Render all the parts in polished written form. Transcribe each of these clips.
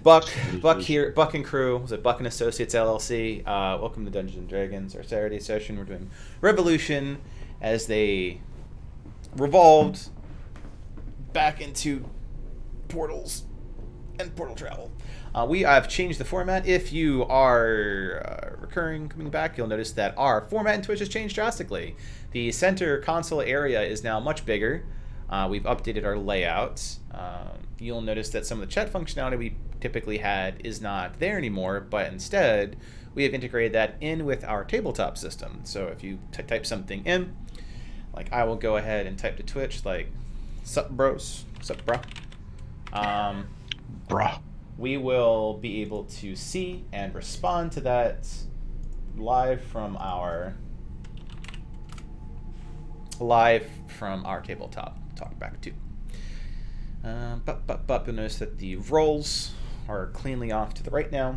Buck here, Buck and crew. Was it Buck and Associates LLC? Welcome to Dungeons and Dragons, our Saturday session. We're doing Revolution as they revolved back into portals and portal travel. We have changed the format. If you are recurring, coming back, you'll notice that our format in Twitch has changed drastically. The center console area is now much bigger. We've updated our layout. You'll notice that some of the chat functionality we typically had is not there anymore, but instead we have integrated that in with our tabletop system. So if you type something in, like I will go ahead and type to Twitch, like, sup bros, sup bro. Bruh. We will be able to see and respond to that live from our tabletop talkback too. But you'll notice that the roles are cleanly off to the right now,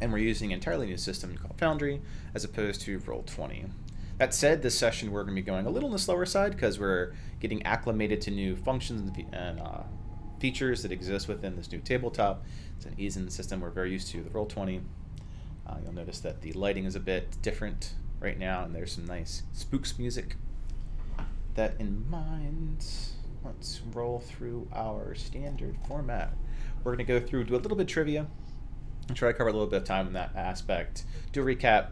and we're using an entirely new system called Foundry as opposed to Roll20. That said, this session we're going to be going a little on the slower side because we're getting acclimated to new functions and features that exist within this new tabletop. It's an easing system we're very used to, the Roll20. You'll notice that the lighting is a bit different right now, and there's some nice spooks music. That in mind, let's roll through our standard format. We're going to go through, do a little bit of trivia, and try to cover a little bit of time in that aspect, do a recap,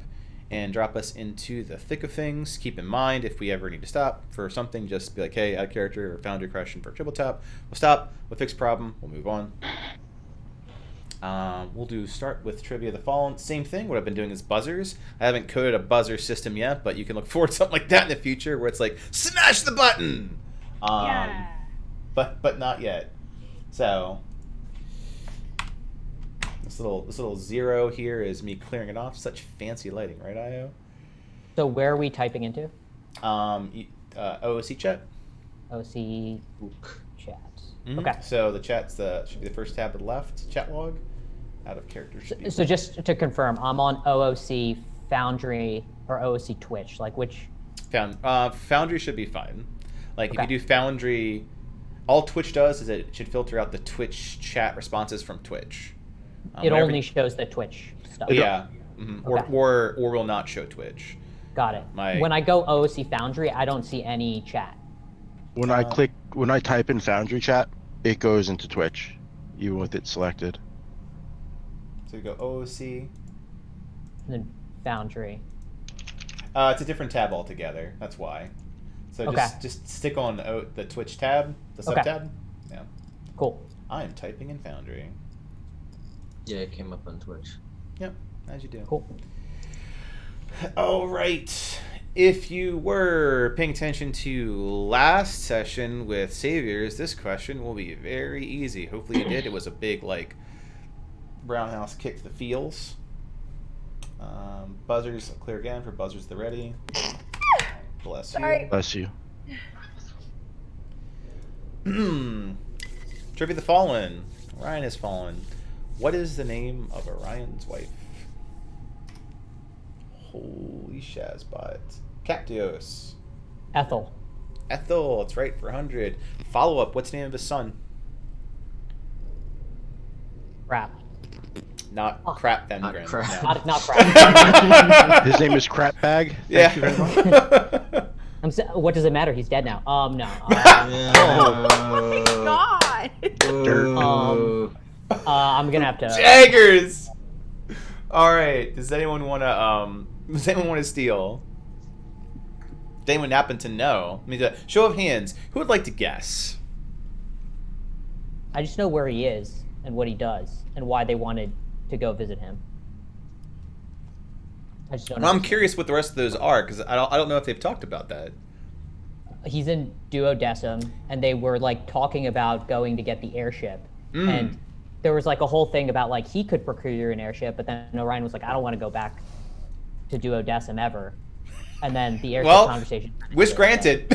and drop us into the thick of things. Keep in mind, if we ever need to stop for something, just be like, hey, add character or foundry question for triple tap. We'll stop, we'll fix problem, we'll move on. We'll start with trivia the following. Same thing, what I've been doing is buzzers. I haven't coded a buzzer system yet, but you can look forward to something like that in the future where it's like, smash the button! Yeah. But not yet. So this little zero here is me clearing it off. Such fancy lighting, right, IO? So where are we typing into? OOC chat. OC chat. Mm-hmm. Okay. So the chat's should be the first tab to the left. Chat log. Out of characters. Should be So just to confirm, I'm on OOC Foundry or OOC Twitch. Like which? Foundry should be fine. Like Okay. if you do Foundry, all Twitch does is it should filter out the Twitch chat responses from Twitch. It only shows the Twitch stuff. Yeah. Mm-hmm. Okay. Or will not show Twitch. Got it. When I go OOC Foundry, I don't see any chat. When I type in Foundry chat, it goes into Twitch, even with it selected. So you go OOC. And then Foundry. It's a different tab altogether. That's why. So Okay. just stick on the Twitch tab, the sub Okay. tab. Yeah. Cool. I am typing in Foundry. Yeah, it came up on Twitch. Yep, as you do. Cool. All right. If you were paying attention to last session with Saviors, this question will be very easy. Hopefully you did. It was a big, roundhouse kick to the feels. Buzzers, clear again for buzzers at the ready. Bless Sorry. you. Bless you. Trivia the Fallen. Orion has fallen. What is the name of Orion's wife? Holy Shazbot. Captios. Ethel. Ethel, that's right, for 100. Follow up, what's the name of his son? Crap. Not Crap Not Thengrin. Crap. No. Not crap. His name is Crap Bag. Yeah. Thank you very much. What does it matter? He's dead now. No. God. I'm gonna have to. Jaggers! Alright, does anyone want to steal? Does anyone happen to know? I mean, show of hands. Who would like to guess? I just know where he is and what he does and why they wanted to go visit him. I just don't know. I'm curious what the rest of those are, because I don't know if they've talked about that. He's in Duodecim, and they were talking about going to get the airship, and there was a whole thing about he could procure an airship, but then Orion was like, I don't want to go back to Duodecim ever. And then the airship conversation. Wish granted.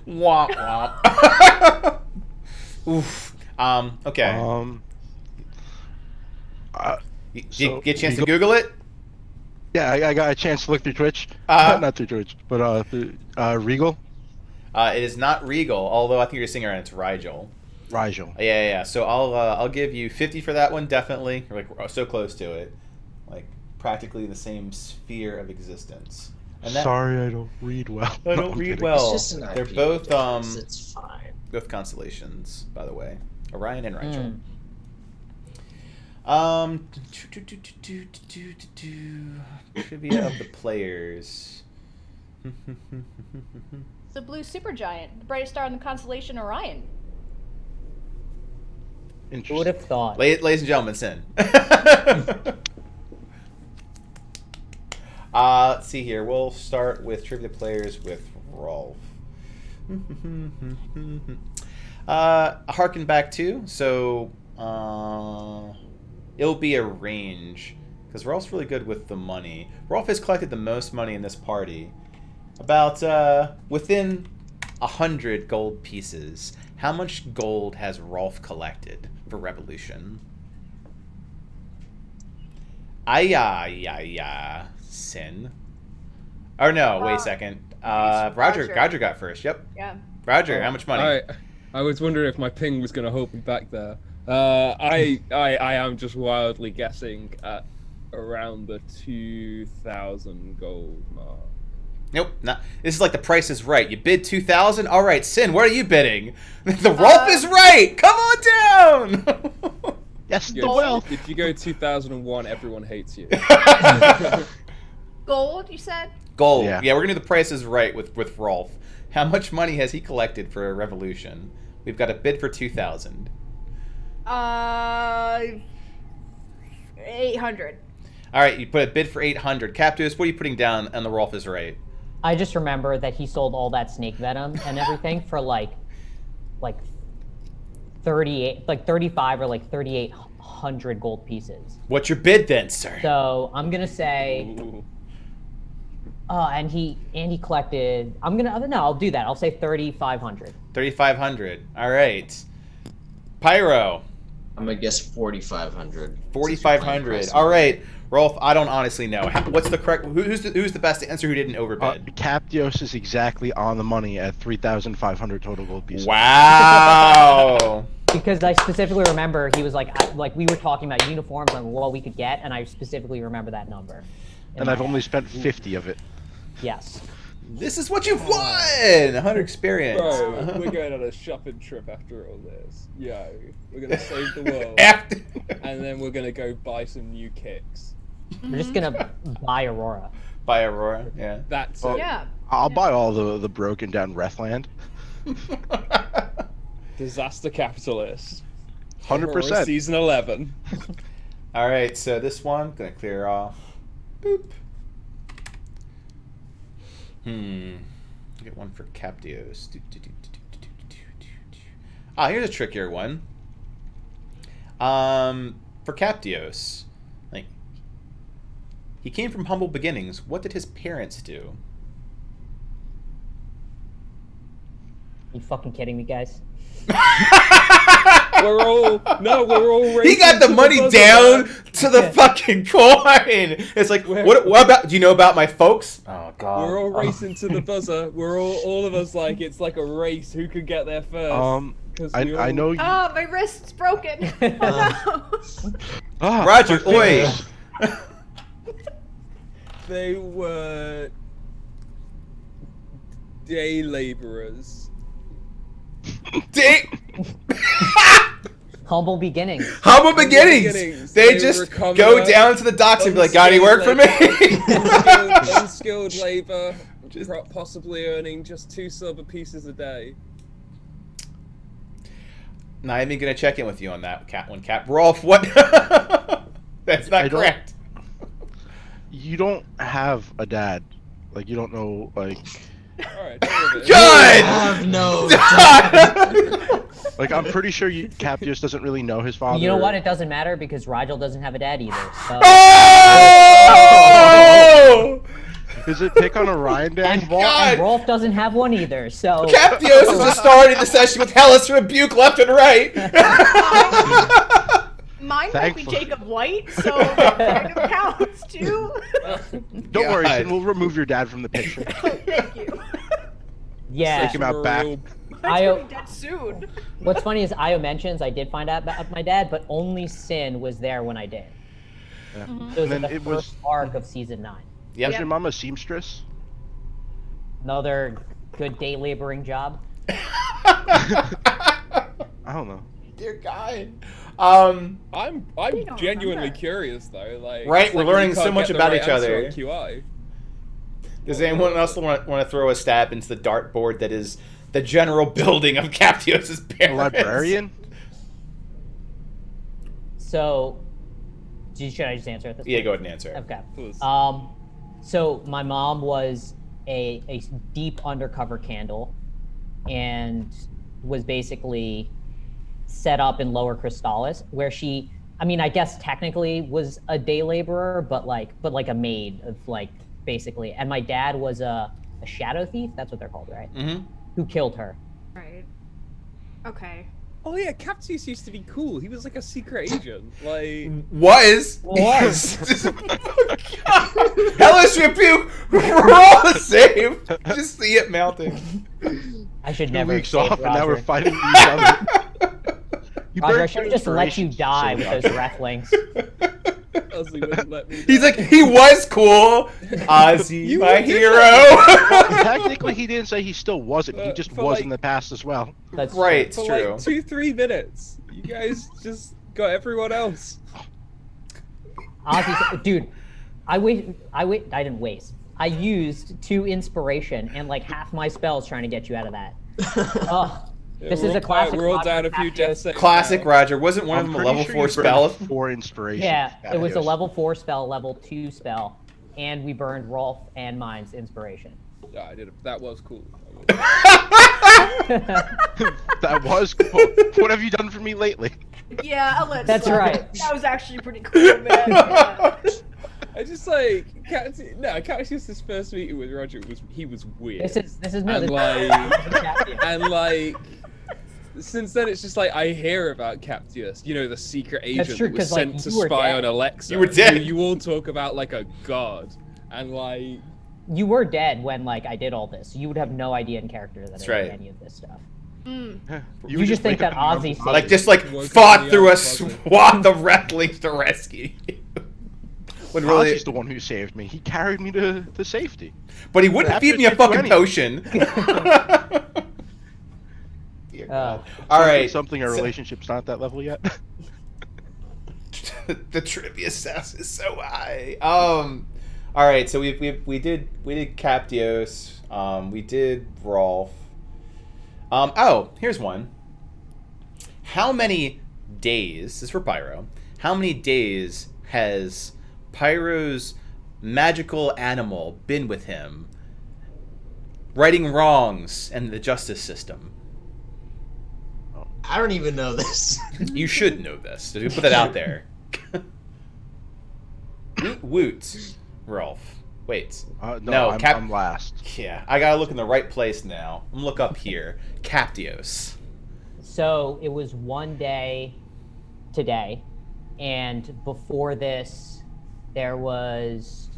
Womp womp. Oof. Okay. Did you get a chance to Google it? Yeah, I got a chance to look through Twitch. Not through Twitch, but through Regal. It is not Regal, although I think you're saying it right, it's Rigel. Rigel. Yeah. So I'll give you 50 for that one, definitely. You're like so close to it, like practically the same sphere of existence. And that, Sorry, I don't read well. I No, don't I'm read kidding. well. It's just an They're IP both difference, it's fine. both constellations, by the way. Orion and Rigel. Trivia of the players. It's the blue supergiant, the brightest star in the constellation Orion. Who would Interesting. have thought? Ladies and gentlemen, Sin. Let's see here. We'll start with trivia players with Rolf. Harken back to, so it'll be a range, because Rolf's really good with the money. Rolf has collected the most money in this party. About within 100 gold pieces. How much gold has Rolf collected for Revolution? Sin. Or no, wait a second. Roger got first. Yep. Yeah. Roger, how much money? I was wondering if my ping was going to hold me back there. I am just wildly guessing at around the 2,000 gold mark. Nope. Not. This is like the Price is Right. You bid 2,000. All right, Sin. What are you bidding? The Rolf is right. Come on down. Yes, Yeah, the well. if you go 2001, everyone hates you. Gold, you said? Gold. Yeah. Yeah, we're gonna do the Price is Right with Rolf. How much money has he collected for a Revolution? We've got a bid for 2,000. 800. All right, you put a bid for 800. Captus, what are you putting down on the Rolf is Right? I just remember that he sold all that snake venom and everything for like 38, like 35 or like 3,800 gold pieces. What's your bid then, sir? So I'm gonna say, Ooh. and he collected. I'll do that. I'll say 3,500. 3,500. All right. Pyro. I'm gonna guess 4,500. 4,500. All right, Rolf. I don't honestly know. What's the correct? Who's the best answer? Who didn't overbid? Captios is exactly on the money at 3,500 total gold pieces. Wow. Because I specifically remember he was like we were talking about uniforms and what we could get, and I specifically remember that number. in And my I've only head. spent 50 of it. Yes. This is what you've won. 100 experience. Bro, we're going on a shopping trip after all this. Yo, we're gonna save the world, After- and then we're gonna go buy some new kicks. We're just gonna buy Aurora. By Aurora. Yeah. That's Oh. it. Yeah. I'll buy all the broken down Rethland. Disaster capitalist. 100%. Season 11. All right. So this one gonna clear off. Boop. Get one for Captios. Here's a trickier one. For Captios, like, he came from humble beginnings. What did his parents do? You fucking kidding me, guys? We're all He got the money down to the fucking coin. It's like, what about? Do you know about my folks? Oh God. We're all racing to the buzzer. We're all of us like it's like a race. Who could get there first? 'Cause we I all- know you. Oh, my wrist's broken. Oh, no. Roger, my oi. fingers. They were day laborers. Humble beginnings. Humble beginnings. beginnings. They They just were coming go up, down to the docks and be like, "Got any work for me?" Unskilled labor, Just- possibly earning just 2 silver pieces a day. Not even gonna check in with you on that, Cap. Rolf, what? That's I not don't- correct. You don't have a dad. Like, you don't know, like... Alright, deal with it. Good. have no. Like, I'm pretty sure Captios doesn't really know his father. You know what? It doesn't matter because Rigel doesn't have a dad either. So. Oh! Is it pick on Orion Dad? God. And Rolf doesn't have one either. So. Captios is just starting the session with Hellas rebuke left and right. Mine might be Thankfully. Jacob White, so that kind of counts too. Don't worry, God. Sid, we'll remove your dad from the picture. Thank you. Yeah. Take him out back. Real Mine's gonna be dead soon. What's funny is Io mentions I did find out about my dad, but only Sin was there when I did. Yeah. It was And in then the first arc of season 9. Yep. Was your mom a seamstress? Another good day laboring job. I don't know. Dear God. I'm don't genuinely remember. curious though. Like, Right, it's we're like when learning you so can't much get the about right each answer other. on QI. Does anyone else want to throw a stab into the dartboard that is the general building of Captios' A parents? librarian? So, should I just answer it this Yeah, way? go ahead and answer. Okay. Please. So my mom was a deep undercover candle, and was basically set up in Lower Crystallis, where she, I mean, I guess technically was a day laborer, but like a maid of like basically. And my dad was a shadow thief. That's what they're called, right? Mm-hmm. Who killed her? Right. Okay. Oh yeah, Captius used to be cool. He was like a secret agent. Like, Was. Hellish rebuke. Roll the save. Just see it mounting. I should 2 never weeks save off, and now we're Roger. fighting each other. You Roger, I burned should my have just let you inspiration, die with silly those Roger. Wrethlings. Ozzy wouldn't let me. He's die. like, he was cool. Ozzy, You my did hero. Technically, he didn't say he still wasn't. He just For was like- in the past as well. That's Right, it's for true. like 2-3 minutes. You guys just got everyone else. Ozzy, dude, I didn't waste. I used 2 inspiration and like half my spells trying to get you out of that. Oh, this is a classic. We're all Roger down a few Captios. death saves. Classic now. Roger. Wasn't one of I'm them a pretty level sure 4 you burned spell? 4 inspiration. Yeah, it was a Adios. level 4 spell, level 2 spell, and we burned Rolf and mine's inspiration. Yeah, I did. That was cool. That was cool. What have you done for me lately? Yeah, I'll let That's slide. right. That was actually pretty cool, man. Yeah. I just like Captius' first meeting with Roger he was weird. This is and this like Captios. and like since then it's just like I hear about Captius, you know, the secret agent true, that was 'cause, like, sent to you were spy dead. on Alexa. You were dead. who You all talk about like a god, and like You were dead when like I did all this. You would have no idea in character that That's I did right. any of this stuff. You just think that Ozzy said- Like, just like Woke fought me up, through a wasn't it? swath of wrestlings to rescue you. When really, Ozzy's the one who saved me. He carried me to safety. but he wouldn't After feed me a it took fucking 20. potion. Dear God. All right. Something our relationship's not at that level yet. The trivia sass is so high. All right, so we did Captios. We did Rolf. Oh, here's one. How many days? This is for Pyro. How many days has Pyro's magical animal been with him, righting wrongs in the justice system? I don't even know this. You should know this. So we put that out there. Woot, Rolf. Wait. No, Cap- I'm last. Yeah, I gotta look in the right place now. I'm gonna look up here. Captios. So it was one day today, and before this, there was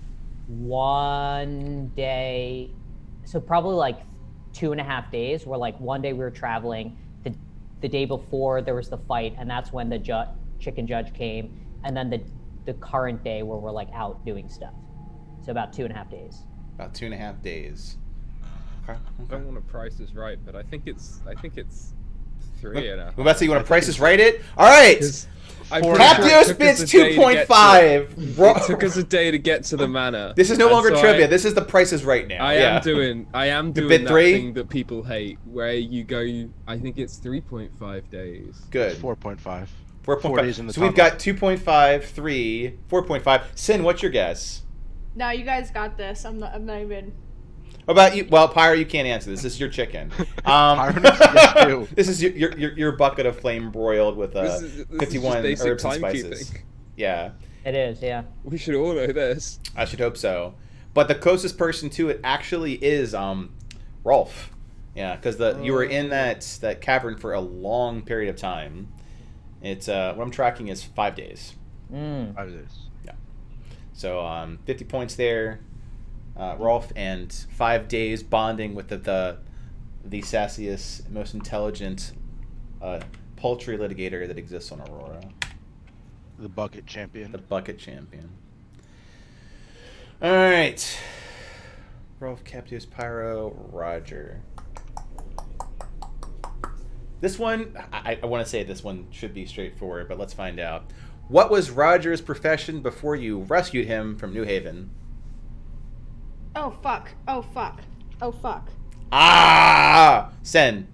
one day. So probably like 2.5 days. Where like one day we were traveling. The day before there was the fight, and that's when the chicken judge came, and then the current day where we're like out doing stuff. So about 2.5 days. About 2.5 days. Okay. I don't want to price this right, but I think it's 3.5. We're about to say you want to price this right it? All right. I'm Four- pretty sure it Captios took bids us a day to get to- 2.5. It took us a day to get to the manor. This is no and longer so trivia. This is the prices right now. I yeah. am doing bid that 3? thing that people hate, where you go. I think it's 3.5 days. Good. 4.5. 4.5. 4 days in the So we've tunnel. got 2.5, 3, 4.5. Sin, what's your guess? No, you guys got this. I'm not even. What about you? Well, Pyro, you can't answer this. This is your chicken. Pyro needs to guess too. This is your bucket of flame broiled with This is 51 just basic herbs and spices. timekeeping. Yeah, It is, yeah. We should all know this. I should hope so. But the closest person to it actually is Rolf. Yeah, because you were in that cavern for a long period of time. It's what I'm tracking is 5 days. 5 days. So 50 points there, Rolf, and 5 days bonding with the the sassiest, most intelligent poultry litigator that exists on Arhor'ha. The bucket champion. The bucket champion. Alright. Rolf, Captius, Pyro, Roger. This one, I want to say this one should be straightforward, but let's find out. What was Roger's profession before you rescued him from New Haven? Oh fuck. Oh fuck. Oh fuck. Ah! Sen.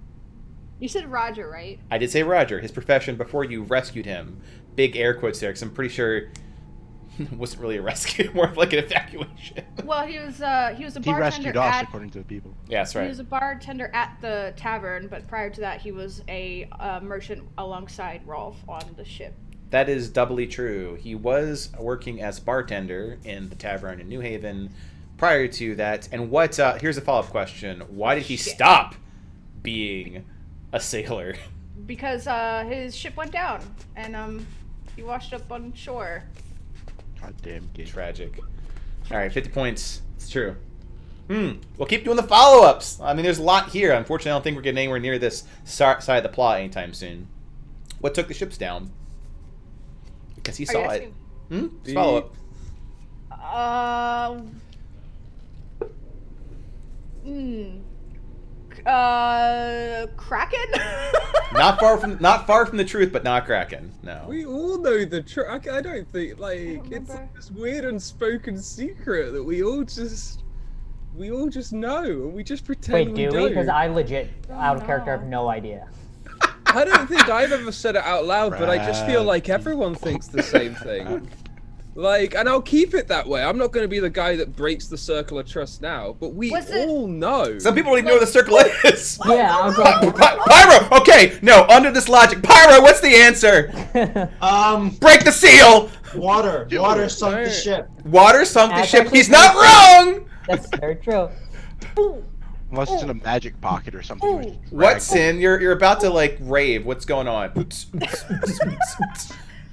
You said Roger, right? I did say Roger. His profession before you rescued him. Big air quotes there, because I'm pretty sure it wasn't really a rescue, more of like an evacuation. Well, he was a He bartender rescued us, at. according to the people. Yeah, that's He right. was a bartender at the tavern, but prior to that, he was a merchant alongside Rolf on the ship. That is doubly true. He was working as bartender in the tavern in New Haven prior to that. And what? Here's a follow-up question. Why did he stop being a sailor? Because his ship went down, and he washed up on shore. Goddamn game. Tragic. All right, 50 points. It's true. We'll keep doing the follow-ups. I mean, there's a lot here. Unfortunately, I don't think we're getting anywhere near this side of the plot anytime soon. What took the ships down? Because he saw it. Just follow up. Kraken? Not far from the truth, but not Kraken. No. We all know the truth. I don't think like it's remember. this weird unspoken secret that we all just know, and we just pretend Wait, we do don't. we? Because I legit, out of character, no. have no idea. I don't think I've ever said it out loud, but I just feel like everyone thinks the same thing. Like, and I'll keep it that way. I'm not going to be the guy that breaks the circle of trust now, but we Was it- all know. Some people don't even know what the circle is. Yeah, I was like, Pyro! Okay, no, under this logic. Pyro, what's the answer? Break the seal! Water. Water sunk the Right. ship. Water sunk the That's ship. actually He's not pretty wrong! that's very true. Unless it's in a magic pocket or something. which is What, rag. Sin? You're about to, like, rave. What's going on?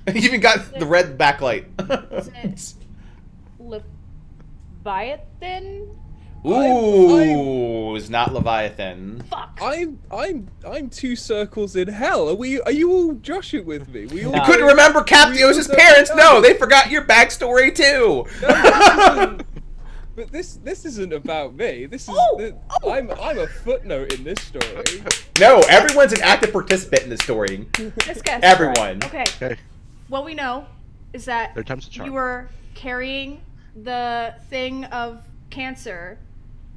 You even got the red backlight. Is it Leviathan? Ooh, it's not Leviathan. Fuck. I'm 2 circles in hell. Are you all joshing with me? We all No. Couldn't remember Captios' parents? No, they forgot your backstory too. But this isn't about me. This is Oh, I'm a footnote in this story. No, everyone's an active participant in this story. Let's guess. Everyone. Okay. Okay, What we know is that third time's a charm. you were carrying the thing of cancer,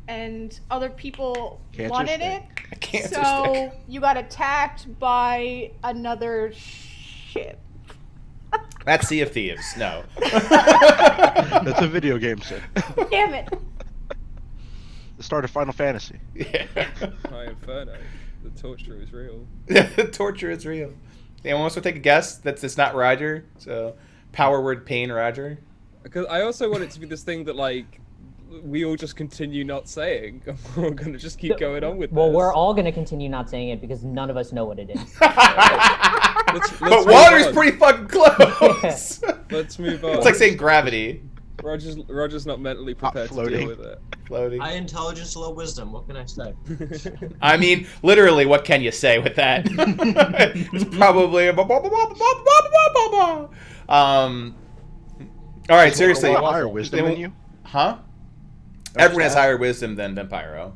and other people Cancer wanted stick. it. A cancer So stick. you got attacked by another ship. That's Sea of Thieves. No. That's a video game, Sid. Damn it. The start of Final Fantasy. Yeah. My inferno. The torture is real. Torture is real. Anyone wants to take a guess? It's not Roger. So, power word pain, Roger. Because I also want it to be this thing that like we all just continue not saying. We're gonna just keep going on with Well, this. we're all gonna continue not saying it because none of us know what it is. Let's But move water's on. pretty fucking close. Let's move on. It's like saying gravity. Roger's not mentally prepared to floating. deal with it. Floating. High intelligence, low wisdom. What can I say? I mean, literally, what can you say with that? It's probably all right, seriously. A lot higher wisdom than you. Huh? Everyone has higher wisdom than Pyro.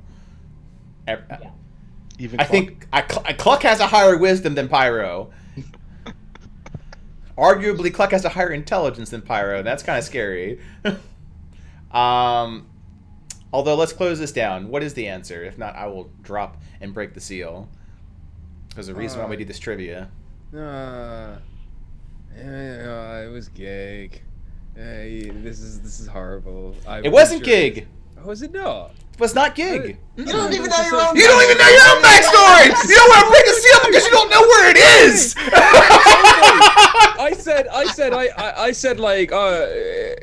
Even I think Cluck has a higher wisdom than Pyro. Arguably, Cluck has a higher intelligence than Pyro. That's kind of scary. Although, let's close this down. What is the answer? If not, I will drop and break the seal. There's a reason why we do this trivia. Yeah, it was gig. This is horrible. It wasn't Gig. Oh, was it not? It was not Gig. You don't even know your own. You don't even know your own backstory! You don't want to break the seal because you don't know where it is! I said like,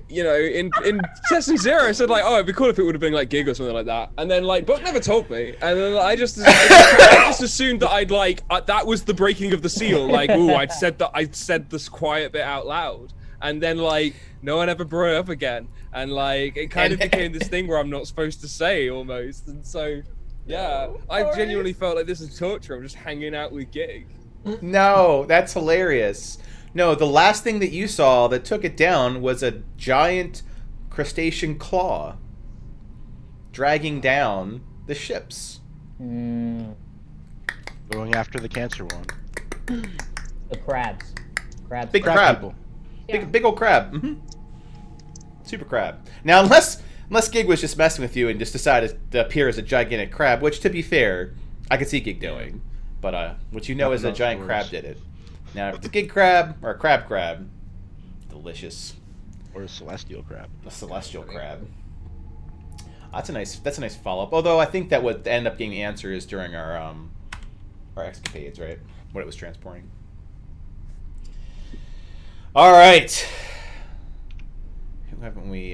you know, in Session Zero, I said like, oh, it'd be cool if it would have been like Gig or something like that. And then like, Book never told me. And then I just assumed that I'd like, that was the breaking of the seal. Like, ooh, I'd said this quiet bit out loud. And then like, no one ever brought it up again. And like, it kind of became this thing where I'm not supposed to say almost. And so, Yeah, I genuinely felt like this is torture. I'm just hanging out with Gig. No, that's hilarious. No, the last thing that you saw that took it down was a giant crustacean claw dragging down the ships. Mm, Going after the cancer one. the crabs. Crabs. Big crab. People. Yeah. Big old crab. Super crab. Now, unless Gig was just messing with you and just decided to appear as a gigantic crab, which, to be fair, I could see Gig doing. But what you know is a giant crab did it. Now, if it's a Gig crab or a crab, delicious. Or a celestial crab. A celestial crab. That's a nice follow-up. Although I think that would end up getting the answer is during our escapades, right? What it was transporting. All right. Who haven't we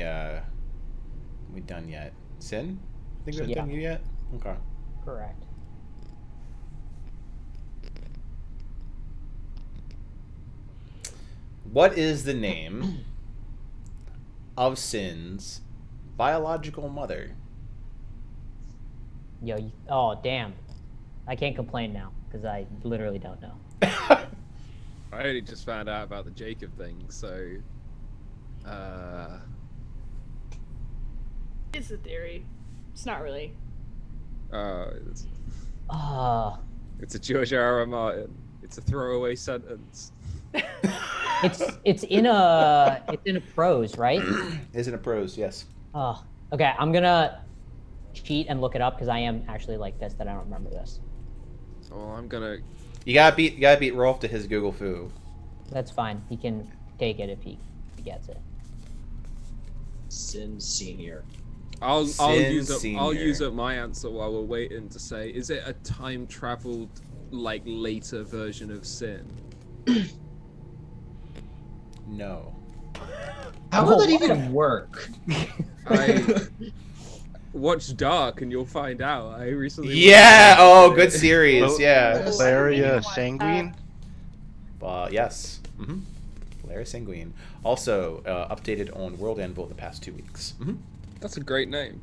done yet? Sin? I think we haven't done you yet. Okay. Correct. What is the name of Sin's biological mother? Yo, oh damn. I can't complain now because I literally don't know. I only just found out about the Jacob thing, so It's a theory. It's not really. it's, Ah, it's a George R.R. Martin. It's a throwaway sentence. it's in a prose, right? Is it a prose? Yes. Oh, okay. I'm gonna cheat and look it up because I am actually like this that I don't remember this. Oh, I'm gonna. You gotta beat Rolf to his Google foo. That's fine. He can take it if he gets it. Sin Senior. I'll Sin use Senior. up my answer while we're waiting to say. Is it a time traveled like later version of Sin? No. How would that even work? I watch Dark and you'll find out. I recently. Yeah. Oh, good series. Yeah. Valeria Sanguine. Yes. Mm-hmm. Larry Sanguine. Also updated on World Anvil the past 2 weeks. Mm-hmm. That's a great name.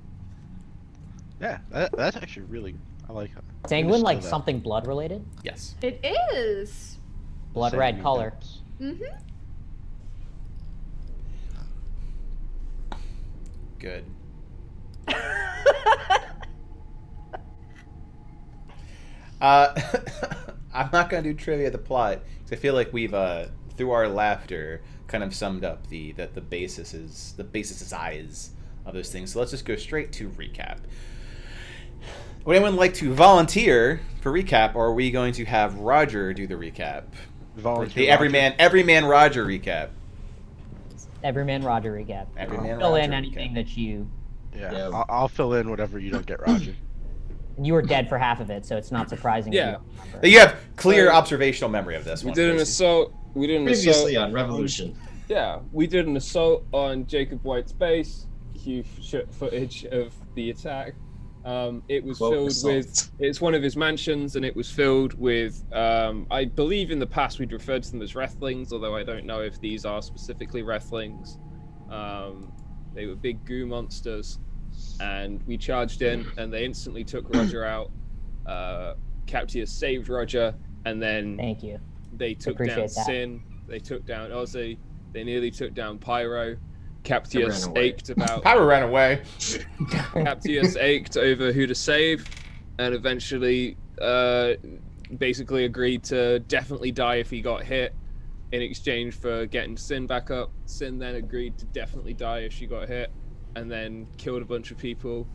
Yeah, that's actually really. I like that. Sanguine, Just like know that. something blood related? Yes. It is. Blood red Sanguine color. depths. Mm-hmm. Good. I'm not gonna do trivia of the plot because I feel like we've through our laughter kind of summed up the basis eyes of those things. So let's just go straight to recap. Would anyone like to volunteer for recap, or are we going to have Roger do the recap? Volunteer The Roger. everyman Roger recap. Everyman Roger recap. Everyman Fill Roger in anything recap. that you Yeah, Yeah. I'll fill in whatever you don't get, Roger. you were dead for half of it, so it's not surprising. if Yeah. you don't remember. You have clear So, observational memory of this We one. did an Casey. assault. We did an Previously assault. on Revolution. Yeah, we did an assault on Jacob White's base. Huge footage of the attack. It was Quote filled assault. with. It's one of his mansions, and it was filled with. I believe in the past we'd referred to them as Wrethlings, although I don't know if these are specifically Wrethlings. They were big goo monsters, and we charged in, and they instantly took Roger out. Captius saved Roger, and then Thank you. they took Appreciate down that. Sin. They took down Ozzy. They nearly took down Pyro. They Captius ran away. ached about. Power ran away. Captius ached over who to save, and eventually, basically agreed to definitely die if he got hit, in exchange for getting Sin back up. Sin then agreed to definitely die if she got hit, and then killed a bunch of people,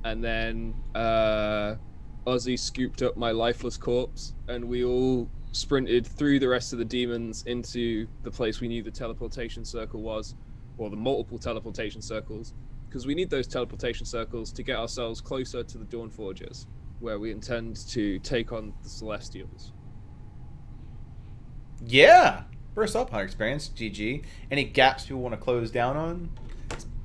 and then Ozzy scooped up my lifeless corpse, and we all sprinted through the rest of the demons into the place we knew the teleportation circle was, or the multiple teleportation circles, because we need those teleportation circles to get ourselves closer to the Dawn Forgers, where we intend to take on the Celestials. Yeah. First up, Hunter experience. GG. Any gaps people want to close down on?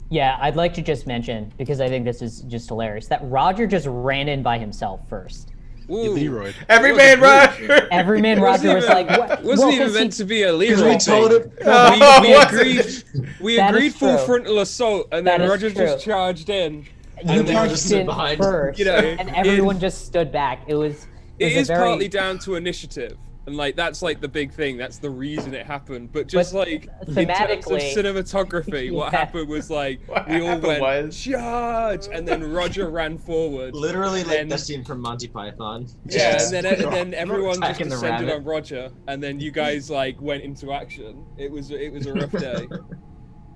Yeah, I'd like to just mention, because I think this is just hilarious, that Roger just ran in by himself first. Ooh. Leroy. Everyman Roger. Everyman Roger was like, what? Wasn't well, even 'cause meant he- to be a Because Leroy we told thing. him. Oh, We was agreed. it? We That agreed is full true. frontal assault, and That then is Roger just true. charged in. And You we all charged just stood Sin behind. first, You know, and everyone just stood back. It was a very... partly down to initiative, and like that's like the big thing. That's the reason it happened. But just like in terms of thematically- cinematography, what Yeah. happened was like What we all happened went was- charge, and then Roger ran forward. Literally like And- that scene from Monty Python. Yeah, Just- and then everyone just Attacking the descended rabbit. on Roger, and then you guys like went into action. It was a rough day.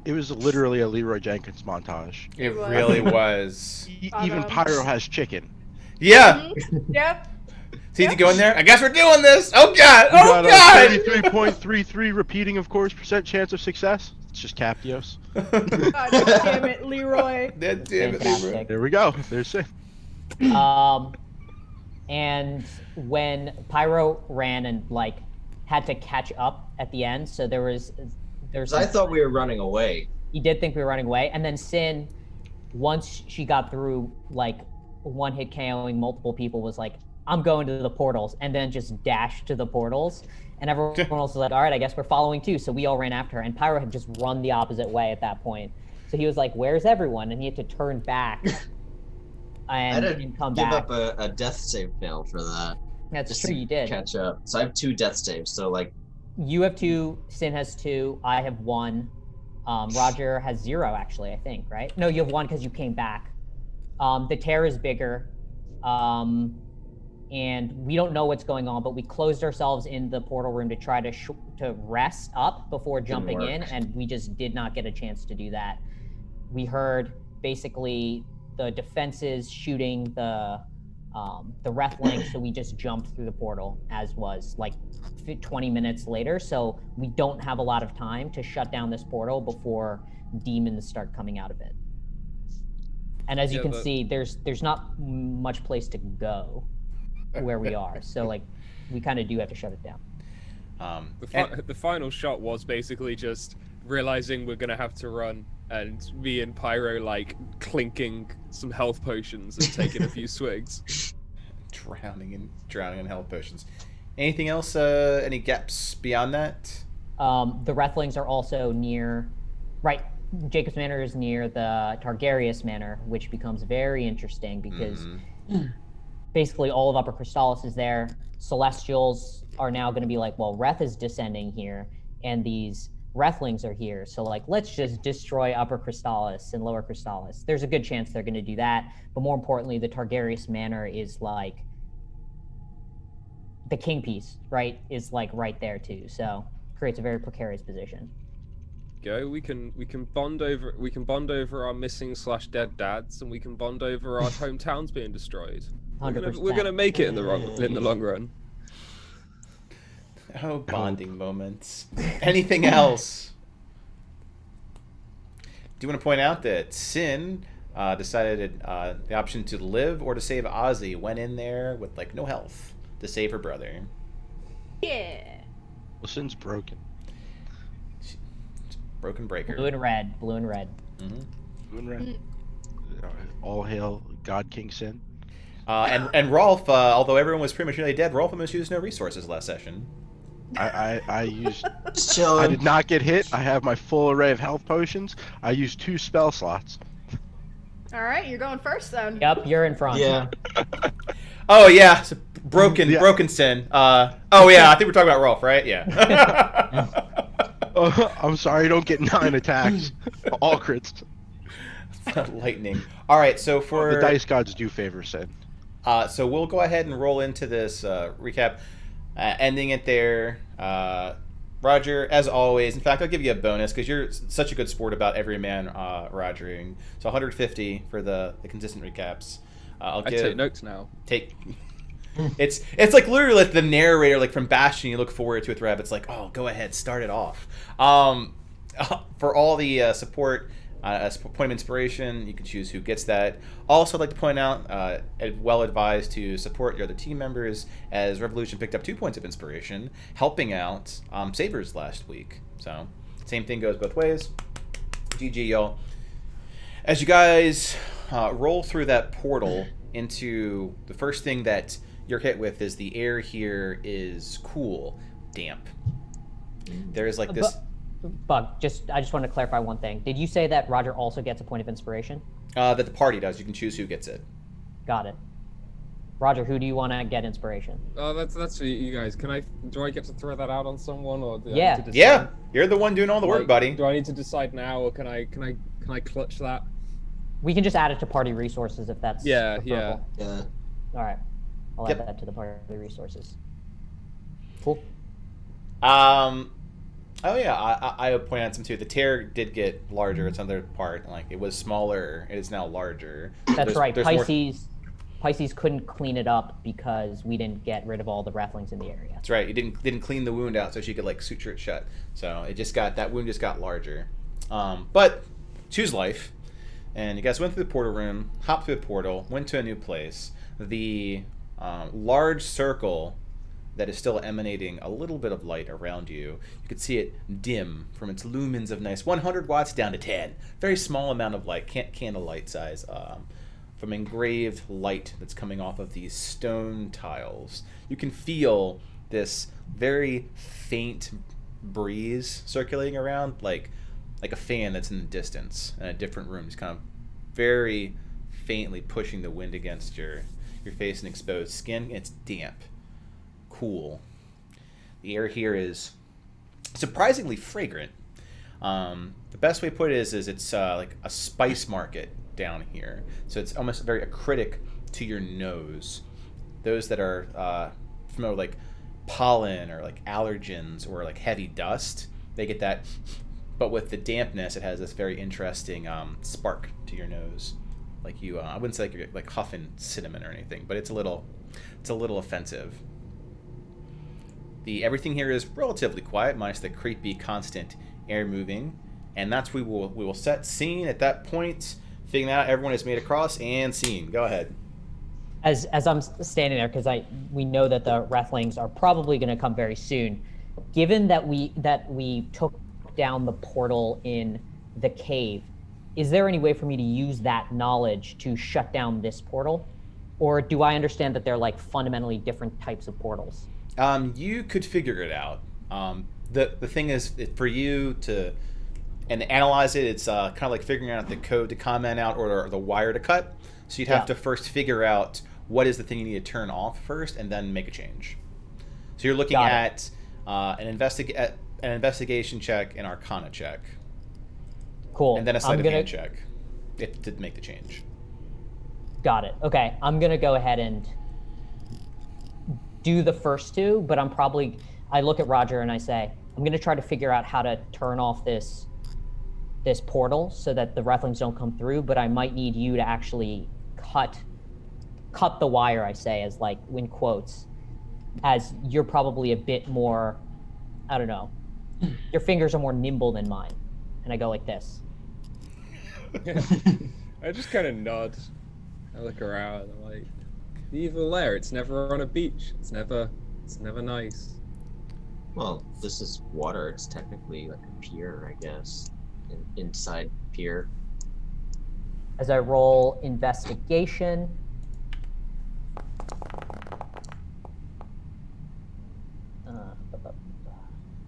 It was literally a Leroy Jenkins montage. It was. really was. Even Pyro has chicken. Yeah. Yep. See, you go in there? I guess we're doing this. Oh god. You Oh got a god. 33.33 repeating, of course, percent chance of success. It's just Captios. God damn it, Leroy. Damn it, Leroy. Fantastic. There we go. There's it. And when Pyro ran and like had to catch up at the end, so there's I thought we were running away. he did think we were running away, and then Sin, once she got through like one hit KOing multiple people, was like, I'm going to the portals, and then just dashed to the portals, and everyone else was like, all right, I guess we're following too. So we all ran after her, and Pyro had just run the opposite way at that point. So he was like, where's everyone? And he had to turn back I had to and come give back. up a death save fail for that. That's Just true, to you did. catch up. So I have 2 death saves. So like, You have 2, Sin has 2, I have 1. Roger has 0, actually, I think, right? No, you have 1 because you came back. The tear is bigger, and we don't know what's going on, but we closed ourselves in the portal room to try to rest up before jumping in, work. and we just did not get a chance to do that. We heard basically the defenses shooting the Wraithlings, so we just jumped through the portal, as was like 20 minutes later. So we don't have a lot of time to shut down this portal before demons start coming out of it. And as you can see, there's not much place to go where we are. So like, we kind of do have to shut it down. The final shot was basically just realizing we're gonna have to run, and me and Pyro like clinking some health potions and taking a few swigs. drowning in health potions. Anything else? Any gaps beyond that? The Wraithlings are also near, right? Jacob's Manor is near the Targaryen Manor, which becomes very interesting because basically all of Upper Crystallis is there. Celestials are now going to be like, well, Reth is descending here, and these Wraithlings are here, so like, let's just destroy Upper Crystallis and Lower Crystallis. There's a good chance they're going to do that, but more importantly, the Targaryen Manor is like the king piece, right? Is like right there too, so creates a very precarious position. Go. We can bond over our missing / dead dads, and we can bond over our hometowns being destroyed. We're 100%. gonna make it in the long run. Oh, bonding moments. Anything else? Do you want to point out that Sin decided the option to live or to save Ozzy went in there with like no health to save her brother. Yeah. Well, Sin's broken. Broken breaker. Blue and red. Mm-hmm. Blue and red. All hail God King Sin. And Rolf, although everyone was prematurely dead, Rolf almost used no resources last session. I used. just I chilling. did not get hit. I have my full array of health potions. I used 2 spell slots. All right, you're going first then. Yep, you're in front. Yeah. Oh yeah, so broken Yeah. Sin. Oh yeah, I think we're talking about Rolf, right? Yeah. I'm sorry, I don't get 9 attacks. All crits. Lightning. All right, so for The dice gods do favor Sin. so we'll go ahead and roll into this recap, ending it there. Roger, as always. In fact, I'll give you a bonus because you're such a good sport about every man Rogering. So 150 for the consistent recaps. I take notes now. It's like literally like the narrator, like from Bastion. You look forward to it. Rev. It's like, oh, go ahead, start it off. For all the support. Point of inspiration, you can choose who gets that. Also, I'd like to point out, well advised to support your other team members, as Revolution picked up 2 points of inspiration, helping out Sabers last week. So, same thing goes both ways. GG, y'all. As you guys roll through that portal into the first thing that you're hit with is the air here is cool, damp. There's like this. Bug, I just want to clarify one thing. Did you say that Roger also gets a point of inspiration? That the party does. You can choose who gets it. Got it. Roger, who do you want to get inspiration? Oh, that's for you guys. Do I get to throw that out on someone, or do I Yeah. need to decide? Yeah, you're the one doing all the work, Like, buddy. Do I need to decide now, or can I clutch that? We can just add it to party resources if that's Yeah, preferable. Yeah. All right. I'll Yep. add that to the party resources. Cool. Oh yeah, I would point out some too. The tear did get larger. It's another part. Like it was smaller. It is now larger. That's right. There's more- Pisces couldn't clean it up because we didn't get rid of all the rafflings in the area. That's right. You didn't clean the wound out so she could like suture it shut. So it just got that wound just got larger. But choose life, and you guys went through the portal room, hopped through the portal, went to a new place. The large circle that is still emanating a little bit of light around you. You could see it dim from its lumens of nice 100 watts down to 10. Very small amount of light, candlelight size, from engraved light that's coming off of these stone tiles. You can feel this very faint breeze circulating around, like a fan that's in the distance in a different room, just kind of very faintly pushing the wind against your face and exposed skin. It's damp. Cool. The air here is surprisingly fragrant. The best way to put it is it's like a spice market down here. So it's almost very acidic to your nose. Those that are familiar with like pollen or like allergens or like heavy dust, they get that. But with the dampness, it has this very interesting spark to your nose. Like you, I wouldn't say like you're like huffing cinnamon or anything, but it's a little offensive. Everything here is relatively quiet, minus the creepy constant air moving, and that's we will set scene at that point. Figuring out everyone has made across and scene. Go ahead. As I'm standing there, because we know that the Rathlings are probably going to come very soon. Given that we took down the portal in the cave, is there any way for me to use that knowledge to shut down this portal, or do I understand that they're like fundamentally different types of portals? You could figure it out. The thing is, for you to analyze it, it's kind of like figuring out the code to comment out or the wire to cut. So you'd have to first figure out what is the thing you need to turn off first, and then make a change. So you're looking at an investigation check, an Arcana check, cool, and then a sleight of hand check to make the change. Got it. Okay, I'm gonna go ahead and do the first two, but I look at Roger and I say, I'm gonna try to figure out how to turn off this portal so that the Rathlings don't come through, but I might need you to actually cut the wire, I say, as like, in quotes, as you're probably a bit more, I don't know, your fingers are more nimble than mine. And I go like this. I just kind of nod. I look around. I'm like, the evil lair. It's never on a beach. It's never nice. Well, this is water. It's technically like a pier, I guess. Inside pier. As I roll investigation.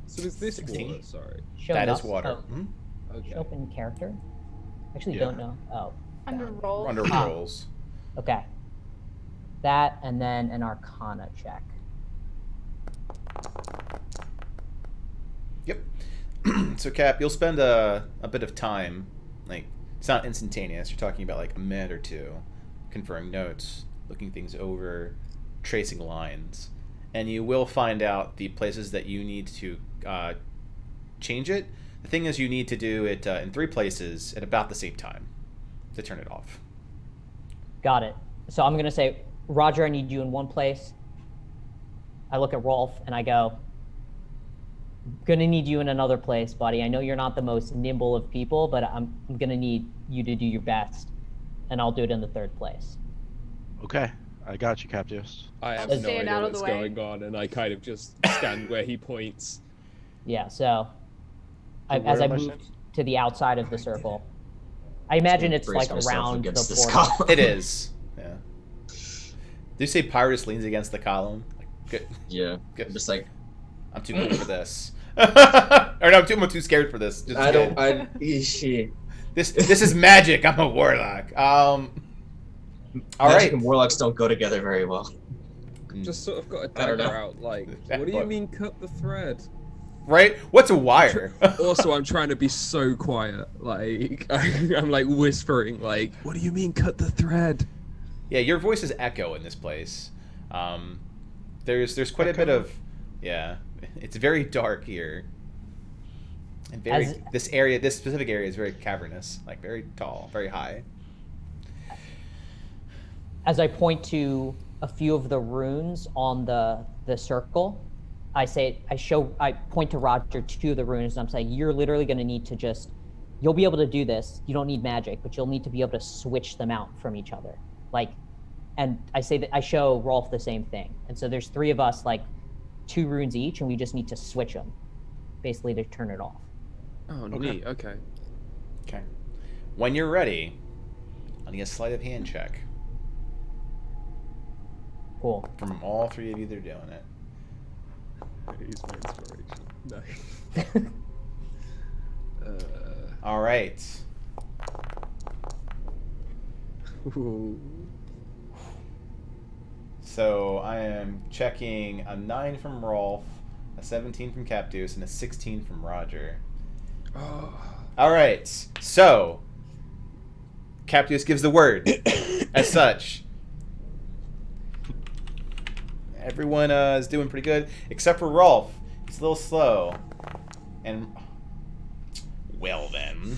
So is this 16? water? Sorry. That Show is water. Okay. Open character. Actually, Yeah. don't know. Oh, Under roll. Under rolls. okay. That and then an Arcana check. Yep. So Cap, you'll spend a bit of time, like it's not instantaneous. You're talking about like a minute or two, conferring notes, looking things over, tracing lines, and you will find out the places that you need to change it. The thing is, you need to do it in 3 places at about the same time to turn it off. Got it. So I'm gonna say, Roger, I need you in one place. I look at Rolf and I go, gonna need you in another place, buddy. I know you're not the most nimble of people, but I'm gonna need you to do your best, and I'll do it in the 3rd place. Okay, I got you, Captius. I have I'll no stand idea out of what's the way. going on, and I kind of just stand where he points. Yeah. So, So as where I am I move standing? to the outside of the circle, I imagine it's Brace like myself around the against this portal. column. It is. Yeah. Do you say Pyrus leans against the column? Like, good. Yeah. Good. I'm just like, I'm too cool for this. All Or no, I'm too scared for this. Just I don't. kidding. Shit. This is magic. I'm a warlock. All Magic right. and warlocks don't go together very well. Just sort of got a I don't dagger know. out. Like, That what do you book. mean cut the thread? Right? What's a wire? Also, I'm trying to be so quiet. Like, I'm like whispering. Like, what do you mean cut the thread? Yeah, your voices echo in this place. There's quite a bit of, yeah. It's very dark here. And very this specific area is very cavernous, like very tall, very high. As I point to a few of the runes on the circle, I point to Roger two of the runes, and I'm saying, you're literally going to need to just, you'll be able to do this. You don't need magic, but you'll need to be able to switch them out from each other. Like, and I say that I show Rolf the same thing. And so there's three of us, like 2 runes each, and we just need to switch them, basically to turn it off. Oh, neat. Okay. Okay. When you're ready, I'll need a sleight of hand check Cool. from all 3 of you that are doing it. Use my inspiration. No. All right. Ooh. So I am checking a 9 from Rolf, a 17 from Captus, and a 16 from Roger. Oh. All right. So Captus gives the word as such. Everyone is doing pretty good, except for Rolf. He's a little slow. And, well then.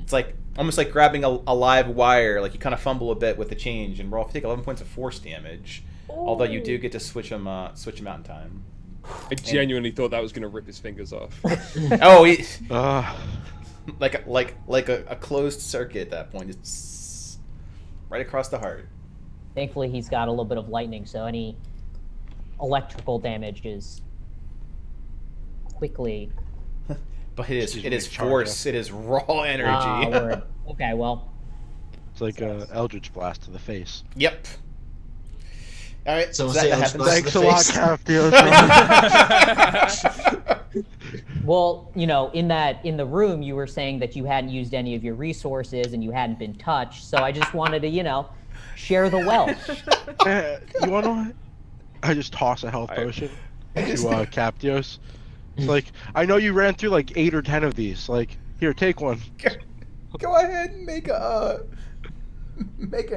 It's like, almost like grabbing a live wire. Like, you kind of fumble a bit with the change. And Rolf, you take 11 points of force damage. Although you do get to switch him out in time. I genuinely thought that was gonna rip his fingers off. Oh, he, Uh, like a closed circuit at that point. It's right across the heart. Thankfully, he's got a little bit of lightning, so any electrical damage is quickly. But it is Recharge force. It is raw energy. Word. Okay, well, it's like a Eldritch Blast to the face. Yep. All right. So So say that Eldritch happens. Blast. Thanks a lot, Captios. well, you know, in the room, you were saying that you hadn't used any of your resources and you hadn't been touched. So I just wanted to, you know, share the wealth. You want to know what? I just toss a health potion to Captios. It's like, I know you ran through like 8 or 10 of these. Like, here, take one. Go ahead and make an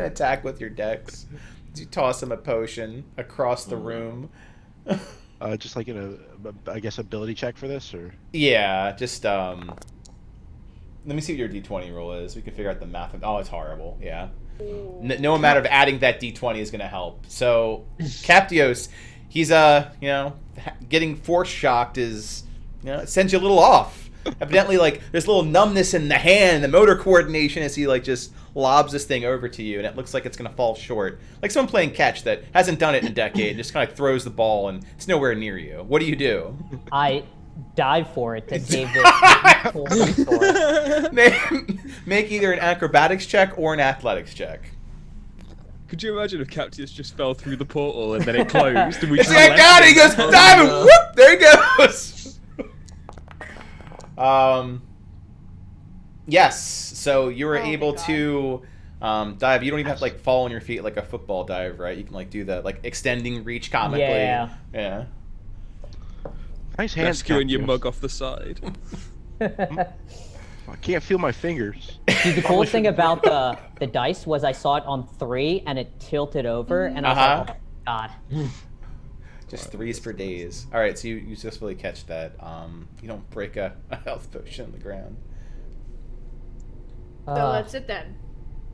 attack with your dex. You toss him a potion across the room. Just like I guess, ability check for this, or? Yeah, just let me see what your d20 roll is. We can figure out the math. Oh, it's horrible. Yeah. No amount of adding that d20 is going to help. So, Captios, he's getting force shocked is, it sends you a little off. Evidently, like, there's a little numbness in the hand, the motor coordination as he like just lobs this thing over to you, and it looks like it's going to fall short. Like someone playing catch that hasn't done it in a decade, just kind of throws the ball and it's nowhere near you. What do you do? I dive for it to save this full resource. Make either an acrobatics check or an athletics check. Could you imagine if Captius just fell through the portal and then it closed and we It's just like, I left got it! He him? goes, dive, and whoop! There he goes! Yes, so you were able to dive. You don't even have to like fall on your feet like a football dive, right? You can like do the like extending reach comically. Yeah. Yeah. Nice hands, Rescuing your Captios. mug off the side. I can't feel my fingers. Dude, the coolest thing about the dice was I saw it on 3 and it tilted over, and I was like, oh my god. Just 3s for days. All right, so you successfully catch that. You don't break a health potion on the ground. So that's it then.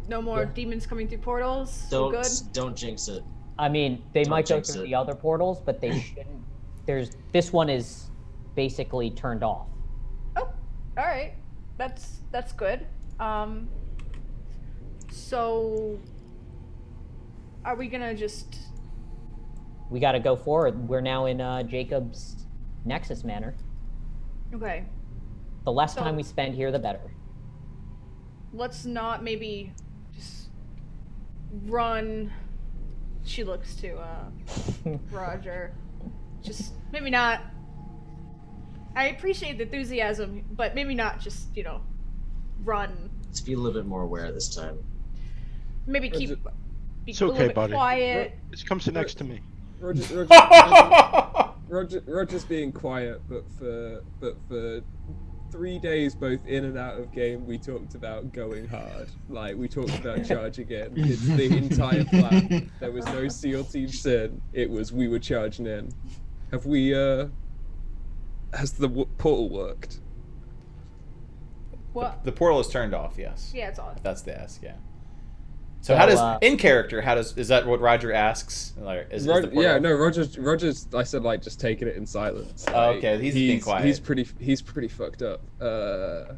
No more demons coming through portals. We're good. Don't jinx it. I mean, they Don't might go jinx through it. the other portals, but they shouldn't. This one is basically turned off. Oh, all right. That's good. So are we gonna just? We got to go forward. We're now in Jacob's Nexus Manor. Okay. The less So- time we spend here, the better. Let's not maybe just run. She looks to Roger. Just maybe not I appreciate the enthusiasm, but maybe not just, run. Let's be a little bit more aware this time. Maybe be It's a little okay, bit buddy. quiet. Just come sit next to me. Roger's being quiet, but for 3 days, both in and out of game, we talked about going hard. Like, we talked about charging in. It's the entire plan. There was no SEAL Team Sin. It was we were charging in. Have we, has the portal worked? What? The portal is turned off, yes. Yeah, it's on. That's the ask, yeah. So how does, in character, is that what Roger asks? Like, is the portal yeah, off? no, Roger's, I said, like, just taking it in silence. Like, Oh, okay, he's being quiet. He's pretty fucked up. So,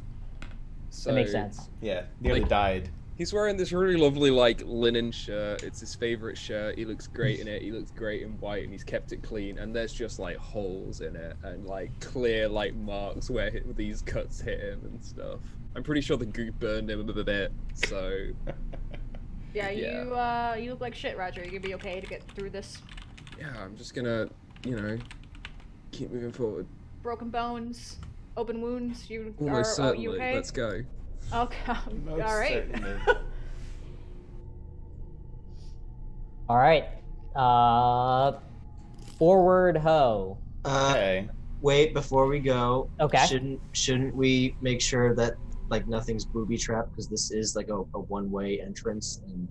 That makes sense. Yeah, nearly died. He's wearing this really lovely, like, linen shirt. It's his favorite shirt. He looks great in it. He looks great in white, and he's kept it clean. And there's just, like, holes in it, and, like, clear, like, marks where these cuts hit him and stuff. I'm pretty sure the goop burned him a bit, so... Yeah, you look like shit, Roger. You gonna be okay to get through this? Yeah, I'm just gonna, keep moving forward. Broken bones, open wounds. You Almost are certainly. you okay? Let's go. Okay, Most all right. certainly. All right. Forward ho. Okay. Wait, before we go. Okay. Shouldn't we make sure that like nothing's booby trapped, because this is like a one-way entrance, and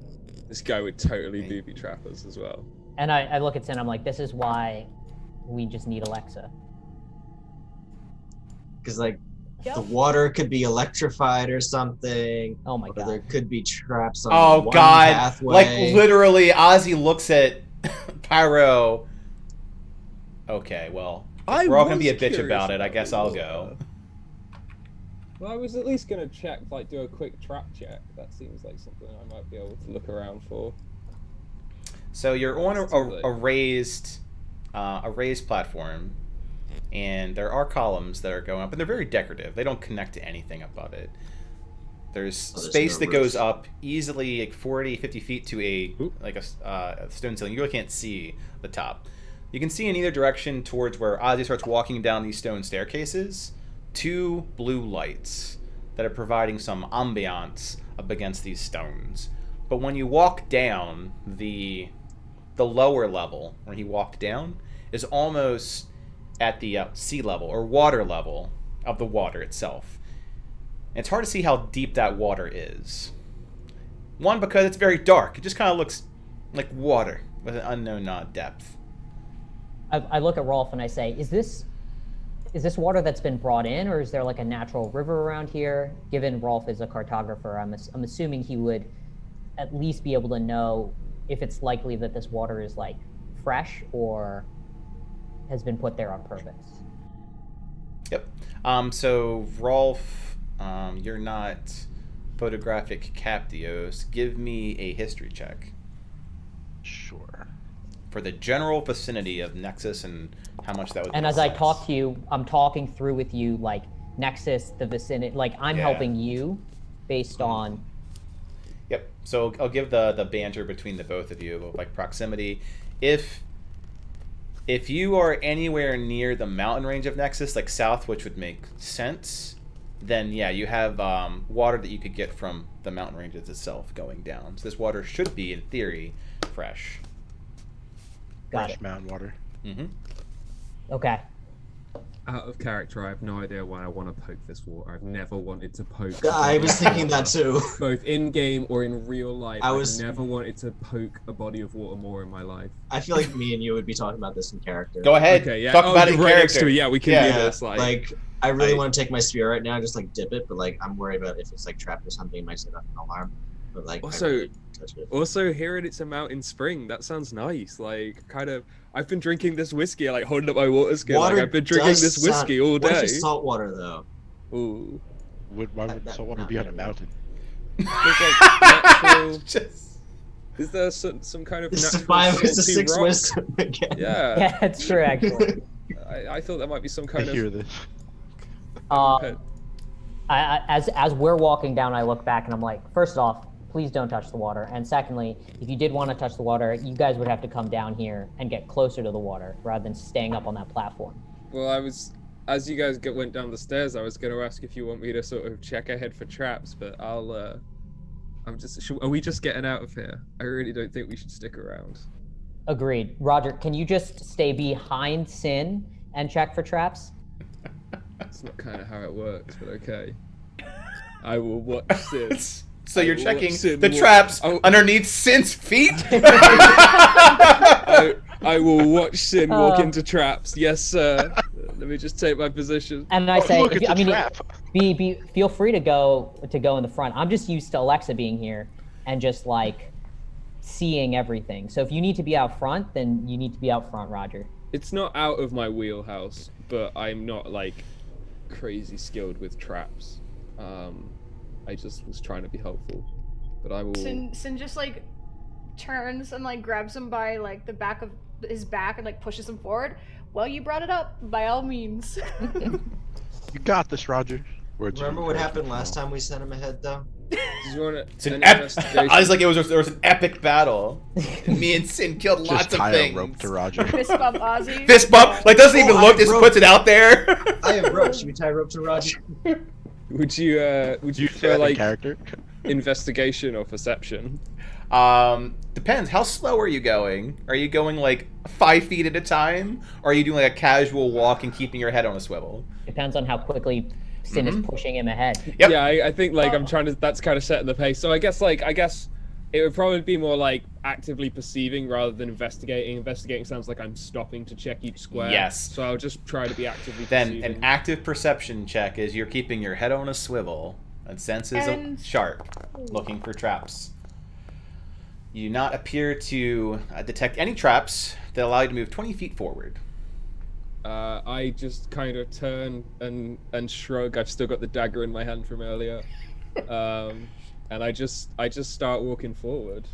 This guy would totally booby trap us as well. And I look at Sin, I'm like, this is why we just need Alexa. because like Yep. the water could be electrified or something. Oh my Or god. there could be traps on Oh one god. pathway. Like literally Ozzy looks at Pyro. Okay, well. If we're all gonna be a bitch about it, I guess I'll go. Well, I was at least gonna check, like, do a quick trap check. That seems like something I might be able to look around for. So you're on a raised platform, and there are columns that are going up, and they're very decorative. They don't connect to anything above it. There's space no that goes roof. up easily like 40, 50 feet to a stone ceiling. You really can't see the top. You can see in either direction towards where Ozzy starts walking down these stone staircases, 2 blue lights that are providing some ambiance up against these stones. But when you walk down, the lower level, where he walked down, is almost at the sea level, or water level, of the water itself. And it's hard to see how deep that water is. One, because it's very dark. It just kind of looks like water with an unknown depth. I look at Rolf and I say, is this water that's been brought in, or is there like a natural river around here? Given Rolf is a cartographer, I'm assuming he would at least be able to know if it's likely that this water is like fresh or has been put there on purpose. Yep. So Rolf, you're not photographic Captios. Give me a history check Sure. for the general vicinity of Nexus and how much that would. And as I talk to you, I'm talking through with you like Nexus, the vicinity, like I'm Yeah. helping you based on. Yep. So I'll give the banter between the both of you, like proximity. If you are anywhere near the mountain range of Nexus, like south, which would make sense, then yeah, you have water that you could get from the mountain ranges itself going down. So this water should be, in theory, fresh. Got Fresh it. mountain water. Mm-hmm. Okay. Out of character, I have no idea why I want to poke this water. I've never wanted to poke. I was thinking that too. Both in game or in real life, I've never wanted to poke a body of water more in my life. I feel like me and you would be talking about this in character. Go ahead. Okay, yeah. Talk about it in right next character. to it. Yeah, we can Yeah. do this. Like, I really want to take my spear right now, just like dip it, but like I'm worried about if it's like trapped or something, it might set off an alarm. But like, Also- I really touch it. also hearing it's a mountain spring, that sounds nice. Like, kind of, I've been drinking this whiskey, like holding up my water skin. Like, I've been drinking does this whiskey sound- all What if day. it's salt water though? Ooh. Why would That- salt water be on a mountain? There's like natural. Just Is there some kind of It's natural a 5, it's a salty 6 rock? wisdom again. Yeah. Yeah, it's true actually. I thought that might be some I kind of. hear this. As we're walking down, I look back and I'm like, first off, please don't touch the water. And secondly, if you did want to touch the water, you guys would have to come down here and get closer to the water rather than staying up on that platform. Well, as you guys went down the stairs, I was going to ask if you want me to sort of check ahead for traps, but are we just getting out of here? I really don't think we should stick around. Agreed. Roger, can you just stay behind Sin and check for traps? That's not kind of how it works, but okay. I will watch Sin. So you're checking Sin the traps underneath Sin's feet? I will watch Sin walk into traps. Yes, sir. Let me just take my position. And I say, Look at the trap. feel free to go in the front. I'm just used to Alexa being here and just like seeing everything. So if you need to be out front, then you need to be out front, Roger. It's not out of my wheelhouse, but I'm not like crazy skilled with traps. I just was trying to be helpful, but I will. Sin just like turns and like grabs him by like the back of his back and like pushes him forward. Well, you brought it up. By all means. You got this, Roger. Remember what happened last time we sent him ahead, though? Did you want It's an I was like, there was an epic battle. Me and Sin killed lots Just of tie things. a rope to Roger. Fist bump Ozzy. Fist bump, like doesn't even Oh, look, I just broke- puts it out there. I have rope. Should we tie rope to Roger? Would you You prefer like like character? investigation or perception? Depends. How slow are you going? Are you going like 5 feet at a time? Or are you doing like a casual walk and keeping your head on a swivel? Depends on how quickly Sin is pushing him ahead. Yep. Yeah, I think like I'm trying to. That's kind of setting the pace. So I guess it would probably be more like actively perceiving rather than investigating. Investigating sounds like I'm stopping to check each square. Yes. So I'll just try to be actively Then perceiving. an active perception check is you're keeping your head on a swivel and senses And- sharp, looking for traps. You do not appear to detect any traps that allow you to move 20 feet forward. I just kind of turn and shrug. I've still got the dagger in my hand from earlier, and I just start walking forward.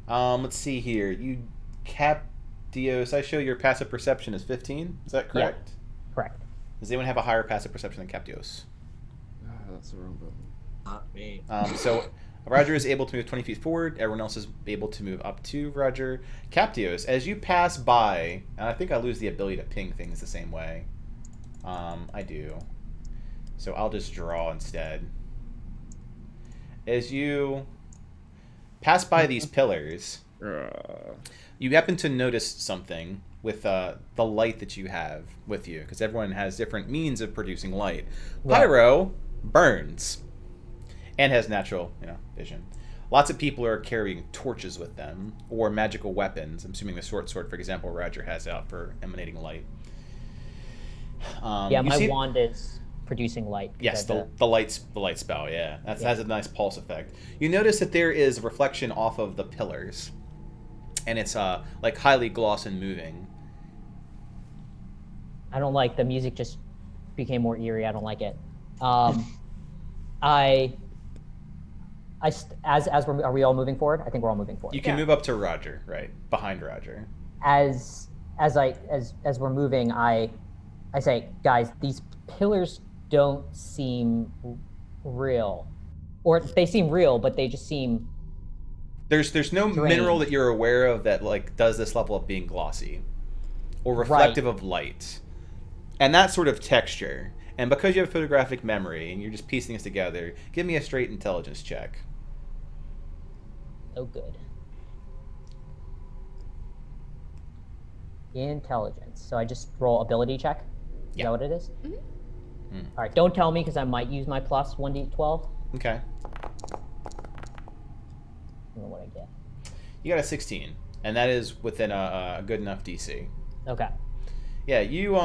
Let's see here. You Capdios, I show your passive perception is 15. Is that correct? Correct. Does anyone have a higher passive perception than Capdios? That's the wrong button. Not me. So Roger is able to move 20 feet forward. Everyone else is able to move up to Roger. Capdios, as you pass by, and I think I lose the ability to ping things the same way. I do. So I'll just draw instead. As you pass by these pillars, you happen to notice something with the light that you have with you, because everyone has different means of producing light. Right. Pyro burns and has natural, vision. Lots of people are carrying torches with them or magical weapons. I'm assuming the short sword, for example, Roger has out for emanating light. Yeah, my wand is producing light. Yes, the light spell. Yeah, that has a nice pulse effect. You notice that there is a reflection off of the pillars, and it's like highly gloss and moving. I don't like the music. Just became more eerie. I don't like it. Are we all moving forward? I think we're all moving forward. You can move up to Roger, right behind Roger. As we're moving, I say, guys, these pillars don't seem real, or they seem real, but they just seem. There's no strange. mineral that you're aware of that like does this level of being glossy, or reflective of light, and that sort of texture. And because you have photographic memory and you're just piecing this together, give me a straight intelligence check. Oh, good. Intelligence. So I just roll ability check? Is that what it is? Mm-hmm. All right, don't tell me because I might use my plus 1d12. Okay. I don't know what I get. You got a 16, and that is within a good enough DC. Okay. Yeah, you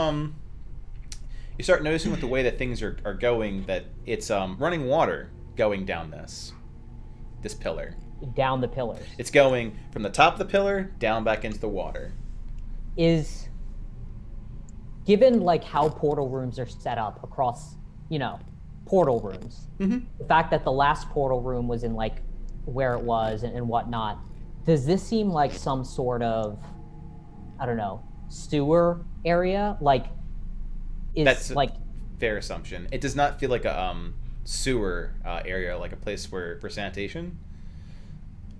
start noticing with the way that things are going that it's running water going down this pillar. Down the pillars. It's going from the top of the pillar down back into the water. Is given like how portal rooms are set up across, portal rooms. Mm-hmm. The fact that the last portal room was in like where it was and whatnot, does this seem like some sort of, I don't know, sewer area? Like, That's like fair assumption. It does not feel like a sewer area, like a place for sanitation.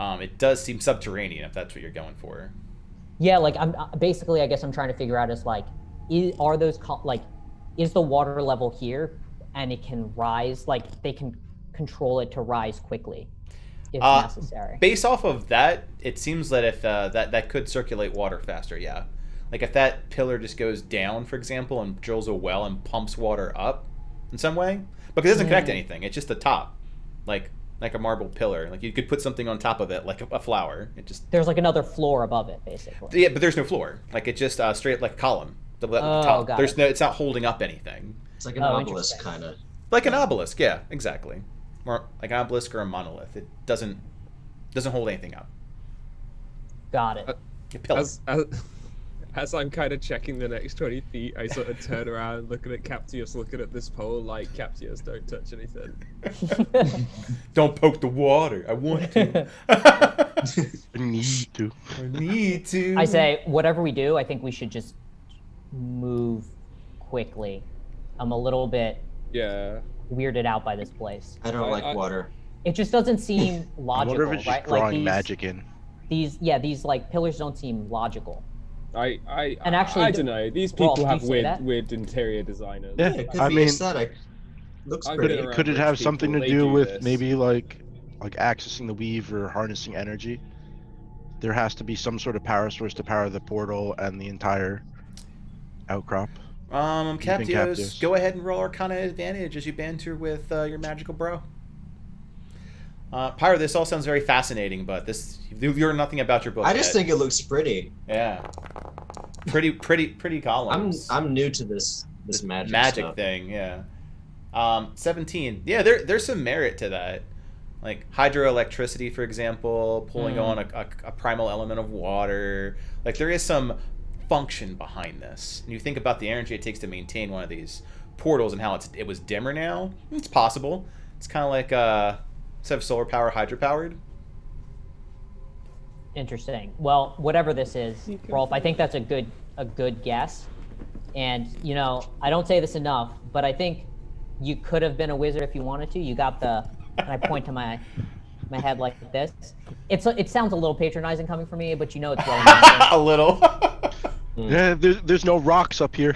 It does seem subterranean if that's what you're going for. yeah, like I'm basically, I guess I'm trying to figure out is like, are those like, is the water level here, and it can rise? Like they can control it to rise quickly, if necessary. Based off of that, it seems that if that could circulate water faster. Yeah, like if that pillar just goes down, for example, and drills a well and pumps water up in some way, but it doesn't connect to anything. It's just the top, like a marble pillar. Like you could put something on top of it, like a flower. It just there's like another floor above it, basically. Yeah, but there's no floor. Like it's just straight like a column. The top. Got There's it. no. It's not holding up anything. It's like an Oh, obelisk, interesting. kind of. Like an obelisk. Yeah, exactly. Or like an obelisk or a monolith. It doesn't hold anything up. Got it. A pillar. As I'm kind of checking the next 20 feet, I sort of turn around, looking at Captius, looking at this pole, like, Captius, don't touch anything. Don't poke the water. I want to. I need to. I need to. I say, whatever we do, I think we should just move quickly. I'm a little bit Yeah. weirded out by this place. I don't like water. It just doesn't seem I logical, wonder if it's just right? drawing these, magic in. These like pillars don't seem logical. And actually, I don't know. These Rolf, people do you have say that? weird interior designers. Yeah, It could I be mean, aesthetic. Looks I've pretty. been around could it rich have people, something to they do do with this. maybe like accessing the weave or harnessing energy? There has to be some sort of power source to power the portal and the entire outcrop. Captios, Captios. go ahead and roll Arcana advantage as you banter with your magical bro. Pyro, this all sounds very fascinating, but you learn nothing about your book. I just yet. think it looks pretty. Yeah. Pretty columns. I'm new to this magic stuff. thing, yeah. 17. Yeah, there's some merit to that. Like hydroelectricity, for example, pulling on a primal element of water. Like there is some function behind this. And you think about the energy it takes to maintain one of these portals and how it was dimmer now. It's possible. It's kind of like instead of solar power, hydropowered. Interesting. Well, whatever this is, Rolf, I think that's a good guess. And I don't say this enough, but I think you could have been a wizard if you wanted to. You got the. And I point to my head like this. It sounds a little patronizing coming from me, but it's well. A little. Yeah, there's no rocks up here.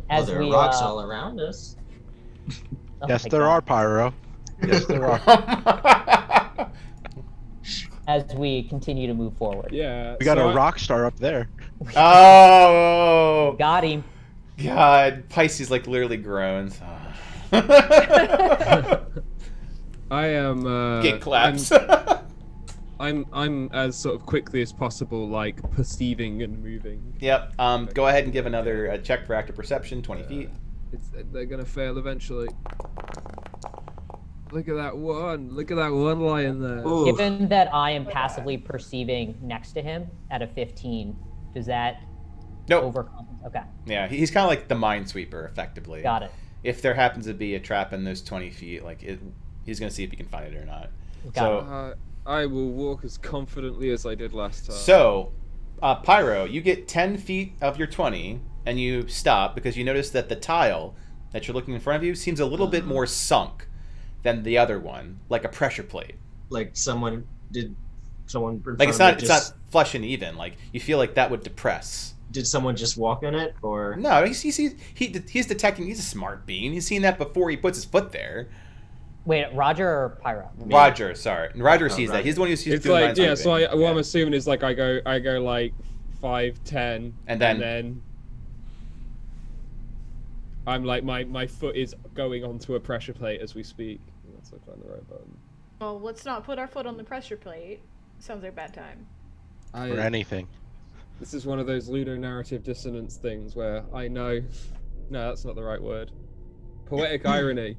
As There we are rocks all around us. oh Yes, my there God. are, Pyro. Yes, there are. As we continue to move forward. Yeah. We got so a rock star up there. Oh. Got him. God, Pisces like literally groans. I am. Get claps. I'm as sort of quickly as possible, like perceiving and moving. Yep. Go ahead and give another check for active perception. 20 feet. They're gonna fail eventually. Look at that one! Look at that one lying there. Ooh. Given that I am passively perceiving next to him at a 15, does that Nope. overcome? Okay, Yeah, he's kind of like the minesweeper, effectively. got it. If there happens to be a trap in those 20 feet, he's gonna see if he can find it or not. Got it. I will walk as confidently as I did last time. So, Pyro, you get 10 feet of your 20, and you stop because you notice that the tile that you're looking in front of you seems a little bit more sunk than the other one, like a pressure plate. Like someone. Like it's not flush and even. Like you feel like that would depress. Did someone just walk in it, or? No, he's detecting. He's a smart being. He's seen that before he puts his foot there. Wait, Roger or Pyro? Roger, sorry. Roger sees Roger. that. He's the one who's it's doing like minesweeping. so what Yeah. I'm assuming is like I go like 5, 10, And then- I'm like my foot is going onto a pressure plate as we speak. Let's look on the right button. Well, let's not put our foot on the pressure plate. Sounds like a bad time. Or anything. This is one of those ludonarrative dissonance things where I know. No, that's not the right word. Poetic irony.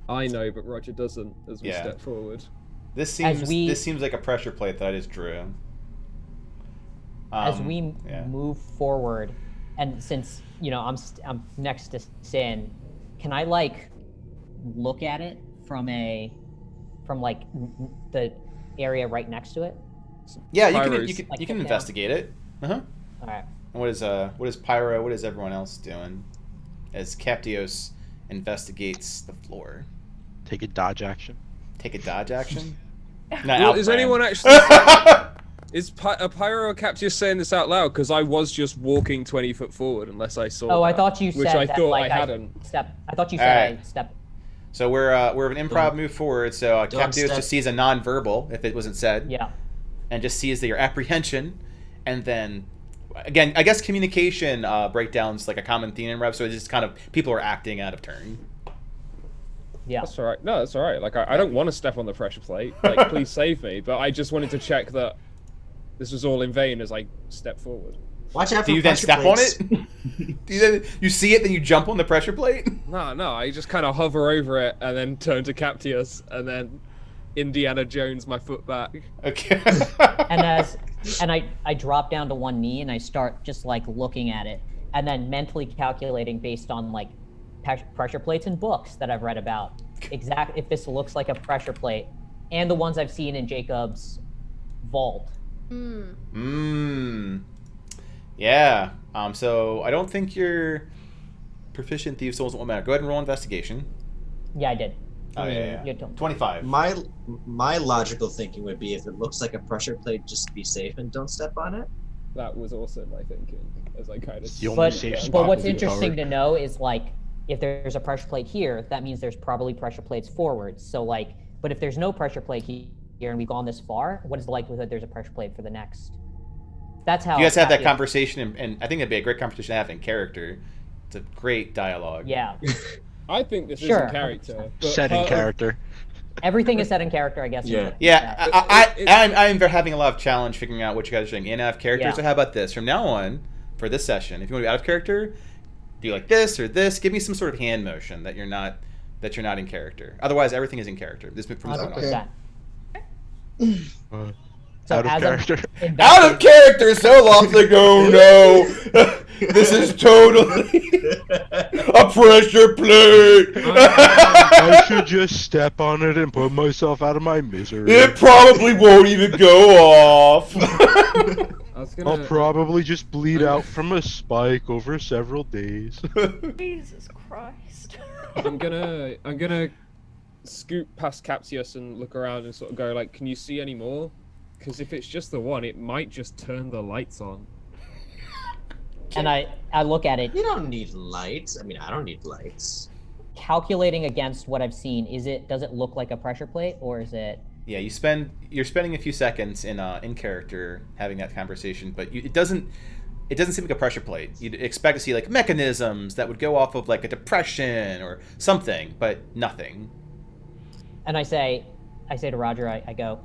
I know, but Roger doesn't. As we Yeah. step forward. This As seems like a pressure plate that I just drew. As we yeah. move forward, and since I'm next to Sin, can I look at it from the area right next to it? Yeah, Pyro's- you can Like, get down. investigate it. Uh-huh. All right. And what is Pyro? What is everyone else doing? As Captios investigates the floor. Take a dodge action. Take a dodge action. Well, is outran. anyone actually? Is a Pyro or Captius saying this out loud? Because I was just walking 20 foot forward, unless I saw. Oh, I that, thought you which said I that, thought like, I hadn't. I thought you said Alright. I stepped. So we're an improv move forward. So Don't Captius step. just sees a non-verbal if it wasn't said, Yeah. and just sees your apprehension, and then again, I guess communication breakdowns like a common theme in Rev. So it's just kind of people are acting out of turn. Yeah. That's all right. No, that's all right. Like I don't want to step on the pressure plate. Like please save me. But I just wanted to check that this was all in vain as I step forward. Watch out for Do you then pressure step plates. on it? You see it, then you jump on the pressure plate? No, I just kind of hover over it and then turn to Captius and then Indiana Jones my foot back. Okay. And I drop down to one knee and I start just like looking at it and then mentally calculating based on like pressure plates and books that I've read about if this looks like a pressure plate and the ones I've seen in Jacob's vault. Yeah. So I don't think you're proficient Thieves' Souls won't matter. Go ahead and roll investigation. Yeah, I did. Oh yeah. You told me. 25. My logical thinking would be if it looks like a pressure plate, just be safe and don't step on it. That was also my thinking as I kind of. The only safe spot But what's will be interesting covered. to know is like if there's a pressure plate here, that means there's probably pressure plates forward. So like, but if there's no pressure plate here and we've gone this far, what is the likelihood there's a pressure plate for the next? That's how You guys have that Captius- conversation, and I think it'd be a great conversation to have in character. It's a great dialogue. Yeah, I think this Sure. is in character. But Set in part of- character. everything is set in character, I guess. Yeah. Yeah, It- I'm having a lot of challenge figuring out what you guys are doing in and out of character. Yeah. So how about this? From now on, for this session, if you want to be out of character, do you like this or this? Give me some sort of hand motion that you're not in character. Otherwise, everything is in character. This from this point on. 100%. Uh, So out of as I'm character. Out of character, so long like, oh no, this is totally a pressure plate. I should just step on it and put myself out of my misery. It probably won't even go off. I was I'll gonna. probably just bleed out from a spike over several days. Jesus Christ. I'm gonna scoot past Captius and look around and sort of go like, can you see any more? Because if it's just the one, it might just turn the lights on. And I look at it, You don't need lights. I mean, I don't need lights. calculating against what I've seen. Does it look like a pressure plate, or is it? Yeah, you're spending a few seconds in character having that conversation, but it doesn't seem like a pressure plate. You'd expect to see like mechanisms that would go off of like a depression or something, but nothing. And I say to Roger, I go,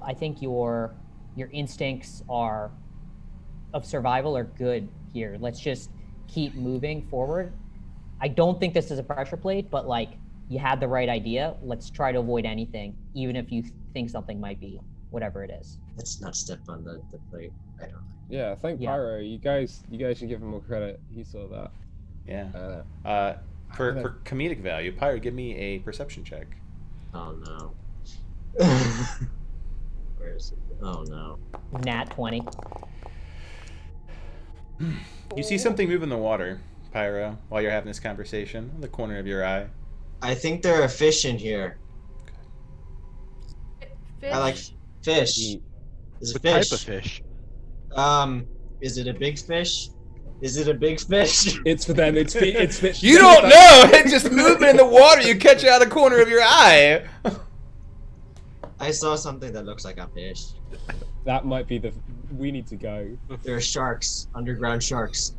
I think your instincts are of survival are good here. Let's just keep moving forward. I don't think this is a pressure plate, but like you had the right idea. Let's try to avoid anything, even if you think something might be, whatever it is. Let's not step on the plate. I don't know. Yeah, thank Yeah. Pyro. You guys should give him more credit. He saw that. Yeah. For comedic value, Pyro, give me a perception check. Oh no. Where is it? Oh no. Nat 20. You see something move in the water, Pyro, while you're having this conversation, in the corner of your eye. I think there are fish in here. Fish. I like fish. Is What it type fish? of fish? Is it a big fish? Is it a big fish? It's for them. It's fish. You don't know! It's just movement in the water. You catch it out of the corner of your eye. I saw something that looks like a fish. That might be the. We need to go. There are sharks, underground sharks.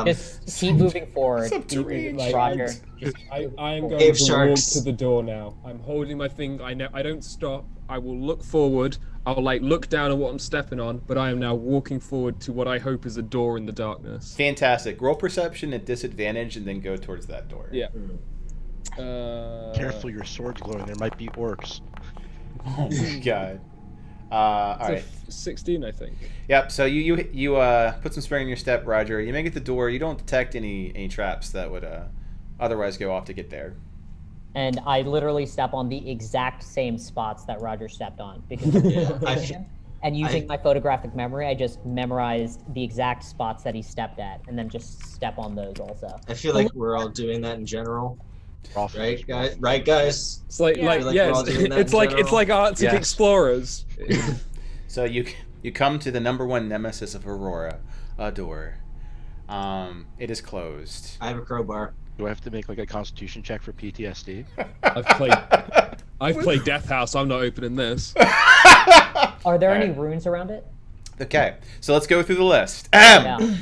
Just keep moving forward. Subterranean Keep- Roger. Just I am going Cave to sharks. walk to the door now. I'm holding my thing. I don't stop. I will look forward. I'll like look down at what I'm stepping on, but I am now walking forward to what I hope is a door in the darkness. Fantastic. Roll perception at disadvantage and then go towards that door. Yeah. Careful, your sword's glowing. There might be orcs. Oh my god. All right. 16, I think. Yep. So you put some spring in your step, Roger. You make it to the door. You don't detect any traps that would otherwise go off to get there. And I literally step on the exact same spots that Roger stepped on because of him. And using my photographic memory, I just memorized the exact spots that he stepped at, and then just step on those also. I feel like we're all doing that in general, Off right, guys? Right, guys? It's like Yeah. Like we're all doing that it's in like general? Arctic Yes. Explorers. So you You come to the #1 nemesis of Arhor'ha, a door. It is closed. I have a crowbar. Do I have to make like a constitution check for PTSD? I've played Death House. I'm not opening this. Are there any runes around it? Okay, so let's go through the list. Yeah.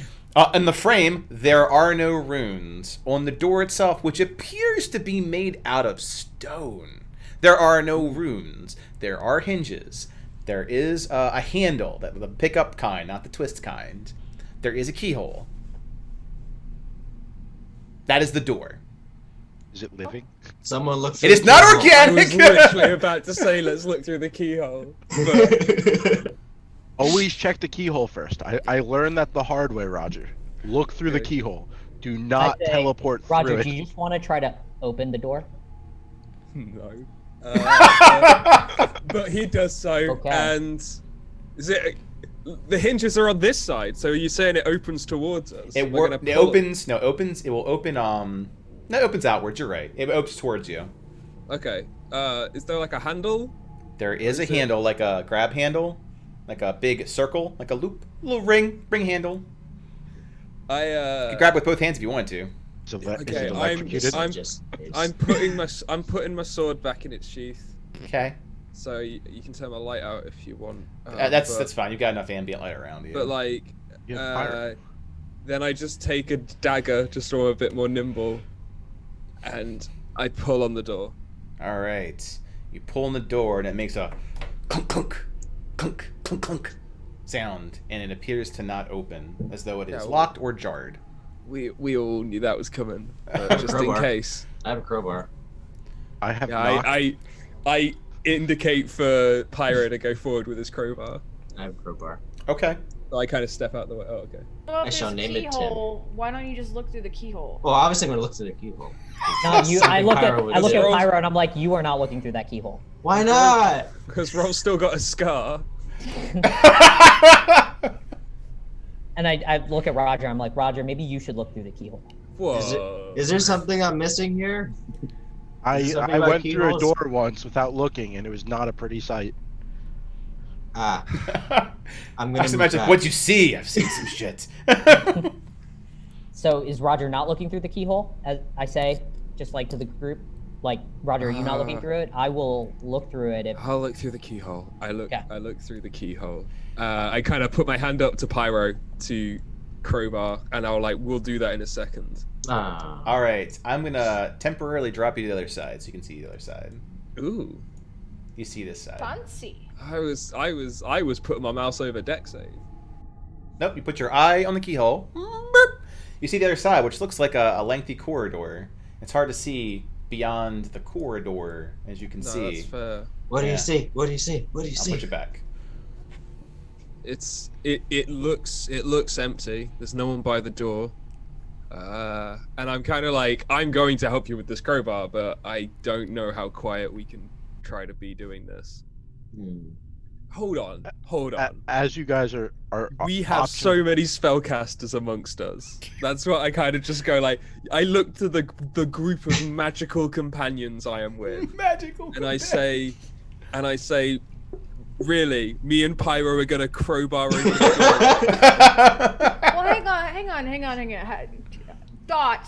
In the frame, there are no runes. On the door itself, which appears to be made out of stone, there are no runes. There are hinges. There is a handle, the pick-up kind, not the twist kind. There is a keyhole. That is the door. Is it living? Someone look. It is not I was organic! literally about to say, let's look through the keyhole. But Always check the keyhole first. I learned that the hard way, Roger. Look through the keyhole. Do not I say, teleport Roger, through it. do you just want to try to open the door? no. But he does so, Oh, and is it? The hinges are on this side, so you're saying it opens towards us? It We're gonna pull opens. No, opens. It will open. No, it opens outwards. You're right. It opens towards you. Okay. Is there like a handle? There is a is it? handle, like a grab handle, like a big circle, like a loop, little ring handle. You could grab with both hands if you wanted to. So that is Okay, it I'm electrocuted? I'm putting my sword back in its sheath, Okay, so you can turn my light out if you want. that's fine. You've got enough ambient light around you. But like, You have fire. then I just take a dagger, just so I'm a bit more nimble, and I pull on the door. All right, you pull on the door and it makes a clunk clunk clunk clunk clunk sound, and it appears to not open, as though it is Yeah, locked or jarred. We all knew that was coming, but just in Crowbar. case. I have a crowbar. I have Yeah, not. I indicate for Pyro to go forward with his crowbar. I have a crowbar. Okay. So I kind of step out the way. Oh, okay. Well, if I shall there's a name it Tim. keyhole, why don't you just look through the keyhole? Well, obviously I'm gonna look through the keyhole. No, you. I look at Pyro would I look say. at Pyro and I'm like, you are not looking through that keyhole. Why not? Because Roll's still got a scar. And I look at Roger. I'm like, Roger, maybe you should look through the keyhole. Whoa. Is there something I'm missing here? I something about went through a keyholes? door once without looking, and it was not a pretty sight. Ah, I'm I gonna. just move imagine back. what'd you see? I've seen some shit. So is Roger not looking through the keyhole? As I say, just like to the group, like Roger, are you not looking through it? I will look through it if. I'll look through the keyhole. I look Okay. through the keyhole. I kind of put my hand up to Pyro to crowbar, and I'll like, we'll do that in a second. Ah. All right, I'm gonna temporarily drop you to the other side so you can see the other side. Ooh. You see this side. Fancy. I was putting my mouse over deck save. Nope, you put your eye on the keyhole. Boop. You see the other side, which looks like a lengthy corridor. It's hard to see beyond the corridor, as you can No, see. that's fair. What do Yeah. you see? What do you see? What do you I'll see? put you back. It looks empty. There's no one by the door. And I'm kind of like, I'm going to help you with this crowbar, but I don't know how quiet we can try to be doing this. Hmm. Hold on. As you guys are We have so many spellcasters amongst us. That's what I kind of just go like. I look to the group of magical companions I am with, Magical. and I say, really, me and Pyro are gonna crowbar over the door. Well, hang on. Dot.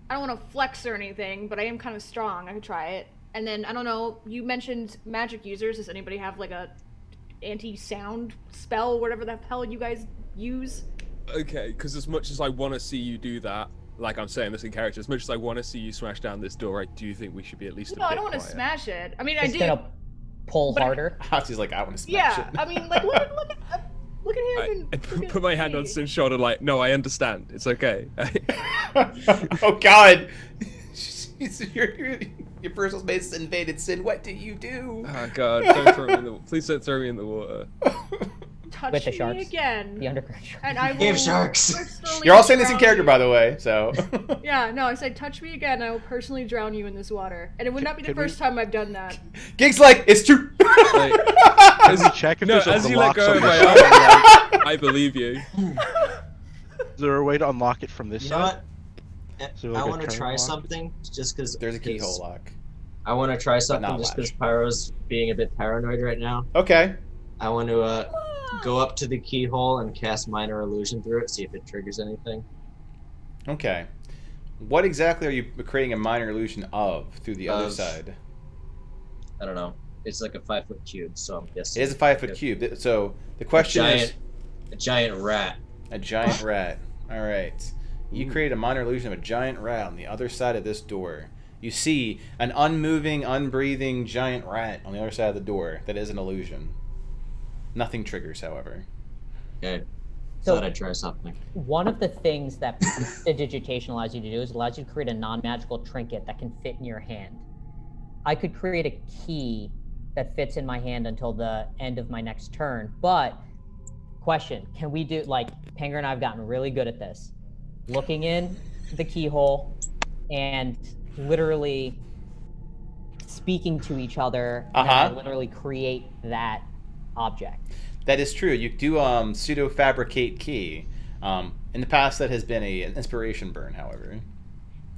I don't want to flex or anything, but I am kind of strong. I could try it. And then I don't know. You mentioned magic users. Does anybody have like a anti-sound spell, whatever the hell you guys use? Okay, because as much as I want to see you do that, like I'm saying this in character, as much as I want to see you smash down this door, I do think we should be at least a No, bit I don't want to quiet. smash it. I mean, It's I do. gonna pull But- harder. She's like, I want to smash Yeah, it. I mean, like look at him I and look put my hand on me. Sin's shoulder like, no, I understand. It's okay. Oh God! your personal space is invaded. Sin, what do you do? Oh God, don't throw me in the. Please don't throw me in the water. Touch With the me sharks. again. The underground shark. And I will Cave sharks. personally You're all saying this in drown character, you. by the way. So. Yeah, no, I said touch me again. I will personally drown you in this water, and it would not be the Can we- first time I've done that. Gig's like, it's true. Like, Can we check if no, there's as a you let lock go of my somewhere? arm, like, I believe you. Is there a way to unlock it from this You side? know what? So, like, I a want to turn try lock? something just because. There's a keyhole lock. I want to try not something just because latch. Pyro's being a bit paranoid right now. Okay. I want to go up to the keyhole and cast minor illusion through it, see if it triggers anything. Okay. What exactly are you creating a minor illusion of through the other side? I don't know. It's like a 5-foot cube, so I'm guessing. It is a 5-foot cube. So the question is... A giant rat. A giant rat. All right. You create a minor illusion of a giant rat on the other side of this door. You see an unmoving, unbreathing giant rat on the other side of the door. That is an illusion. Nothing triggers, however. Okay. So Thought I'd try something. one of the things that prestidigitation allows you to do is it allows you to create a non-magical trinket that can fit in your hand. I could create a key that fits in my hand until the end of my next turn, but question, can we do, like, Penger and I have gotten really good at this, looking in the keyhole and literally speaking to each other, and then I literally create that object. That is true. You do pseudo fabricate key. In the past, that has been an inspiration burn. However, do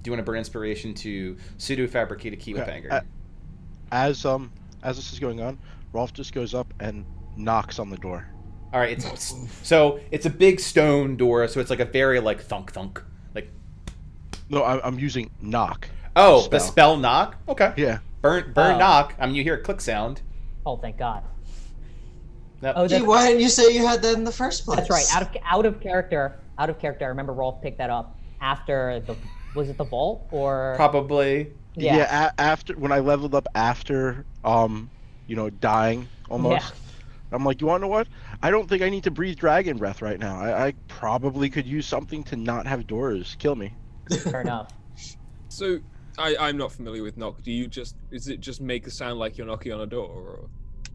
you want to burn inspiration to pseudo fabricate a key with anger? As this is going on, Rolf just goes up and knocks on the door. All right. It's a big stone door, so it's like a very like thunk thunk. Like. No, I'm using knock. Oh, the spell knock. Okay. Yeah. Burn knock. I mean, you hear a click sound. Oh, thank God. Yep. Oh, Gee, why didn't you say you had that in the first place? That's right. Out of character. I remember Rolf picked that up after was it the vault or probably? Yeah. After when I leveled up after dying almost. Yeah. I'm like, you want to know what? I don't think I need to breathe dragon breath right now. I probably could use something to not have doors kill me. Fair enough. So I'm not familiar with knock. Is it just make a sound like you're knocking on a door?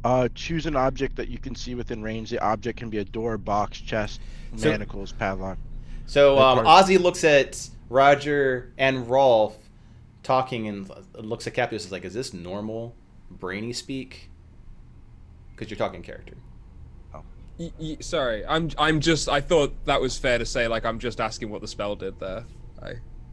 Or? Choose an object that you can see within range. The object can be a door, box, chest, manacles, padlock. So Ozzy looks at Roger and Rolf talking and looks at Captius and is like, is this normal brainy speak? Because you're talking character. Oh. Sorry, I thought that was fair to say, like, I'm just asking what the spell did there.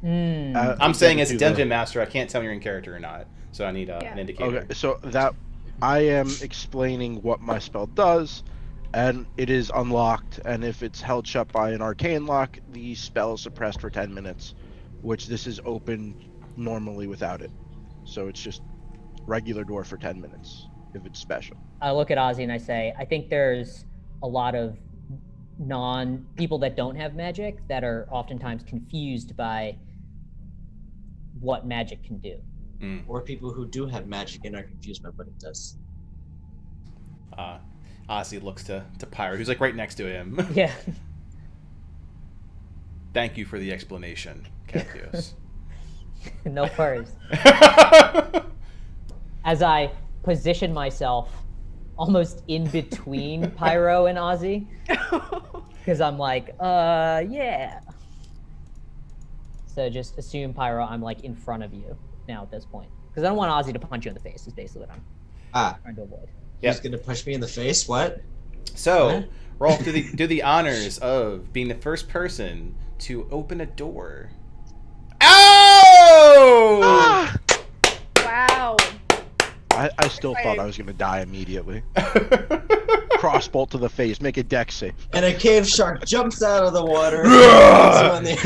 I'm saying as a dungeon master, I can't tell you're in character or not. So I need an indicator. Okay, so that... I am explaining what my spell does, and it is unlocked, and if it's held shut by an arcane lock, the spell is suppressed for 10 minutes, which this is open normally without it. So it's just regular door for 10 minutes, if it's special. I look at Ozzy and I say, I think there's a lot of people that don't have magic that are oftentimes confused by what magic can do. Or people who do have magic and are confused by what it does. Ozzy looks to Pyro, who's like right next to him. Yeah. Thank you for the explanation, Captius. No worries. As I position myself almost in between Pyro and Ozzy, because I'm like, yeah. So just assume, Pyro, I'm like in front of you now at this point, because I don't want Ozzy to punch you in the face. Is basically what I'm trying to avoid. He's gonna punch me in the face. What? So, Rolf, do the honors of being the first person to open a door. Oh! Ah! Wow. I still thought I was gonna die immediately. Crossbolt to the face, make a dex save. And a cave shark jumps out of the water,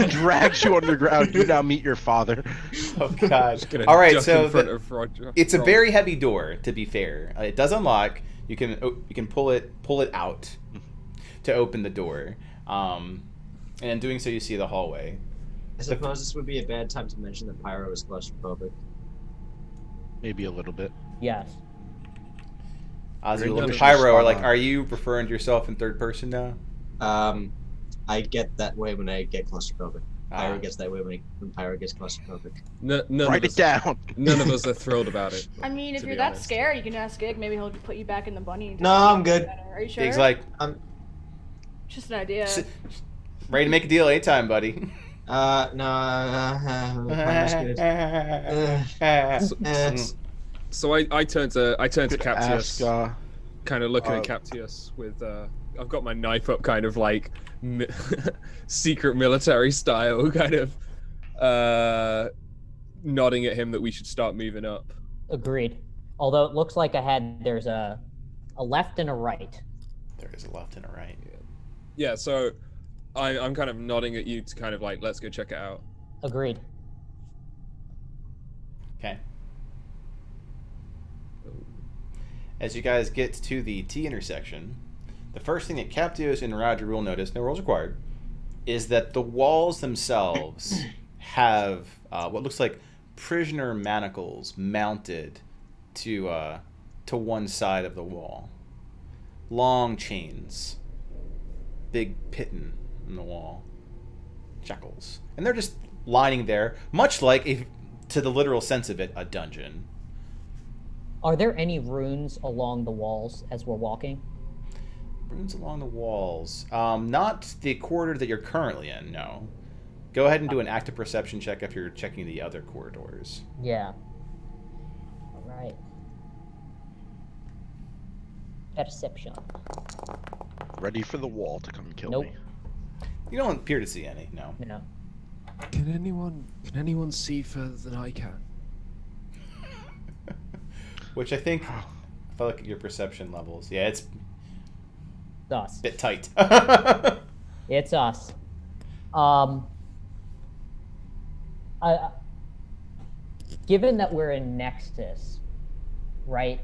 drags you underground. You now meet your father. Oh God! All right, so it's a very heavy door. To be fair, it does unlock. You can pull it out to open the door, and in doing so, you see the hallway. I suppose this would be a bad time to mention that Pyro is claustrophobic. Maybe a little bit. Yes. Ozzy will look at Pyro, or like, are you referring to yourself in third person now? I get that way when I get claustrophobic. Pyro gets that way when Pyro gets claustrophobic. Write it down. None of us are thrilled about it. I mean, if you're that scared, you can ask Gig. Maybe he'll put you back in the bunny. No, I'm good. Are you sure? Gig's like, just an idea. Ready to make a deal anytime, buddy. So I turn to Captius, kind of looking at Captius with I've got my knife up, kind of like secret military style, kind of nodding at him that we should start moving up. Agreed. Although it looks like ahead there's a left and a right. There's a left and a right. Yeah, so I'm kind of nodding at you to kind of like, let's go check it out. Agreed. Okay. As you guys get to the T intersection, the first thing that Captios and Roger will notice, no rules required, is that the walls themselves have what looks like prisoner manacles mounted to one side of the wall. Long chains. Big piton in the wall. Shackles. And they're just lining there, much like, to the literal sense of it, a dungeon. Are there any runes along the walls as we're walking? Runes along the walls. Not the corridor that you're currently in, no. Go ahead and do an active perception check if you're checking the other corridors. Yeah. All right. Perception. Ready for the wall to come kill Nope. me. You don't appear to see any, no. No. Can anyone see further than I can? Which I think, if I look at your perception levels, yeah, it's Us. a bit tight. It's us. Given that we're in Nexus, right?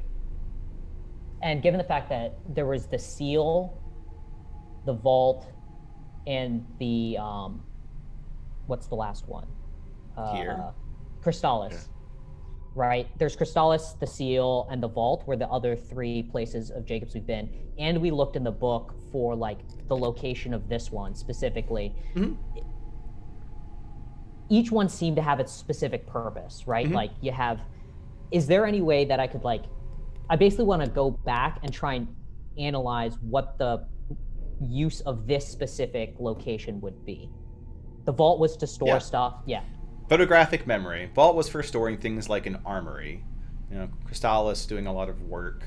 And given the fact that there was the seal, the vault, and the what's the last one? Here? Crystallis. Yeah. Right? There's Crystallis, the seal, and the vault were the other three places of Jacob's we've been. And we looked in the book for like the location of this one specifically. Mm-hmm. Each one seemed to have its specific purpose, right? Mm-hmm. Like you have, is there any way that I could like, I basically want to go back and try and analyze what the use of this specific location would be. The vault was to store stuff. Yeah. Photographic memory. Vault was for storing things like an armory. You know, Crystallis doing a lot of work.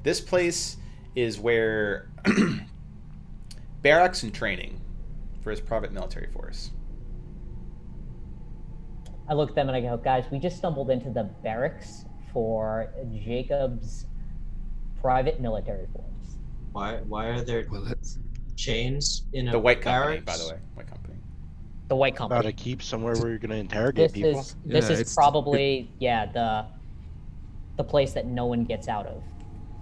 This place is where barracks and training for his private military force. I look at them and I go, guys, we just stumbled into the barracks for Jacob's private military force. Why are there Well, let's. chains in a The White Company, barracks? by the way. White Company. The White About Company. to keep somewhere where you're going to interrogate This people. is Yeah, it's- probably the place that no one gets out of.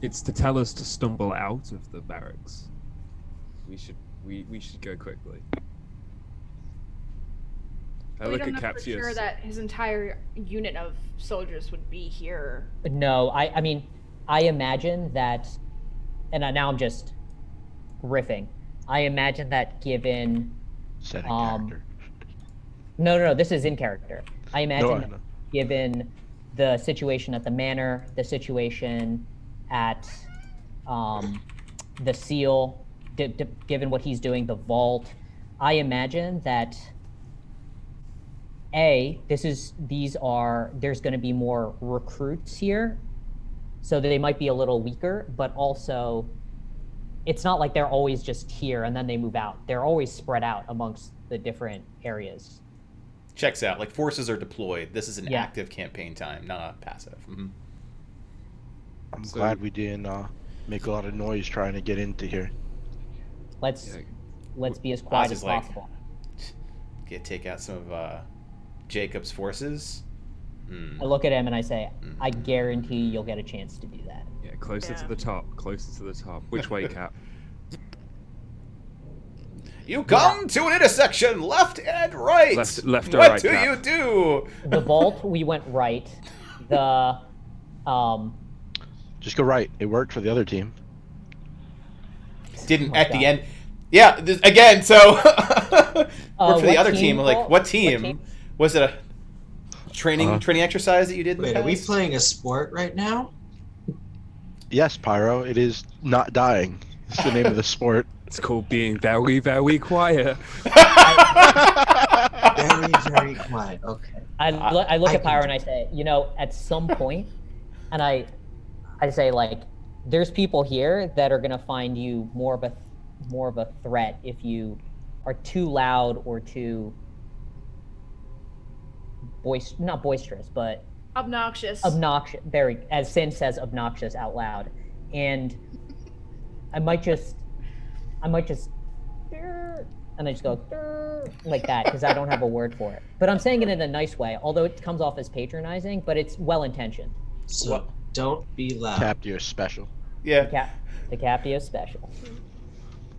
It's to tell us to stumble out of the barracks. We should go quickly. I we look don't at know for Captius. sure that his entire unit of soldiers would be here. No, I mean, I imagine that, and now I'm just riffing. I imagine that given, Setting Um, character. no, this is in character. I imagine No, I that know. given the situation at the manor, the situation at the seal, given what he's doing, the vault, I imagine that there's going to be more recruits here, so they might be a little weaker, but also it's not like they're always just here and then they move out. They're always spread out amongst the different areas. Checks out. Like, forces are deployed. This is an Yeah. active campaign time, not a passive. Mm-hmm. I'm So- glad we didn't make a lot of noise trying to get into here. Let's Yeah. be as quiet Oz as is like- possible. Take out some of Jacob's forces. I look at him and I say, I guarantee you'll get a chance to do that. Yeah, closer to Yeah. the top. Closer to the top. Which way, Cap? You come to an intersection, left and right. Left or what right, do Cap? you do? The vault, we went right. The Just go right. It worked for the other team. Didn't my at the God. end. Yeah, again. So worked for the what other team, team. Like, Paul? what team? Was it a training Uh-huh. training exercise that you did in Wait, the are we past? playing a sport right now? Yes, Pyro. It is not dying. It's the name of the sport. It's called being very, very quiet. Very, very quiet. Okay. I look I at Pyro can- and I say, at some point, and I say like, there's people here that are gonna find you more of a threat if you are too loud or too not boisterous, but Obnoxious. obnoxious. As Sin says, obnoxious out loud. And I might just, and I just go like that because I don't have a word for it. But I'm saying it in a nice way, although it comes off as patronizing, but it's well intentioned. So What? don't be loud. Captio special. Yeah. The Captio special.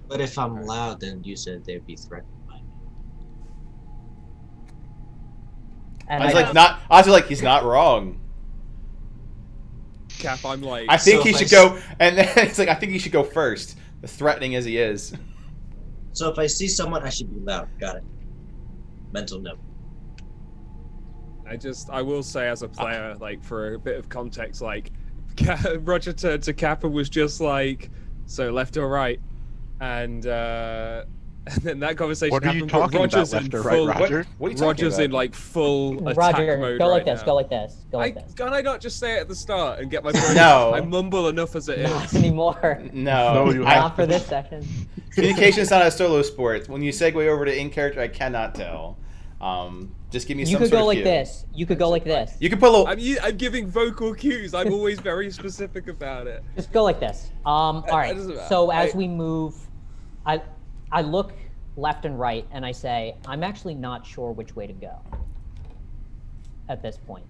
But if I'm loud, then you said they'd be threatened by me. And I was like, he's not wrong. Cap, I'm like. I think So he if should I go, and then it's like, I think he should go first, as threatening as he is. So if I see someone, I should be loud. Got it. Mental note. I will say as a player, like for a bit of context, like Roger to Kappa was just like, so left or right, and then that conversation What are happened. you but talking Roger's about, in left or right, full, Roger? What are you talking Roger's about? in like full attack Roger, mode go like right this. now. Go like this. Go like this. Can I not just say it at the start and get my point? No. I mumble enough as it Not is. anymore. No, No, you have Not for this session. communication's not a solo sport. When you segue over to in character, I cannot tell. Just give me You some could sort go of like cue. this. You could go like this. You can put a little. I'm giving vocal cues. I'm always very specific about it. Just go like this. All right. doesn't matter. So as I- we move, I look left and right, and I say, I'm actually not sure which way to go at this point.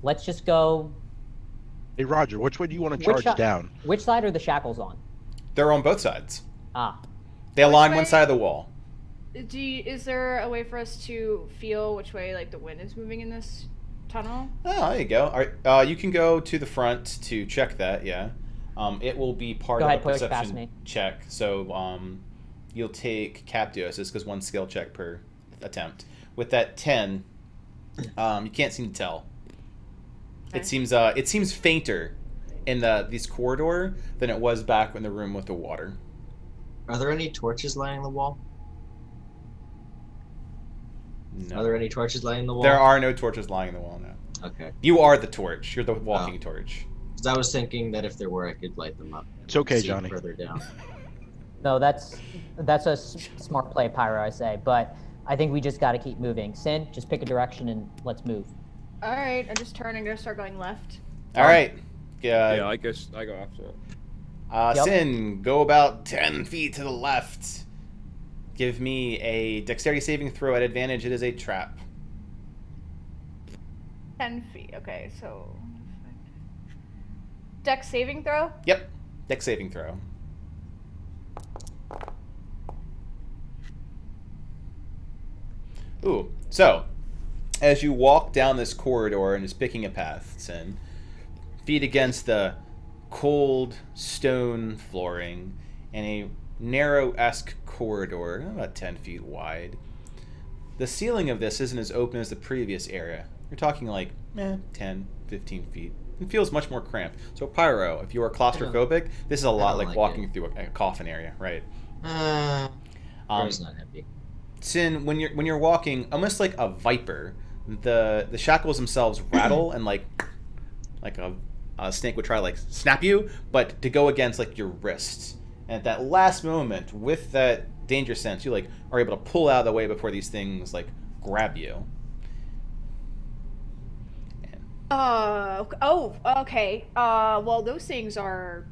Let's just go. Hey, Roger, which way do you want to Which charge si- down? Which side are the shackles on? They're on both sides. Ah, They align way? one side of the wall. Is there a way for us to feel which way like the wind is moving in this tunnel? Oh, there you go. All right, you can go to the front to check that. Yeah, it will be part Go of ahead, a push past perception me. check. So you'll take Captiosis because one skill check per attempt. With that 10, you can't seem to tell. Okay. It seems fainter in this corridor than it was back in the room with the water. Are there any torches lining the wall? No. Are there any torches lining the wall? There are no torches lying in the wall now. Okay. You are the torch. You're the walking torch. Because I was thinking that if there were, I could light them up. It's okay, See Johnny. Further down. no, that's a smart play, Pyro, I say. But I think we just got to keep moving. Sin, just pick a direction and let's move. All right, I just turn and gonna start going left. All right. Yeah, I go after it. Yep. Sin, go about 10 feet to the left. Give me a dexterity saving throw at advantage. It is a trap. 10 feet. Okay, so dex saving throw. Yep. Dex saving throw. Ooh. So, as you walk down this corridor and is picking a path, Sin, feet against the cold stone flooring and a narrow-esque corridor, about 10 feet wide. The ceiling of this isn't as open as the previous area. You're talking like 10, 15 feet. It feels much more cramped. So Pyro, if you are claustrophobic, this is a lot don't like like walking it. through a coffin area, right? Bro's not happy. Sin, when you're walking, almost like a viper, the shackles themselves rattle and like a snake would try to like snap you, but to go against like your wrists. And at that last moment, with that danger sense, you like are able to pull out of the way before these things like grab you. Okay. Well, those things are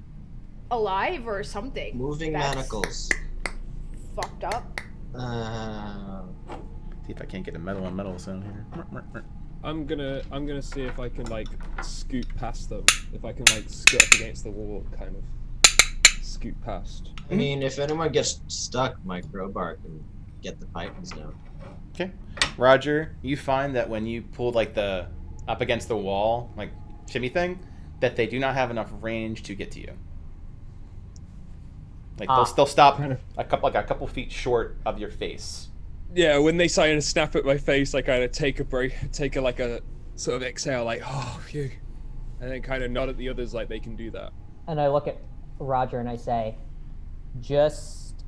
alive or something. Moving That's manacles. Fucked up. See if I can't get a metal on metal sound here. I'm gonna see if I can like scoot past them. If I can like scoot up against the wall, kind of scoot past. I mean, if anyone gets stuck, my crowbar can get the pythons down. Okay. Roger, you find that when you pull like the up against the wall, like shimmy thing, that they do not have enough range to get to you. Like they'll stop a couple feet short of your face. Yeah, when they sign a snap at my face, I kind of take a break, take a sort of exhale, like oh phew, and then kind of nod at the others like they can do that. And I look at Roger and I say, just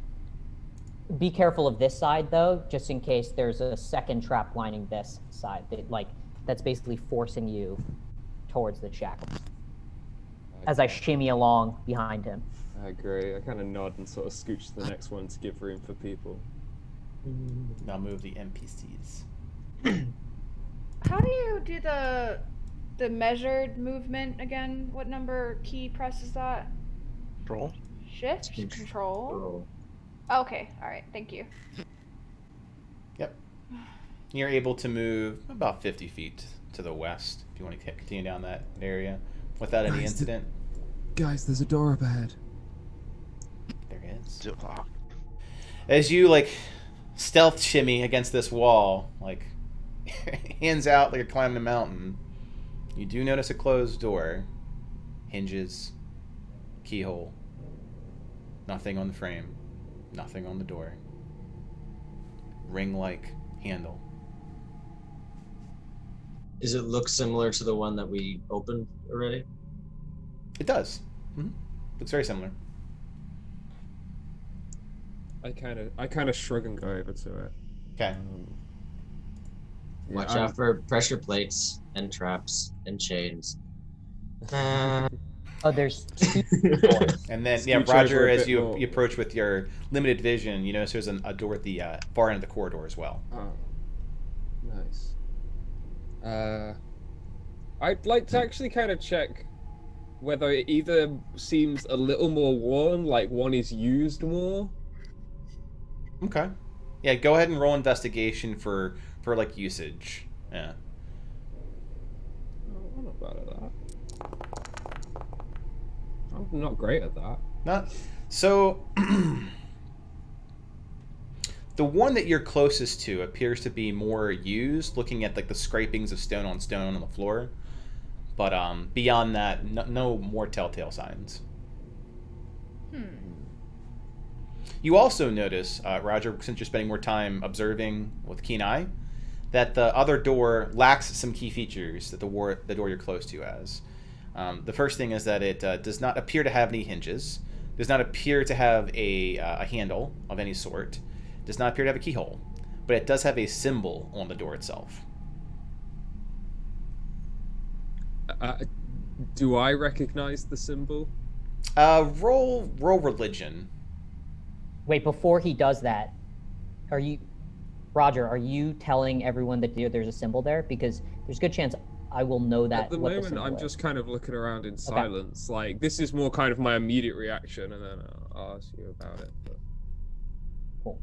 be careful of this side though, just in case there's a second trap lining this side. That's basically forcing you towards the shackles. As I shimmy along behind him. I agree. I kind of nod and sort of scooch to the next one to give room for people. Now move the NPCs. How do you do the measured movement again? What number key press is that? Roll. Shift, control. Okay, alright, thank you. Yep. You're able to move about 50 feet to the west if you want to continue down that area without any incident. Guys, there's a door up ahead. There is. Still locked. As you like stealth shimmy against this wall, like hands out like you're climbing a mountain, you do notice a closed door, hinges, keyhole, nothing on the frame, nothing on the door, ring-like handle. Does it look similar to the one that we opened already? It does. Looks very similar. I kind of shrug and go over to it. Okay. Watch out for pressure plates and traps and chains. Oh, there's two doors. And then, Scooch Roger, over a as bit you more. approach with your limited vision, you notice there's a door at the far end of the corridor as well. Oh, nice. I'd like to actually kind of check whether it either seems a little more worn, like one is used more. Okay. Yeah, go ahead and roll investigation for like usage. Yeah. Oh, I'm not bad at that. I'm not great at that. Not so. The one that you're closest to appears to be more used, looking at like the scrapings of stone on the floor. But beyond that, no more telltale signs. You also notice, Roger, since you're spending more time observing with keen eye, that the other door lacks some key features that the door you're close to has. The first thing is that it does not appear to have any hinges, does not appear to have a handle of any sort, does not appear to have a keyhole, but it does have a symbol on the door itself. Do I recognize the symbol? Roll religion. Wait, before he does that, Roger, are you telling everyone that there's a symbol there? Because there's a good chance I will know that. At the what moment, symbol I'm is. just kind of looking around in silence. Like, this is more kind of my immediate reaction, and then I'll ask you about it. But... Cool.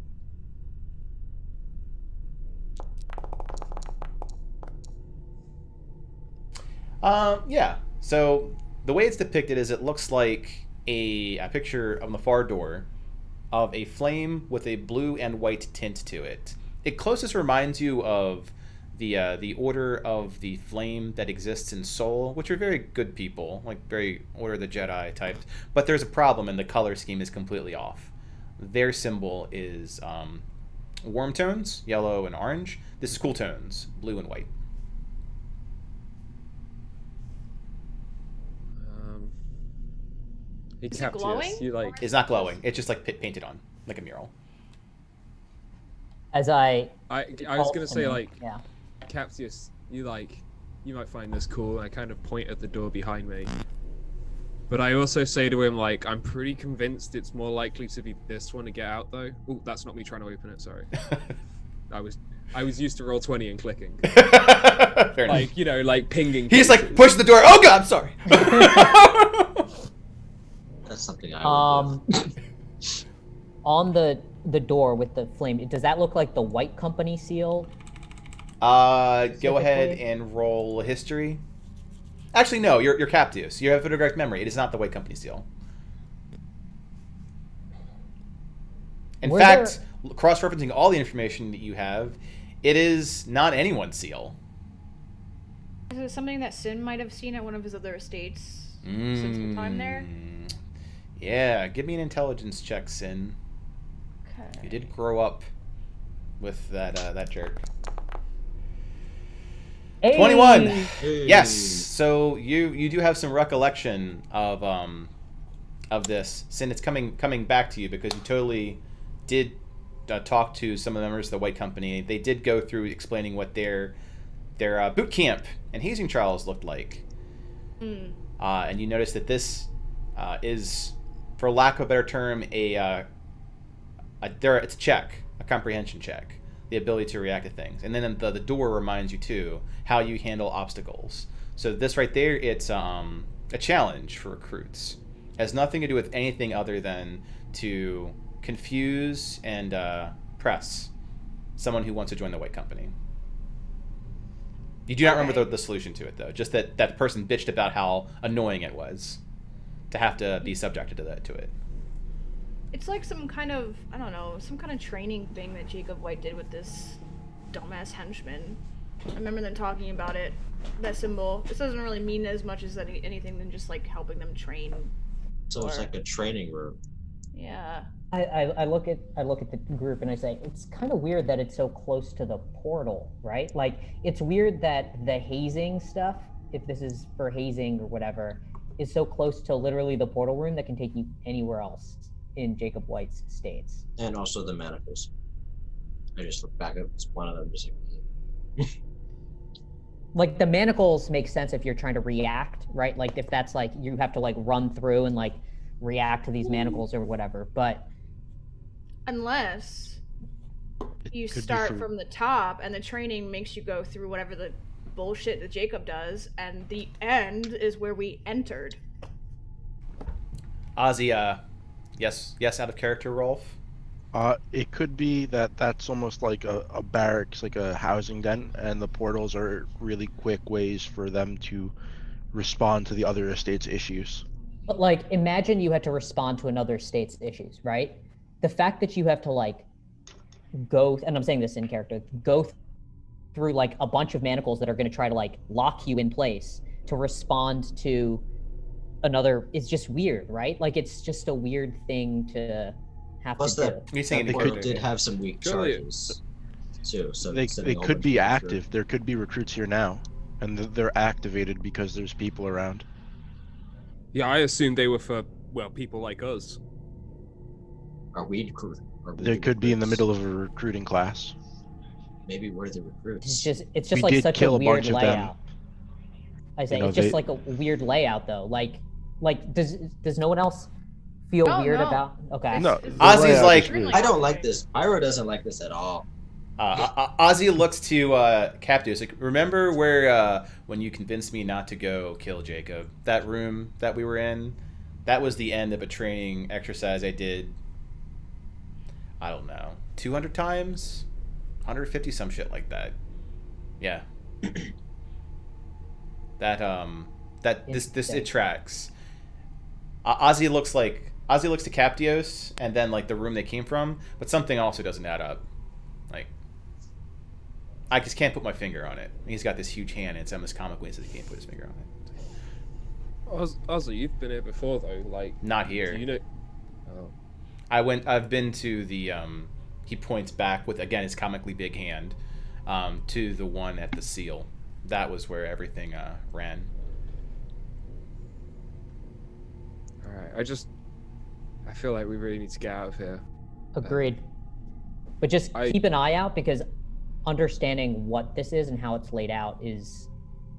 Yeah. So the way it's depicted is it looks like a picture on the far door of a flame with a blue and white tint to it. It closest reminds you of the Order of the Flame that exists in Seoul, which are very good people, like very Order of the Jedi types. But there's a problem, and the color scheme is completely off. Their symbol is warm tones, yellow and orange. This is cool tones, blue and white. Is it glowing? You like? It's not glowing. It's just like painted on, like a mural. As I was gonna say, like, yeah. Captius, you might find this cool. And I kind of point at the door behind me. But I also say to him, like, I'm pretty convinced it's more likely to be this one to get out, though. Oh, that's not me trying to open it. Sorry. I was used to roll 20 and clicking. Fair Like, enough. like pinging. He's places. like push the door. Oh God, I'm sorry. That's something I would do. On the door with the flame, does that look like the White Company seal? Go ahead and roll history. Actually, no. You're Captius. You have photographic memory. It is not the White Company seal. In fact, cross-referencing all the information that you have, it is not anyone's seal. Is it something that Sin might have seen at one of his other estates since the time there? Yeah, give me an intelligence check, Sin. Okay. You did grow up with that jerk. Hey! 21. Hey. Yes. So you do have some recollection of this. Sin, it's coming back to you because you totally did talk to some of the members of the White Company. They did go through explaining what their boot camp and hazing trials looked like. And you notice that this is, for lack of a better term, it's a check, a comprehension check, the ability to react to things. And then the door reminds you too how you handle obstacles. So this right there, it's a challenge for recruits. has nothing to do with anything other than to confuse and press someone who wants to join the White Company. You do not remember the solution to it, though. Just that that person bitched about how annoying it was to have to be subjected to it. It's like some kind of, I don't know, some kind of training thing that Jacob White did with this dumbass henchman. I remember them talking about it, that symbol. This doesn't really mean as much as anything than just like helping them train. So it's like a training room. Yeah. I look at the group and I say it's kind of weird that it's so close to the portal, right? Like it's weird that the hazing stuff, if this is for hazing or whatever, is so close to literally the portal room that can take you anywhere else in Jacob White's states. And also the manacles. I just look back at one of them, just like, Like the manacles make sense if you're trying to react, right? Like if that's like you have to like run through and like react to these manacles or whatever. But unless you start from the top and the training makes you go through whatever the bullshit that Jacob does, and the end is where we entered. Ozzy, yes, out of character, Rolf. It could be that that's almost like a barracks, like a housing den, and the portals are really quick ways for them to respond to the other estate's issues. But like, imagine you had to respond to another state's issues, right? The fact that you have to like go, and I'm saying this in character, go through like a bunch of manacles that are going to try to like lock you in place to respond to another is just weird, right? Like it's just a weird thing to have plus to that, do. You're saying that it portal could- did have some weak charges too. So They sending a whole could bunch be of recruits. active. There could be recruits here now, and they're activated because there's people around. Yeah, I assumed they were for, well, people like us. Are we recruiting? They could be in the middle of a recruiting class. Maybe we're the recruits. It's just We like did such a kill a weird bunch of them. layout. I say You know, it's just they- like a weird layout though. Like does no one else feel Oh, weird no. about? Okay. No, It's- the Ozzy's layout like- is really- I don't like this. Pyro doesn't like this at all. Ozzy looks to Captus. Like, remember where when you convinced me not to go kill Jacob? That room that we were in, that was the end of a training exercise I did. I don't know, 200 times, 150, some shit like that. Yeah. This it tracks. Ozzy looks to Captios and then like the room they came from, but something also doesn't add up. Like, I just can't put my finger on it. He's got this huge hand, and it's almost comic when he says he can't put his finger on it. Ozzy, you've been here before though, like. Not here. Do you know? Oh. I've been to the he points back with again his comically big hand to the one at the seal. That was where everything ran. All right, I feel like we really need to get out of here. Agreed. But just keep an eye out because understanding what this is and how it's laid out is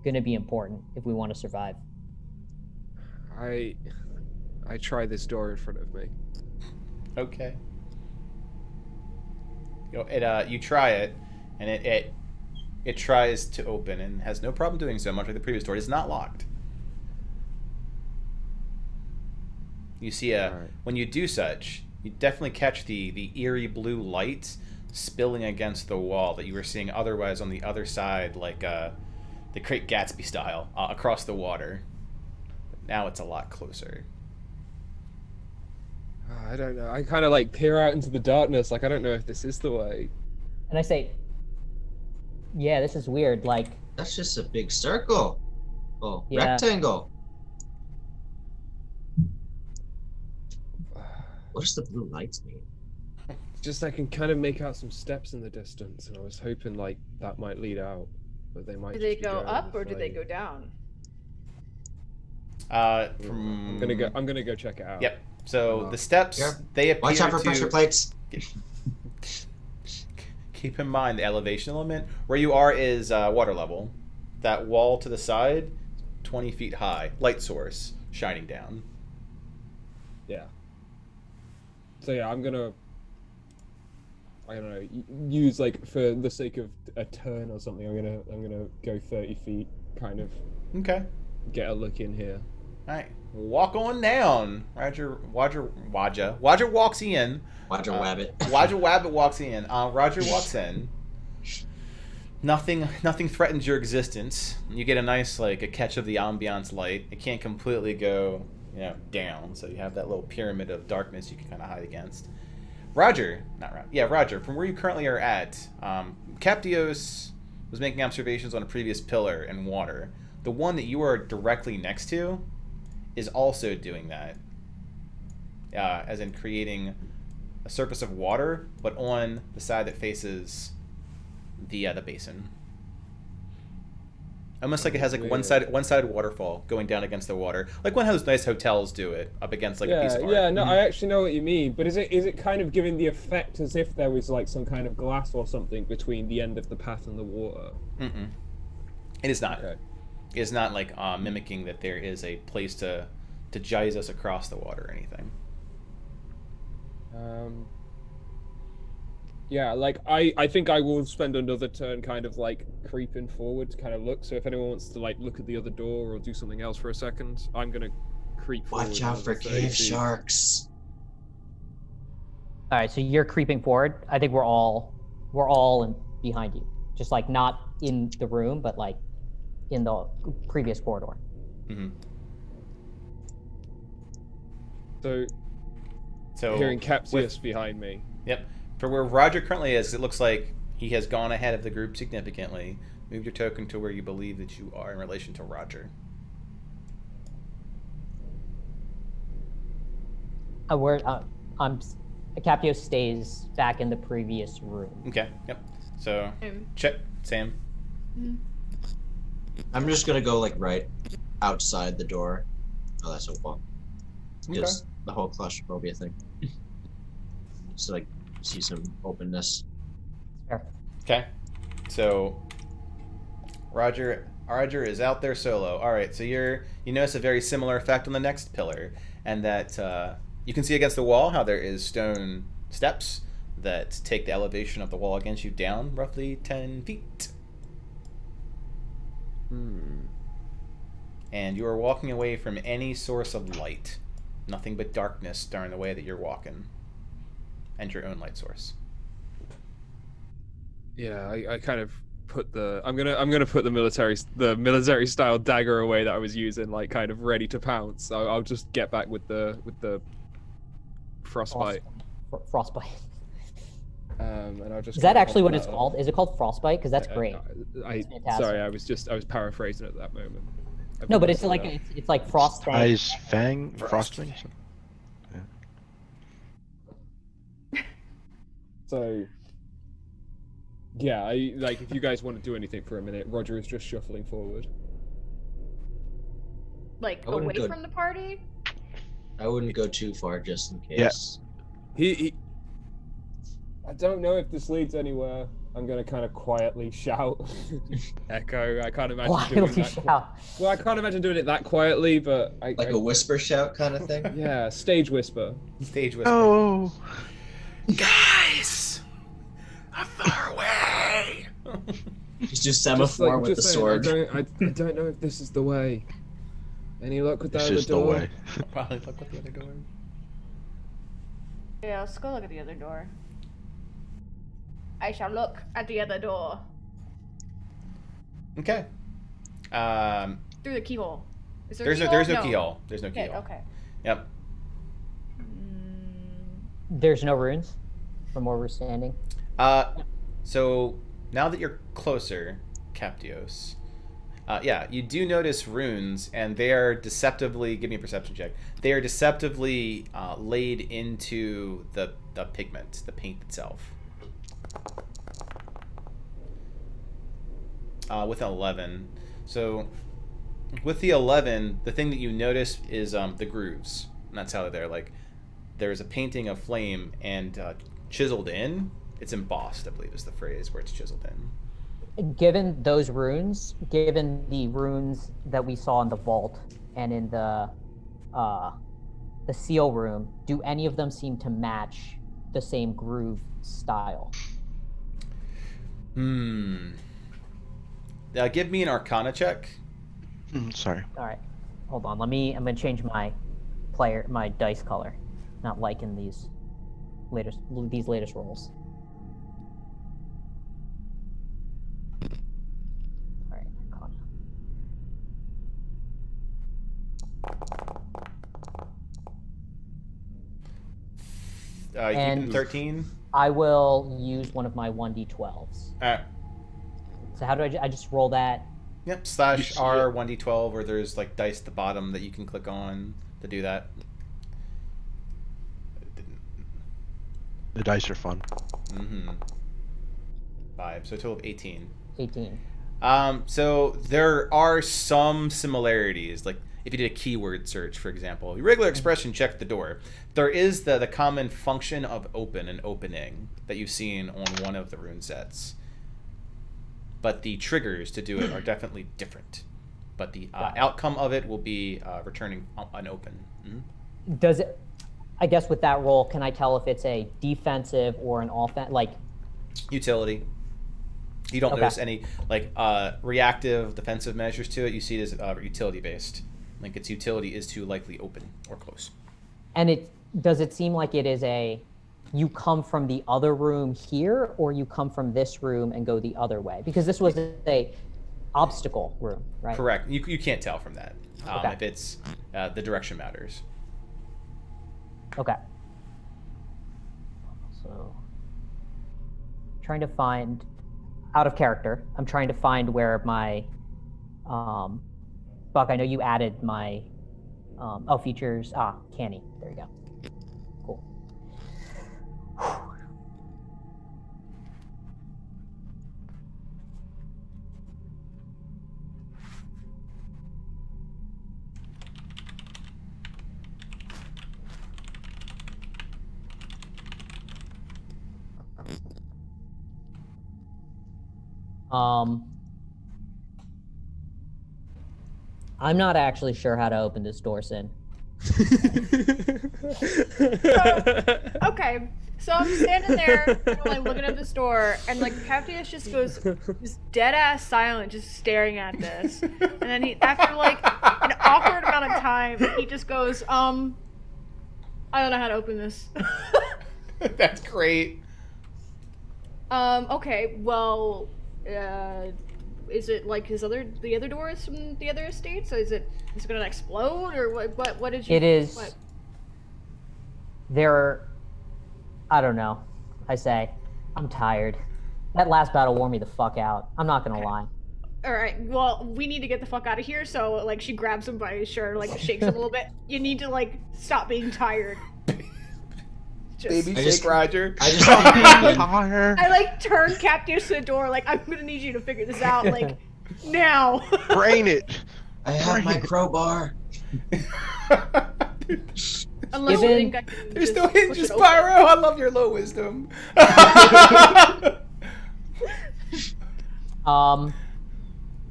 going to be important if we want to survive. I try this door in front of me. Okay. You try it, and it tries to open and has no problem doing so. Much like the previous door, it's not locked. You see when you do such, you definitely catch the eerie blue light spilling against the wall that you were seeing otherwise on the other side, like the Great Gatsby style, across the water. But now it's a lot closer. I don't know. I kind of like peer out into the darkness. Like I don't know if this is the way. And I say, yeah, this is weird. Like, That's just a big circle. Oh, Yeah. rectangle. What does the blue lights mean? Just I can kind of make out some steps in the distance, and I was hoping like that might lead out, but they might. Do just they be go going up the or do they flame. go down? I'm gonna go check it out. Yep. So Oh. the steps Yeah. they appear Watch out for to pressure plates. keep in mind the elevation element. Where you are is water level. That wall to the side, 20 feet high, light source shining down. Yeah. So yeah, I don't know, use like for the sake of a turn or something. I'm gonna go 30 feet, kind of Okay. get a look in here. All right, walk on down. Roger walks in. Roger Wabbit. Roger Wabbit walks in. Roger walks in. Nothing threatens your existence. You get a nice a catch of the ambiance light. It can't completely go down, so you have that little pyramid of darkness you can kind of hide against. Roger, from where you currently are at, Captios was making observations on a previous pillar in water. The one that you are directly next to is also doing that, as in creating a surface of water, but on the side that faces the basin. Almost like it has one-sided waterfall going down against the water, like one of those nice hotels do it up against a piece of art. Yeah, no, I actually know what you mean. But is it kind of giving the effect as if there was some kind of glass or something between the end of the path and the water? Mm-mm. It is not. Okay. It is not mimicking that there is a place to jizz us across the water or anything. Yeah, I think I will spend another turn kind of creeping forward to kind of look. So if anyone wants to look at the other door or do something else for a second, I'm gonna creep forward. Watch out for 30 cave feet. sharks. All right, so you're creeping forward. I think we're all behind you, just not in the room, but in the previous corridor. Mm-hmm. So hearing Captius behind me. Yep. For where Roger currently is, it looks like he has gone ahead of the group significantly. Move your token to where you believe that you are in relation to Roger. Capio stays back in the previous room. Okay. Yep. So, check, Sam. I'm just gonna go right outside the door. Oh, that's so fun. Just the whole claustrophobia thing. Just see some openness. Fair. Okay. So Roger is out there solo. All right. So you notice a very similar effect on the next pillar, and that you can see against the wall how there is stone steps that take the elevation of the wall against you down roughly 10 feet. And you are walking away from any source of light. Nothing but darkness during the way that you're walking. And your own light source. Yeah, I kind of put I'm gonna put the military style dagger away that I was using, kind of ready to pounce. So I'll just get back with the frostbite. Frostbite. And I'll just. Is that actually what it's called? Is it called frostbite? Because that's great. Sorry, I was paraphrasing at that moment. No, but it's like frostbite. Eyes, fang, frosting. So, yeah, if you guys want to do anything for a minute, Roger is just shuffling forward. Away from the party? I wouldn't go too far just in case. He I don't know if this leads anywhere. I'm gonna kind of quietly shout. Echo. I can't imagine doing that. Shout. Well, I can't imagine doing it that quietly, but a whisper shout kind of thing. Yeah, stage whisper. Stage whisper. Oh, guys, I'm far away. He's just semaphore with the sword. I don't know if this is the way. Any luck with that other door? this is the way. Probably look at the other door. Yeah, let's go look at the other door. I shall look at the other door. Okay. Through the keyhole. Is there There's no keyhole. There's no Okay, keyhole. okay. Yep. There's no runes from where we're standing. So now that you're closer, Captios, you do notice runes, and they are deceptively. Give me a perception check. They are deceptively laid into the pigment, the paint itself. With an 11. So with the 11, the thing that you notice is the grooves. And that's how they're there's a painting of flame, and chiseled in. It's embossed, I believe is the phrase where it's chiseled in. Given those runes, given the runes that we saw in the vault and in the seal room, do any of them seem to match the same groove style? Give me an Arcana check. Sorry. All right. Hold on. I'm gonna change my dice color. Not liking these latest rolls. All right, Arcana. You keep it in 13. I will use one of my 1d12s. So how do I just roll that? Yep, /R 1d12, or there's like dice at the bottom that you can click on to do that. The dice are fun. 5, so a total of 18. 18. So there are some similarities, like if you did a keyword search, for example, your regular expression checked the door. There is the common function of open and opening that you've seen on one of the rune sets. But the triggers to do it are definitely different. But the outcome of it will be returning unopened. Does it? I guess with that roll, can I tell if it's a defensive or an offense? Like utility. You don't notice any like reactive defensive measures to it. You see it as utility based. Like its utility is to likely open or close. And does it seem like it is you come from the other room here, or you come from this room and go the other way? Because this was a obstacle room, right? Correct. You can't tell from that. If it's the direction matters. Okay. So, trying to find out of character. I'm trying to find where my Buck. I know you added my features. Canny. There you go. Cool. I'm not actually sure how to open this door, Sin. Okay, so I'm standing there, like looking at this door, and like Captius just goes, just dead ass silent, just staring at this, and then he, after like an awkward amount of time, he just goes, I don't know how to open this. That's great. Okay, well, is it like the other doors from the other estates? So is it gonna explode, or what did you? It is. What? I don't know. I say, I'm tired. That last battle wore me the fuck out. I'm not gonna lie. All right. Well, we need to get the fuck out of here. So like, she grabs him by his shirt, like shakes him a little bit. You need to like stop being tired. Baby shake, Roger. I like turn Captius to the door. Like, I'm gonna need you to figure this out. Like, now. Brain it. I have my crowbar. Unless you think I can There's just no push it hinges, open. Pyro. I love your low wisdom.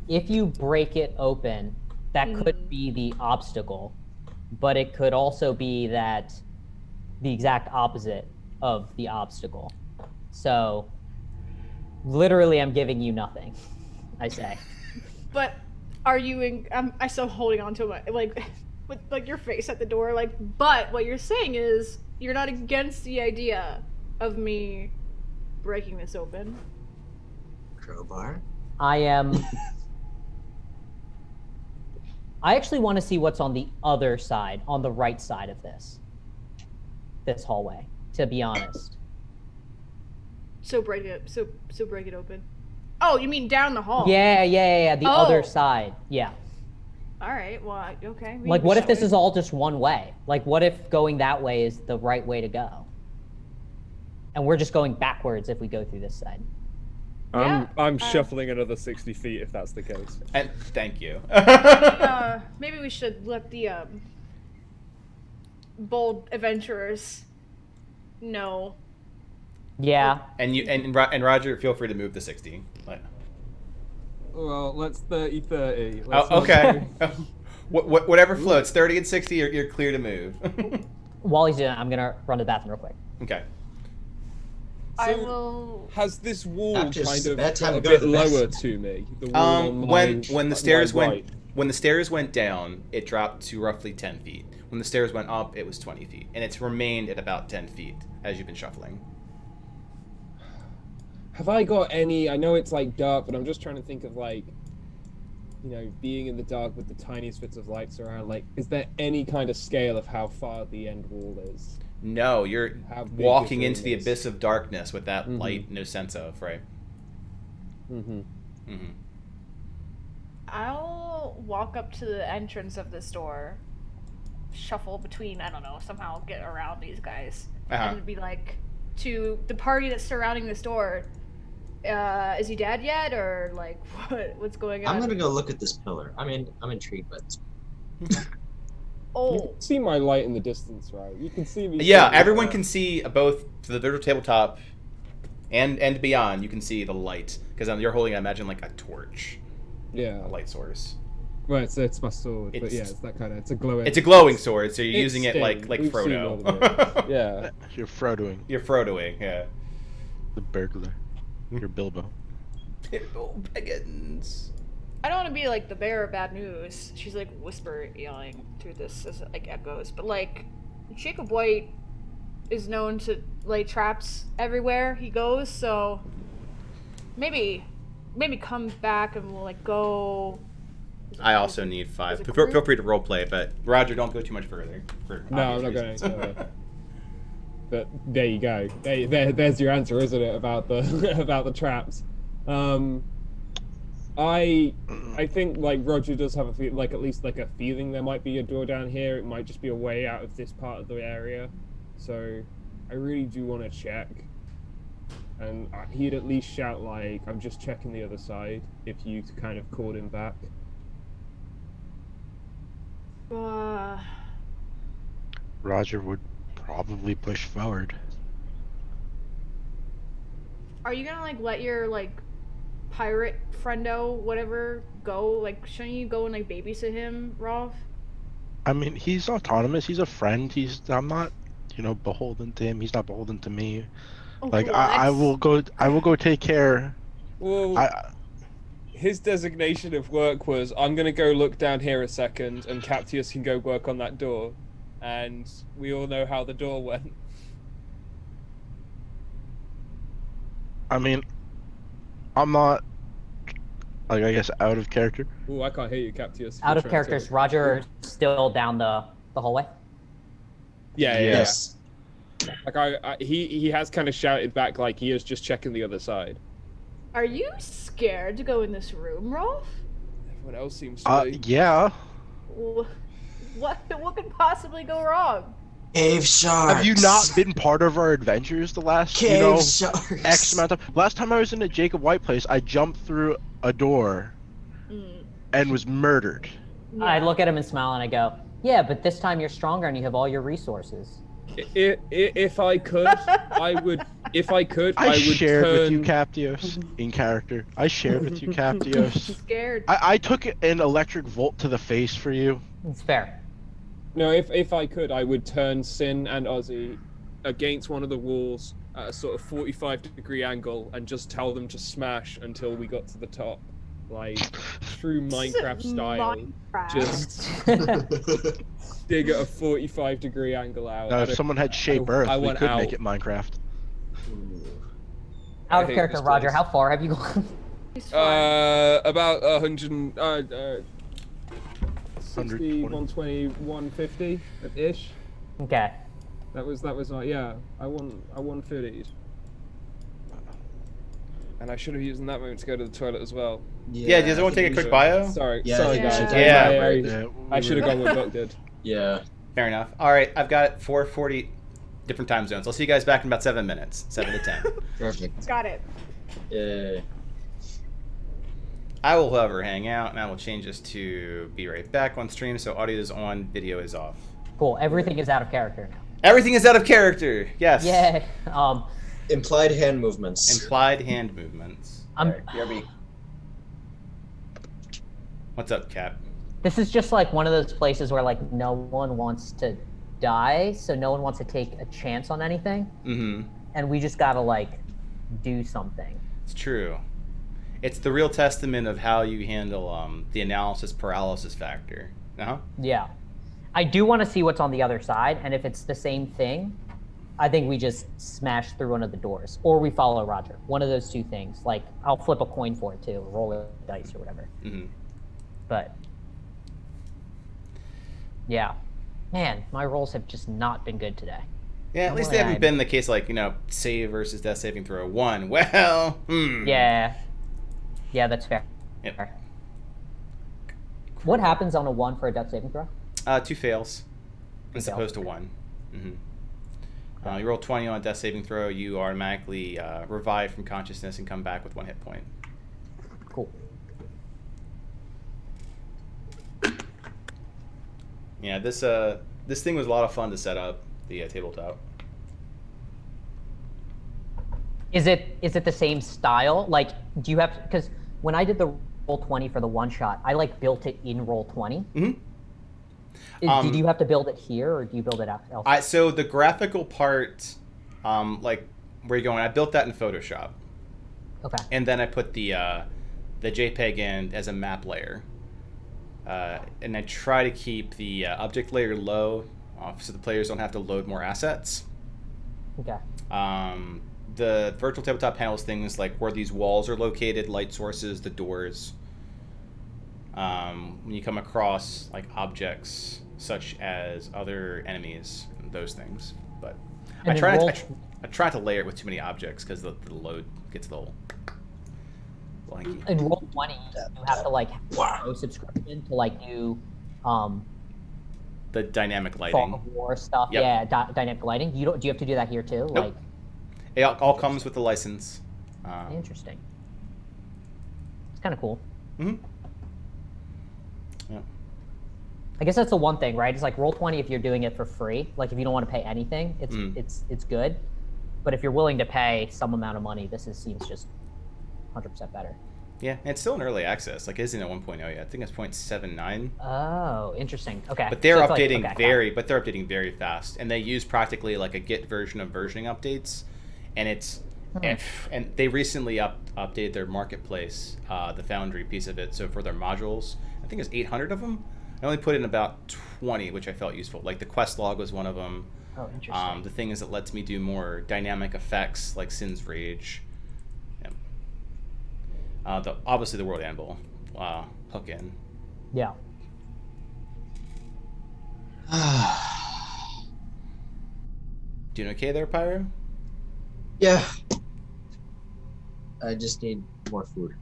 If you break it open, that could be the obstacle, but it could also be that the exact opposite of the obstacle. So, literally, I'm giving you nothing, I say. But are you I still holding on to my like with like your face at the door, like, but what you're saying is you're not against the idea of me breaking this open. Crowbar? I am. I actually want to see what's on the other side, on the right side of this hallway, to be honest. So break it. So break it open. Oh, you mean down the hall? Yeah. The other side. Yeah. All right. Well, okay. Like, what if this is all just one way? Like, what if going that way is the right way to go? And we're just going backwards if we go through this side. I'm shuffling another 60 feet if that's the case. And thank you. Maybe we should let the bold adventurers know. Yeah. And Roger, feel free to move the 60. Well, let's 30-30. Okay. Whatever floats, 30 and 60, you're clear to move. While he's doing that, I'm gonna run to the bathroom real quick. Okay. I So, will. has this wall Baptist, kind of bad time got a to go to bit the best. lower to me? The wall on my, When the like, stairs my went right. When the stairs went down, it dropped to roughly 10 feet. When the stairs went up, it was 20 feet. And it's remained at about 10 feet as you've been shuffling. Have I got any? I know it's like dark, but I'm just trying to think of like, you know, being in the dark with the tiniest bits of lights around. Like, is there any kind of scale of how far the end wall is? No, you're How big walking this into the room is. abyss of darkness with that Mhm. light no sense of, right? Mm-hmm. Mm-hmm. I'll walk up to the entrance of this door, shuffle between, I don't know, somehow get around these guys, Uh-huh. and be like, to the party that's surrounding this door, is he dead yet, or like, what's going on? I'm gonna go look at this pillar. I mean, I'm intrigued by this. You Oh, can see my light in the distance, right? You can see me. Yeah, standing everyone there. can see both to the virtual tabletop and beyond. You can see the light because you're holding, I imagine, like a torch, Yeah. a light source. Right, so it's my sword, but It's- yeah, it's that kind of. It's a glowing. It's a glowing sword, so you're It's using it Sting. like We've seen all of Frodo. those. Yeah. You're Frodoing. You're Frodoing, yeah. The burglar. You're Bilbo. Bilbo Baggins. I don't want to be like the bearer of bad news. She's like whisper yelling through this as it like echoes, but like Jacob White is known to lay traps everywhere he goes, so maybe come back and we'll like go. I also need 5. Is it Feel free to roleplay, but Roger, don't go too much further. For No, I'm not obvious going reasons. to. But there you go. There's your answer, isn't it, about the about the traps? I think like Roger does have a like at least like a feeling there might be a door down here. It might just be a way out of this part of the area. So I really do want to check. And he'd at least shout like, "I'm just checking the other side." If you kind of called him back. Roger would probably push forward. Are you gonna like let your like pirate friendo whatever go? Like, shouldn't you go and like babysit him, Rolf? I mean, he's autonomous. He's a friend. I'm not, beholden to him. He's not beholden to me. Oh, Like cool, I that's- will go take care. Well, his designation of work was, I'm going to go look down here a second, and Captius can go work on that door. And we all know how the door went. I mean, I'm not, like, I guess out of character. Ooh, I can't hear you, Captius. Out You're of trying characters, to- Roger still down the hallway. Yeah. Yes. Like he has kind of shouted back like he is just checking the other side. Are you scared to go in this room, Rolf? Everyone else seems to be. Yeah. What could possibly go wrong? Cave sharks. Have you not been part of our adventures the last, Cave sharks. X amount of time? Last time I was in a Jacob White place, I jumped through a door and was murdered. I look at him and smile and I go, "Yeah, but this time you're stronger and you have all your resources." If I could, I would. If I could, I I would shared turn. with you, Captios, in character. I shared with you, Captios. Scared. I took an electric volt to the face for you. It's fair. No, if I could, I would turn Sin and Ozzy against one of the walls at a sort of 45-degree angle and just tell them to smash until we got to the top, like true Minecraft style. Minecraft. Just dig at a 45-degree angle out. Now, I if don't- someone had Shape Earth, I we want could out. make it Minecraft. Out I of hate character, this Roger. place. How far have you gone? He's fine. About 100, 60, 120. 120, 150 ish. Okay. That was like, yeah. I won 30. And I should have used that moment to go to the toilet as well. Yeah, does everyone take a quick bio? Sorry, Yeah, sorry yeah. guys. Yeah. I should have gone with Buck did. Yeah. Fair enough. All right, I've got 4:40 different time zones. I'll see you guys back in about 7 minutes. 7 to 10. Perfect. Got it. Yeah. I will, however, hang out, and I will change this to be right back on stream, so audio is on, video is off. Cool. Everything is out of character now. Everything is out of character. Yes. Yay. Implied hand movements. Implied hand movements. I'm. BRB. What's up, Cap? This is just like one of those places where like no one wants to die, so no one wants to take a chance on anything, Mm-hmm. and we just gotta like do something. It's true. It's the real testament of how you handle the analysis paralysis factor. Yeah. I do want to see what's on the other side, and if it's the same thing, I think we just smash through one of the doors, or we follow Roger. One of those two things. Like, I'll flip a coin for it too, or roll a dice or whatever. Mm-hmm. But yeah, man, my rolls have just not been good today. Yeah, at least they haven't been the case like, save versus death saving throw 1. Well, Yeah, that's fair. Yep. What happens on a 1 for a death saving throw? 2 fails as opposed to 1. Mm-hmm. You roll 20 on a death saving throw, you automatically revive from consciousness and come back with 1 hit point. Cool. Yeah, this thing was a lot of fun to set up, the tabletop. Is it the same style? Like, do you have, because when I did the roll 20 for the one shot, I like built it in roll 20. Mm-hmm. Did you have to build it here, or do you build it elsewhere? So the graphical part, like where you're going, I built that in Photoshop. Okay. And then I put the JPEG in as a map layer. And I try to keep the object layer low, so the players don't have to load more assets. Okay. The virtual tabletop handles things like where these walls are located, light sources, the doors. When you come across like objects such as other enemies, those things. But I try to layer it with too many objects because the load gets a little blanky. In roll 20, you have to like have a subscription to like do The dynamic Fog lighting. of War stuff. Yep. Yeah, dynamic lighting. Do you have to do that here too? Nope. Like, It all comes with the license. interesting. It's kind of cool. Mm-hmm. Yeah. I guess that's the one thing, right? It's like roll 20 if you're doing it for free. Like if you don't want to pay anything, it's good. But if you're willing to pay some amount of money, seems just 100% better. Yeah, and it's still in early access. Like, it isn't at 1.0 yet. I think it's 0.79. Oh, interesting. Okay. But they're So it's updating like, they're updating very fast, and they use practically like a Git version of versioning updates, and it's and they recently updated their marketplace, the Foundry piece of it. So for their modules, I think it's 800 of them. I only put in about 20, which I felt useful. Like the quest log was one of them. Oh, interesting. The thing is, it lets me do more dynamic effects like Sin's Rage. Yeah. Obviously the World Anvil hook in. Yeah. Doing okay there, Pyro? Yeah. I just need more food.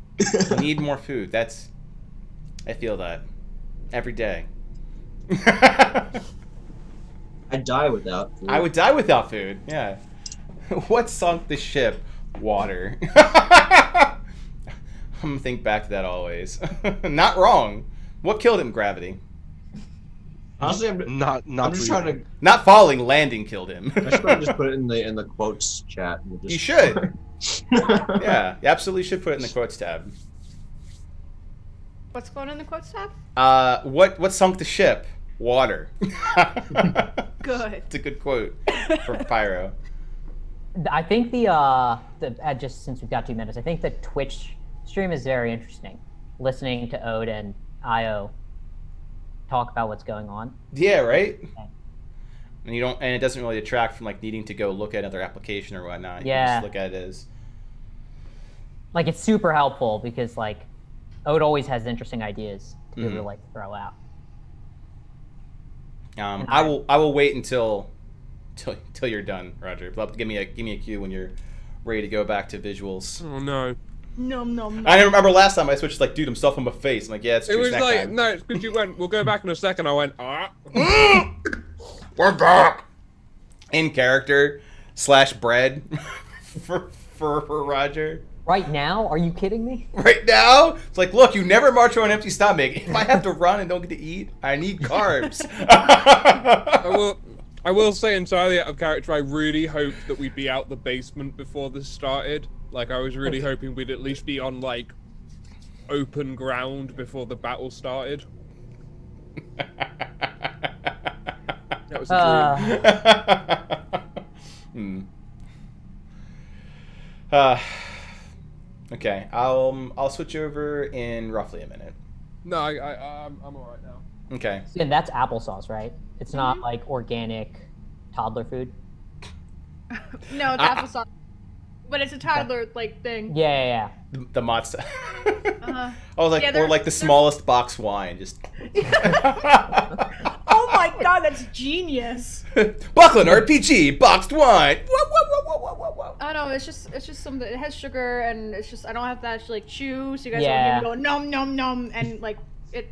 You need more food. I feel that every day. I'd die without food. I would die without food. Yeah. What sunk the ship? Water. I'm gonna think back to that always. Not wrong. What killed him? Gravity. Honestly, I'm just trying to. Not falling, landing killed him. I should probably just put it in the quotes chat. And just... You should. Yeah, you absolutely should put it in the quotes tab. What's going in the quotes tab? What sunk the ship? Water. Good. It's a good quote from Pyro. I think the just since we've got 2 minutes, I think the Twitch stream is very interesting. Listening to Ode and Io talk about what's going on. Yeah, right. And it doesn't really detract from like needing to go look at another application or whatnot. You Yeah. just look at it as Like it's super helpful because like Ode always has interesting ideas to be able to like throw out. I will wait until you're done, Roger. Give me a cue when you're ready to go back to visuals. Oh no. No. I remember last time I switched like, dude, I'm stuffing my face. I'm like, yeah, it's true. It was snack like, time. no, it's because you went, we'll go back in a second. I went, We're back. In character / bread for Roger. Right now? Are you kidding me? Right now, it's like, look, you never march on an empty stomach. If I have to run and don't get to eat, I need carbs. I will say entirely out of character, I really hoped that we'd be out the basement before this started. Like, I was really hoping we'd at least be on, like, open ground before the battle started. That was a dream. Okay, I'll switch over in roughly a minute. No, I'm all right now. Okay. And that's applesauce, right? It's not Mhm. like organic toddler food. No, it's applesauce. But it's a toddler like thing. Yeah. The matzo. Uh-huh. I was like, Yeah, or there's- like the smallest box wine, just. Oh my god, that's genius. Buckland RPG boxed wine. Whoa. I don't know, it's just something. It has sugar, and it's just I don't have to actually like chew. So you guys Yeah. don't hear me go nom nom nom, and like it,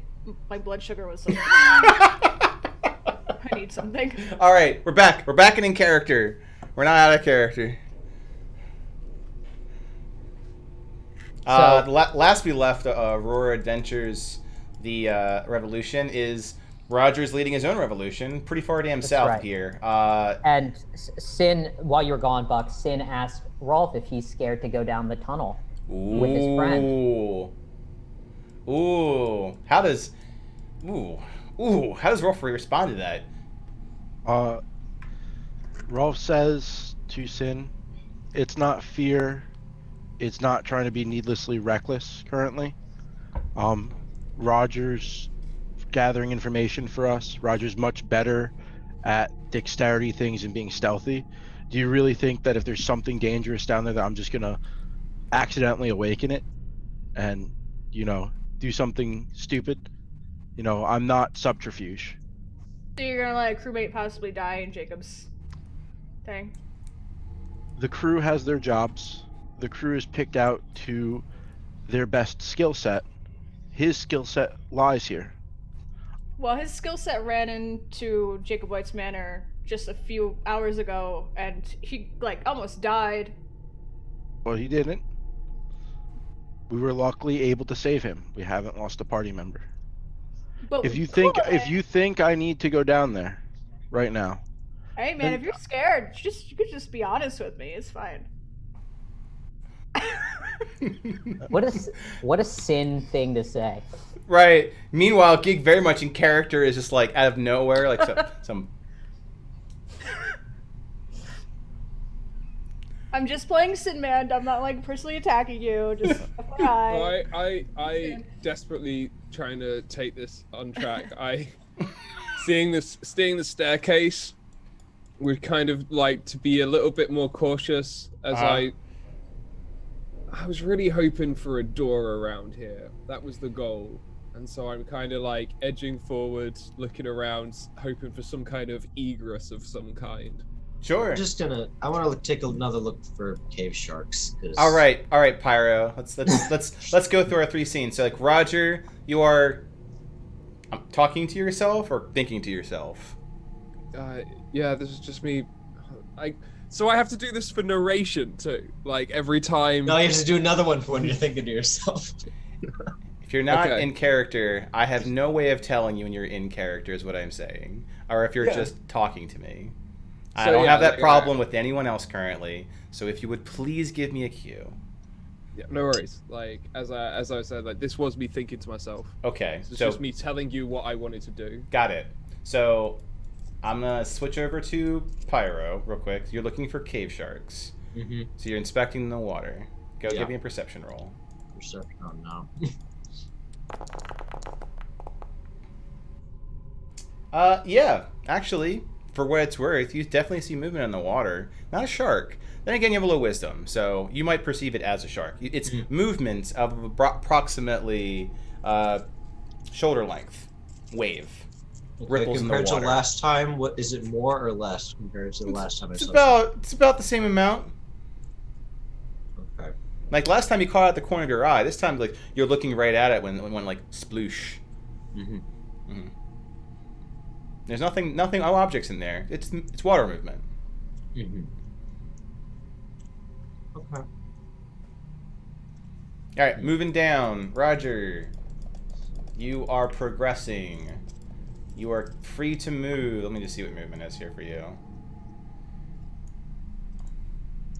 my blood sugar was so. I need something. All right, we're back. We're back in character. We're not out of character. So- The last we left Aurora Adventures, the revolution is Roger's leading his own revolution, pretty far damn south right. here. And Sin, while you're gone, Buck, Sin asked Rolf if he's scared to go down the tunnel with his friend. How does Rolf respond to that? Rolf says to Sin, it's not fear, it's not trying to be needlessly reckless currently. Roger's gathering information for us. Roger's much better at dexterity things and being stealthy. Do you really think that if there's something dangerous down there that I'm just gonna accidentally awaken it and, do something stupid? I'm not subterfuge. So you're gonna let a crewmate possibly die in Jacob's thing? The crew has their jobs. The crew is picked out to their best skill set. His skill set lies here. Well, his skill set ran into Jacob White's manor just a few hours ago, and he almost died. Well, he didn't. We were luckily able to save him. We haven't lost a party member. But If you cool, think I need to go down there right now, hey man, if you're scared, you could just be honest with me. It's fine. What a Sin thing to say. Right. Meanwhile, Gig very much in character is just like out of nowhere, like some. I'm just playing Sin Man. I'm not like personally attacking you. Just FYI. I desperately trying to take this on track. Seeing the staircase would kind of like to be a little bit more cautious as I was really hoping for a door around here. That was the goal. And so I'm kind of like edging forward, looking around, hoping for some kind of egress of some kind. Sure. I want to take another look for cave sharks. All right, Pyro. Let's go through our three scenes. So, like, Roger, you are talking to yourself or thinking to yourself. Yeah, this is just me. So I have to do this for narration too. Like every time. No, you have to do another one for when you're thinking to yourself. If you're not Okay. in character, I have no way of telling you when you're in character is what I'm saying. Or if you're just talking to me. I So, don't yeah, have that like, problem with anyone else currently. So if you would please give me a cue. Yeah, no worries. Like as I said, like this was me thinking to myself. Okay. It's So just me telling you what I wanted to do. got it. So I'm gonna switch over to Pyro real quick. You're looking for cave sharks. Mm-hmm. So you're inspecting the water. Go Yeah. give me a perception roll. Perception. Oh no. Yeah, actually, for what it's worth, you definitely see movement in the water. Not a shark. Then again, you have a low wisdom, so you might perceive it as a shark. It's movement of approximately shoulder length wave. Ripples in the compared to water. last time, what is it more or less compared to the last time I saw? It's about the same amount. Okay. Like last time you caught it at the corner of your eye. This time, like you're looking right at it when like sploosh. Mm-hmm. Mm-hmm. There's no objects in there. It's water movement. Mm-hmm. Okay. All right, moving down. Roger, you are progressing. You are free to move. Let me just see what movement is here for you.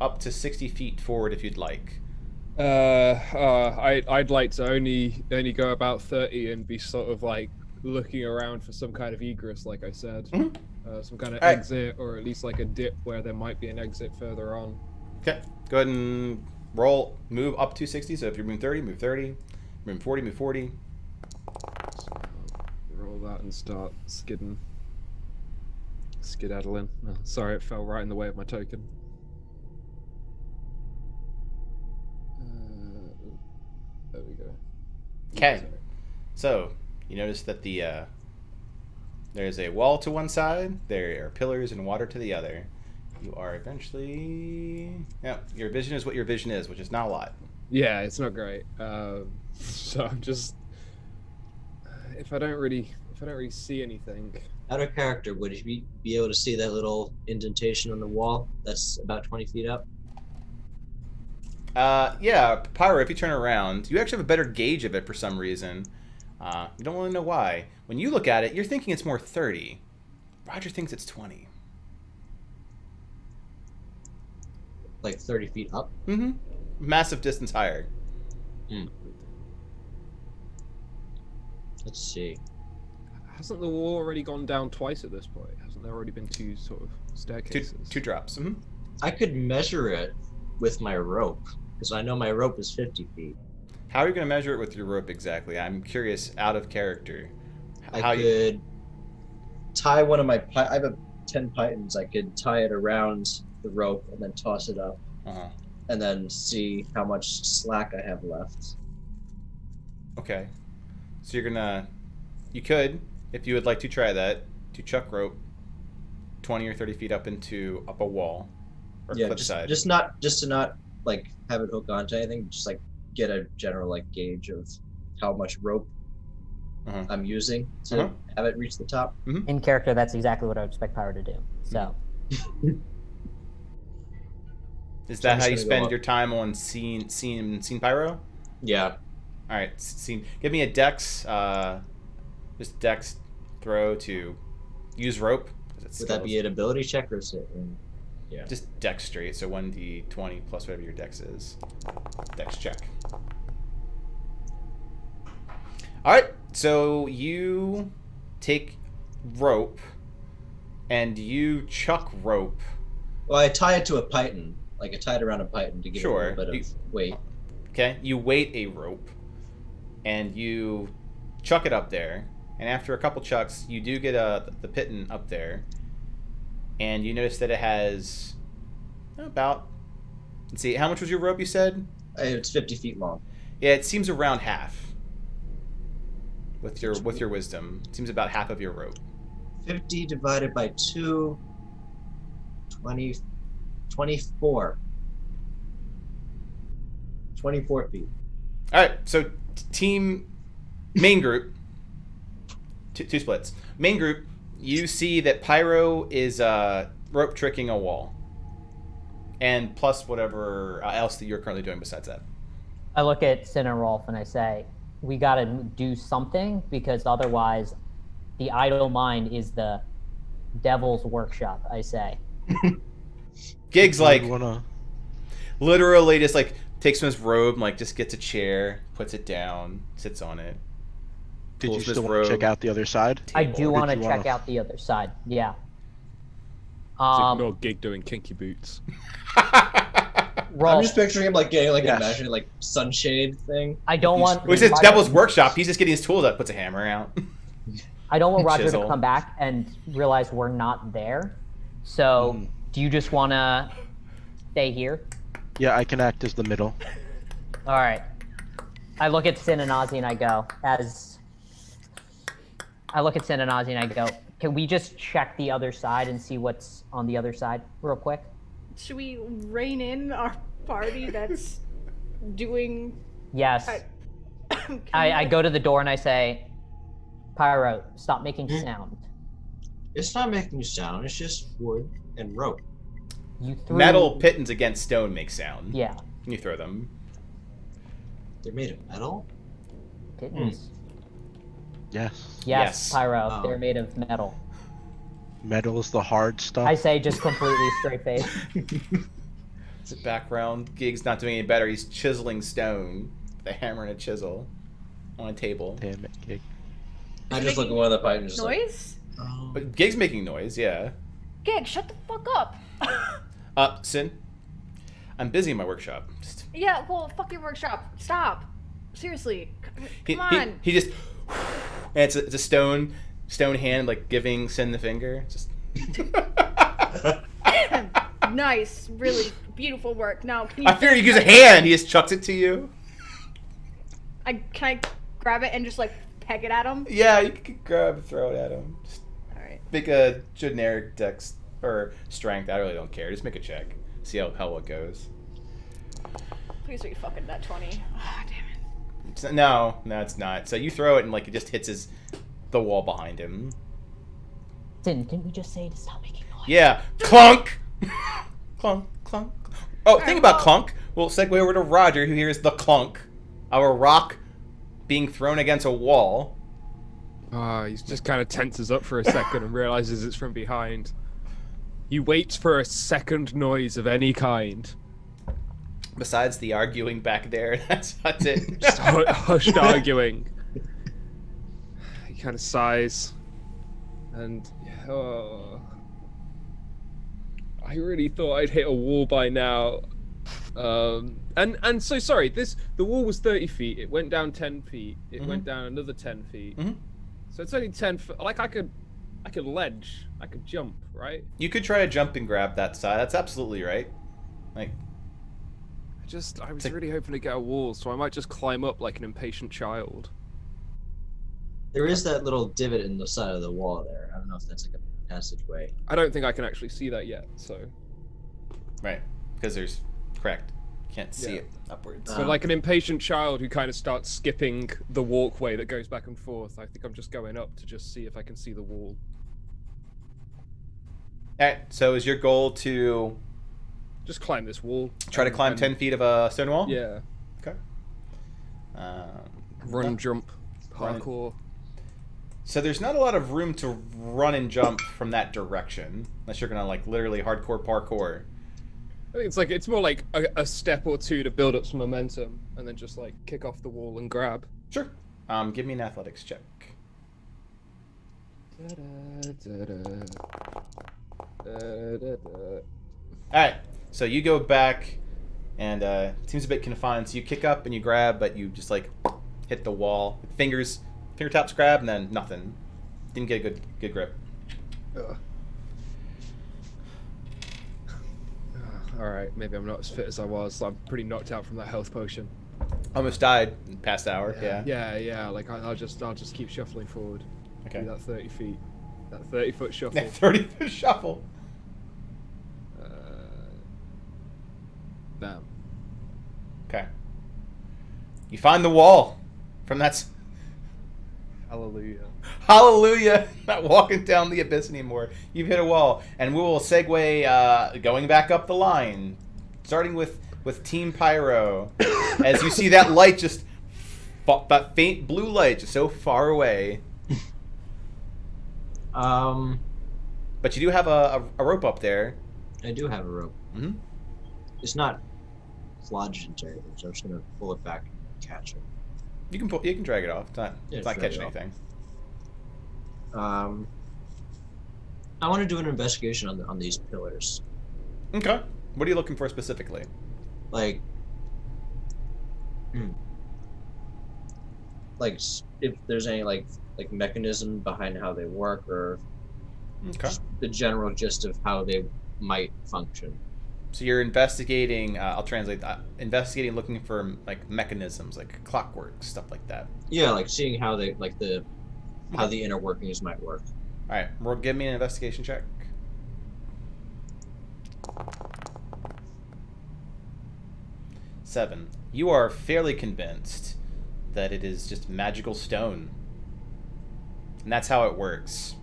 Up to 60 feet forward if you'd like. I'd like to only go about 30 and be sort of like looking around for some kind of egress, like I said. Some kind of Alright. exit, or at least like a dip where there might be an exit further on. Okay, go ahead and Roll, move up to 60. So if you're moving 30, move 30. Move 40, move 40. Roll that and start skedaddling. Oh, sorry, it fell right in the way of my token. There we go. Okay. Sorry. So you notice that there's a wall to one side. There are pillars and water to the other. You are eventually... Yeah, your vision is what your vision is, which is not a lot. Yeah, it's not great. So I'm just... If I don't really see anything... Out of character, would you be able to see that little indentation on the wall that's about 20 feet up? Yeah, Pyro, if you turn around, you actually have a better gauge of it for some reason. You don't really know why. When you look at it, you're thinking it's more 30. Roger thinks it's 20. Like 30 feet up? Mm-hmm. Massive distance higher. Let's see. Hasn't the wall already gone down twice at this point? Hasn't there already been two sort of staircases? Two drops. Mm-hmm. I could measure it with my rope, because I know my rope is 50 feet. How are you going to measure it with your rope exactly? I'm curious, out of character. I could tie one of my... I have 10 pythons. I could tie it around the rope and then toss it up. Uh-huh. And then see how much slack I have left. Okay. So you're going to... You could, if you would like to try that, to chuck rope 20 or 30 feet up a wall or cliff side. Just to not like have it hook onto anything, just like get a general like gauge of how much rope I'm using to have it reach the top. Mm-hmm. In character, that's exactly what I would expect Pyro to do. So. Is that how you spend your time on scene Pyro? Yeah. All right, scene. Give me a dex, just dex throw to use rope. Would that be an ability check or is it? Yeah. Just dex straight, so 1d20 plus whatever your dex is. Dex check. All right, so you take rope and you chuck rope. Well, I tie it to a python. Like I tie it around a python to give it a little bit of weight. Okay, you weight a rope and you chuck it up there. And after a couple chucks, you do get the python up there. And you notice that it has about... Let's see, how much was your rope you said? It's 50 feet long. Yeah, it seems around half. With your wisdom. It seems about half of your rope. 50 divided by 2... 24. 24 feet. Alright, so team... Main group... Two splits. Main group, you see that Pyro is rope tricking a wall. And plus whatever else that you're currently doing besides that. I look at Sin and Rolf and I say, we gotta do something because otherwise the idle mind is the devil's workshop, I say. Gig's like, literally just like takes from his robe and like just gets a chair, puts it down, sits on it. Did you still want to check out the other side? I do want to check out the other side, yeah. Ignore Gig doing kinky boots. I'm just picturing him like getting like imagine like sunshade thing. I don't want. Which is Devil's Workshop. He's just getting his tools out, puts a hammer out. I don't want Roger to come back and realize we're not there. So, do you just want to stay here? Yeah, I can act as the middle. All right. I look at Sin and Ozzy and I go, can we just check the other side and see what's on the other side real quick? Should we rein in our party that's doing... Yes. I go to the door and I say, Pyro, stop making sound. It's not making sound, it's just wood and rope. You threw... Metal pitons against stone make sound. Yeah. You throw them. They're made of metal? Pitons. Yes. Yes, Pyro, Oh. they're made of metal. Metal is the hard stuff. I say just completely straight face. It's a background. Gig's not doing any better. He's chiseling stone with a hammer and a chisel on a table. Damn it, Gig. I just look at one of the pythons. Noise? Like, oh. But Gig's making noise, yeah. Gig, shut the fuck up. Sin. I'm busy in my workshop. Yeah, well, fuck your workshop. Stop. Seriously. Come on. He just. And it's a stone hand, like giving Sin the finger. Just. Nice. Really beautiful work. Now, can you... I figured you use a hand. He just chucks it to you. Can I grab it and just, like, peg it at him? Yeah, you can grab and throw it at him. Just Alright. make a generic dex or strength. I really don't care. Just make a check. See how it goes. Please be fucking that 20. Ah, damn it. No, it's not. So you throw it and like it just hits the wall behind him. Didn't we just say to stop making noise? Yeah, clunk, clunk, clunk. Oh, think about well- clunk. We'll segue over to Roger, who hears the clunk of a rock being thrown against a wall. He just kind of tenses up for a second and realizes it's from behind. He waits for a second noise of any kind. Besides the arguing back there, that's it. Just hushed arguing. He kind of sighs, and I really thought I'd hit a wall by now. And so sorry. The wall was 30 feet. It went down 10 feet. It went down another 10 feet. So it's only 10 feet. Like I could ledge. I could jump, right? You could try to jump and grab that side. That's absolutely right. Like. I was really hoping to get a wall, so I might just climb up like an impatient child. There is that little divot in the side of the wall there. I don't know if that's like a passageway. I don't think I can actually see that yet, so. Right, because there's correct. Can't see Yeah. it upwards. But like an impatient child who kind of starts skipping the walkway that goes back and forth, I think I'm just going up to just see if I can see the wall. Alright, so is your goal to Just climb this wall. try to climb 10 feet of a stone wall? Yeah. Okay. Run, jump, Run. parkour. So there's not a lot of room to run and jump from that direction, unless you're gonna like literally hardcore parkour. I think it's more like a step or two to build up some momentum, and then just like kick off the wall and grab. Sure. Give me an athletics check. Alright, so you go back, and it seems a bit confined, so you kick up and you grab, but you just like hit the wall. Fingertips grab, and then nothing. Didn't get a good grip. All right, maybe I'm not as fit as I was. I'm pretty knocked out from that health potion. Almost died past hour, yeah. Yeah. Like I'll just keep shuffling forward. Okay. Do that 30 feet, that 30-foot shuffle. 30-foot shuffle. Bam. Okay. You find the wall from that. Hallelujah. Hallelujah! Not walking down the abyss anymore. You've hit a wall, and we will segue going back up the line, starting with Team Pyro, as you see that light just that faint blue light just so far away. But you do have a rope up there. I do have a rope. Mm-hmm. It's not lodged into anything, so I'm just gonna pull it back and catch it. You can drag it off. It's not Drag catching it off. anything. I want to do an investigation on these pillars. Okay. What are you looking for specifically? Like, if there's any like mechanism behind how they work, or Okay. just the general gist of how they might function. So you're investigating. I'll translate that. Investigating, looking for like mechanisms, like clockwork, stuff like that. Yeah, like seeing how they how the inner workings might work. All right. Well, give me an investigation check. 7. You are fairly convinced that it is just magical stone, and that's how it works.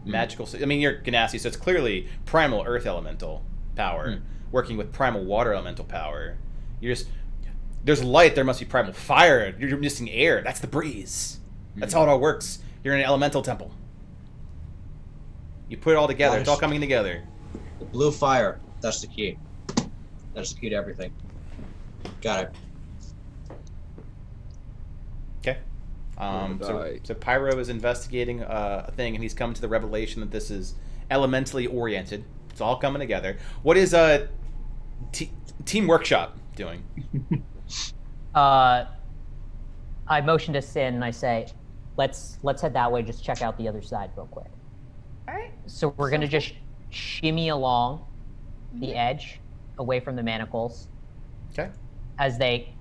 Magical. I mean, you're Ganassi, so it's clearly primal earth elemental power working with primal water elemental power. There's light. There must be primal fire. You're missing air. That's the breeze. That's how it all works. You're in an elemental temple. You put it all together. It's all coming together. The blue fire. That's the key. That's the key to everything. Got it. Okay. So Pyro is investigating a thing, and he's come to the revelation that this is elementally oriented. It's all coming together. What is Team Workshop doing? I motion to Sin and I say, let's head that way. Just check out the other side real quick. All right. So we're gonna just shimmy along the edge, away from the manacles, Okay. as they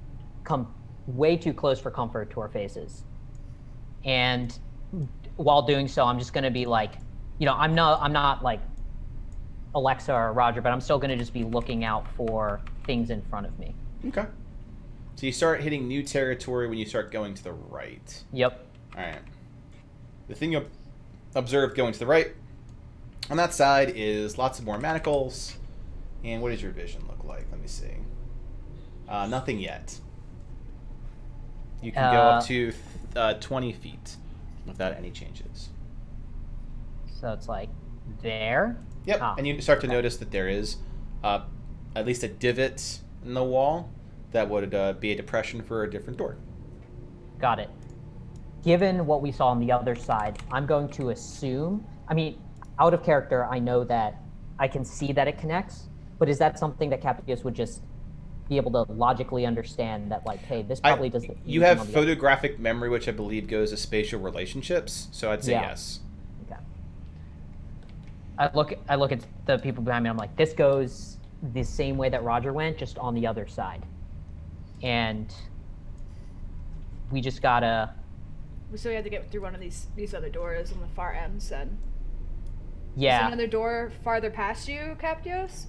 come way too close for comfort to our faces. And while doing so, I'm just gonna be like, I'm not like Alexa or Roger, but I'm still gonna just be looking out for things in front of me. Okay. So you start hitting new territory when you start going to the right. Yep. All right. The thing you observe going to the right, on that side is lots of more manacles. And what does your vision look like? Let me see. Nothing yet. You can go up to 20 feet without any changes. So it's like there. Yep, and you start to notice that there is at least a divot in the wall that would be a depression for a different door. Got it. Given what we saw on the other side, I'm going to assume, out of character, I know that I can see that it connects, but is that something that Captius would just be able to logically understand that, like, hey, this probably does the... You have photographic memory, which I believe goes to spatial relationships, so I'd say yes. Okay. I look at the people behind me, I'm like, this goes the same way that Roger went, just on the other side. And we just gotta... So we had to get through one of these other doors on the far ends, then. Yeah. Is another door farther past you, Captios?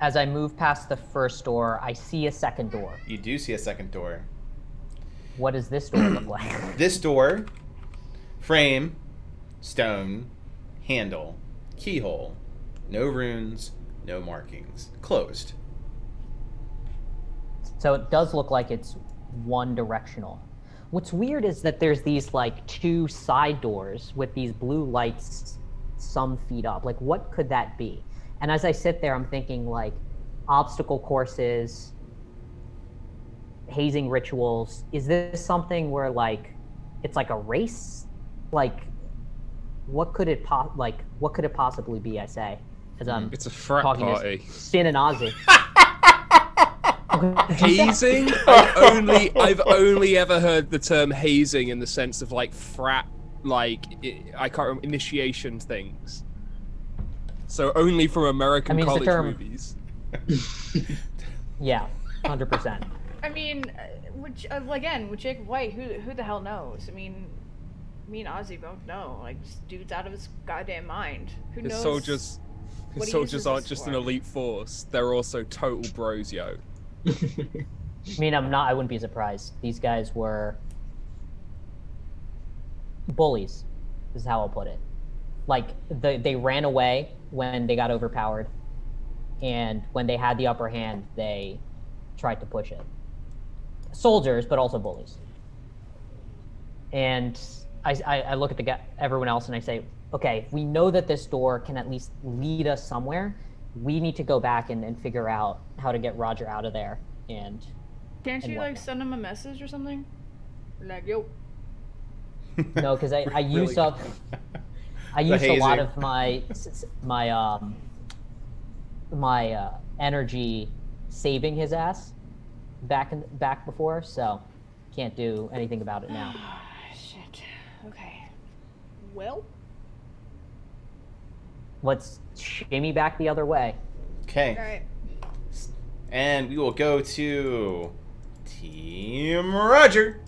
As I move past the first door, I see a second door. You do see a second door. What does this door look like? This door, frame, stone, handle, keyhole, no runes, no markings, closed. So it does look like it's one directional. What's weird is that there's these like two side doors with these blue lights some feet up. Like, what could that be? And as I sit there, I'm thinking like obstacle courses, hazing rituals. Is this something where like it's like a race? Like, what could it possibly be? I say as I'm It's a frat talking party. to Sin and Ozzy. Hazing? I've only ever heard the term hazing in the sense of like frat, like I can't remember, initiation things. So only from American college movies. Yeah, 100%. I mean, again, with Jacob White, who the hell knows? Me and Ozzy both know. Like, this dude's out of his goddamn mind. Who knows? His soldiers aren't just an elite force; they're also total bros, yo. I wouldn't be surprised. These guys were bullies, is how I'll put it. Like, they ran away when they got overpowered, and when they had the upper hand, they tried to push it. Soldiers, but also bullies. And I look at everyone else and I say, okay, we know that this door can at least lead us somewhere. We need to go back and figure out how to get Roger out of there. And can't you like send him a message or something? Like, yo. No, because I used up a lot of my energy saving his ass back before, so can't do anything about it now. Shit. Okay. Well, let's shimmy back the other way. Okay. all right. And we will go to Team Roger.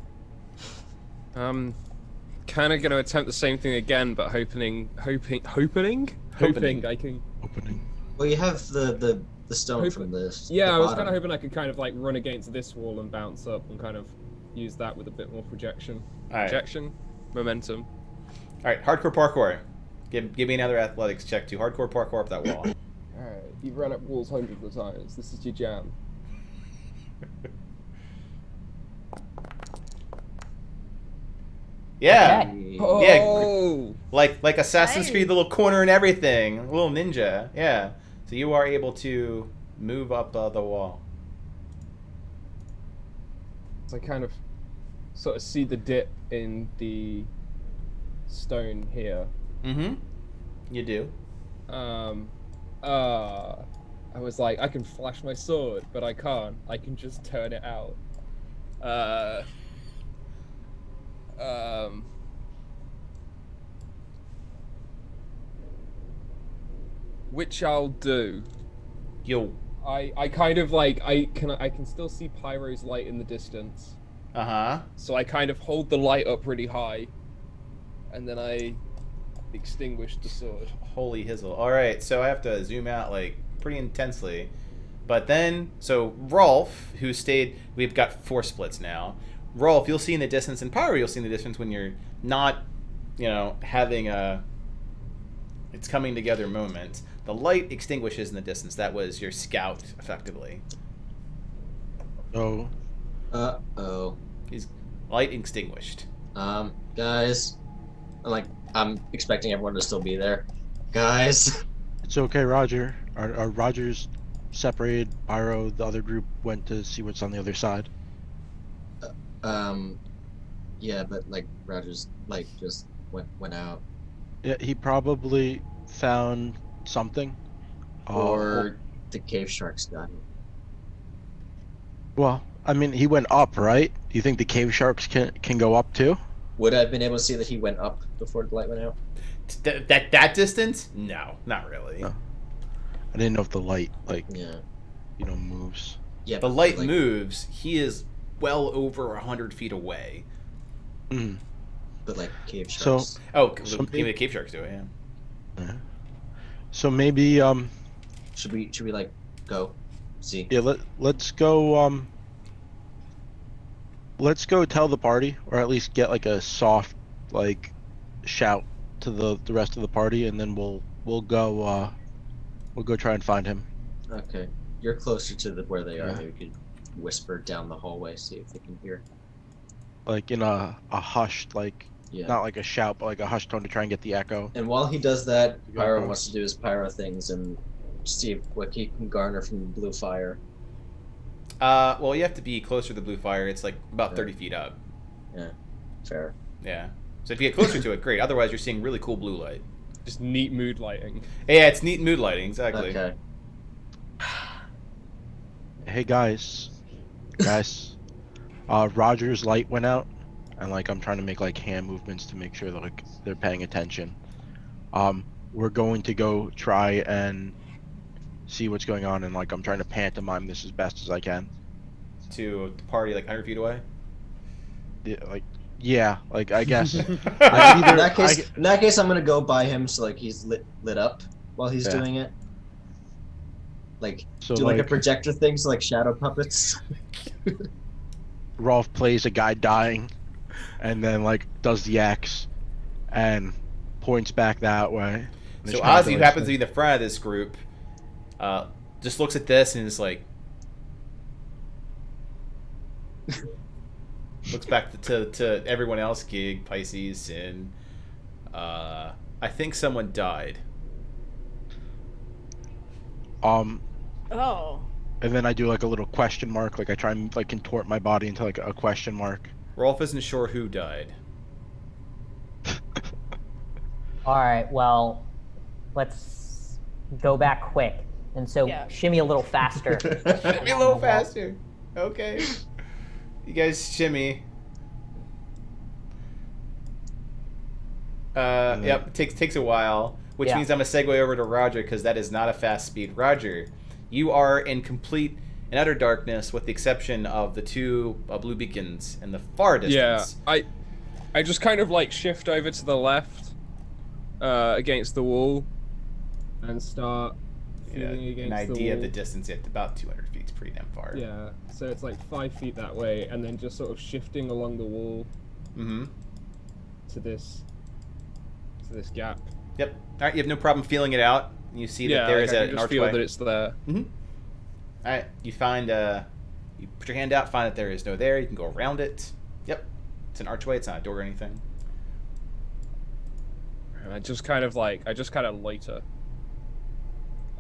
Kind of going to attempt the same thing again, but hoping I can. Opening. Well, you have the stone from this. Yeah, I was kind of hoping I could kind of like run against this wall and bounce up and kind of use that with a bit more projection. All right. Projection, momentum. All right, hardcore parkour. Give me another athletics check to hardcore parkour up that wall. Alright, you've run up walls hundreds of times. This is your jam. Yeah. Okay. Oh! Like Assassin's Nice. Creed, the little corner and everything. A little ninja. Yeah. So you are able to move up the wall. So I kind of sort of see the dip in the stone here. Mm-hmm. You do. I was like, I can flash my sword, but I can't. I can just turn it out. Which I'll do. Yo. I kind of like I can still see Pyro's light in the distance. Uh-huh. So I kind of hold the light up really high, and then I extinguish the sword. Holy hizzle. All right, so I have to zoom out like pretty intensely. But then, so Rolf, who stayed, we've got 4 splits now. Rolf, you'll see in the distance, and Pyro, you'll see in the distance when you're not, having a it's coming together moment. The light extinguishes in the distance. That was your scout, effectively. Oh. Uh-oh. He's light extinguished. Guys. I'm expecting everyone to still be there. Guys. It's okay, Roger. Our Rogers separated. Pyro, the other group, went to see what's on the other side. Yeah, but, Roger's, just went out. Yeah, he probably found something. Or the cave sharks got him. Well, I mean, he went up, right? Do you think the cave sharks can go up too? Would I have been able to see that he went up before the light went out? That distance? No, not really. No. I didn't know if the light, Yeah. Moves. Yeah. The light moves. He is well over 100 feet away. Mm. But, cave So- sharks. Oh, So maybe the cave sharks do it, yeah. So maybe, Should we go? See? yeah, let's go, let's go tell the party, or at least get, a soft, shout to the rest of the party, and then we'll go try and find him. Okay. You're closer to where they are. Yeah. Maybe we could whisper down the hallway, see if they can hear. In a hushed, Yeah. not like a shout, but a hushed tone to try and get the echo. And while he does that, Go Pyro across. wants to do his Pyro things and see what he can garner from the blue fire. Well, you have to be closer to the blue fire. It's about 30 feet up. Fair. Yeah. So if you get closer to it, great. Otherwise, you're seeing really cool blue light. Just neat mood lighting. Yeah, it's neat mood lighting, exactly. Okay. Hey guys, Roger's light went out, and I'm trying to make hand movements to make sure that they're paying attention. We're going to go try and see what's going on, and I'm trying to pantomime this as best as I can. To the party 100 feet away. Yeah, I guess. In Either that case, I'm gonna go by him so he's lit up while he's Yeah. doing it. So do a projector thing, so shadow puppets. Rolf plays a guy dying, and then does the X, and points back that way. And So it's kinda Ozzy, who happens to be the front of this group, just looks at this and is looks back to everyone else, Gig, Pisces, Sin. I think someone died. Oh. And then I do a little question mark, I try and contort my body into a question mark. Rolf isn't sure who died. All right, well, let's go back quick. And so Yeah. shimmy a little faster. Shimmy a little faster. Okay. You guys shimmy. Yep, it takes a while, which Yeah. means I'm gonna segue over to Roger because that is not a fast speed. Roger, you are in complete and utter darkness, with the exception of the 2 blue beacons in the far distance. Yeah, I just kind of shift over to the left, against the wall, and start feeling An against the idea wall. of the distance at about 200 feet is pretty damn far. Yeah, so it's 5 feet that way, and then just sort of shifting along the wall Mm-hmm. to this gap. Yep. All right, you have no problem feeling it out. You see that Yeah, there is I an can just archway. feel that it's there. Mm-hmm. All right, you find you put your hand out, find that there is no there. You can go around it. Yep, it's an archway. It's not a door or anything. And I just kind of loiter.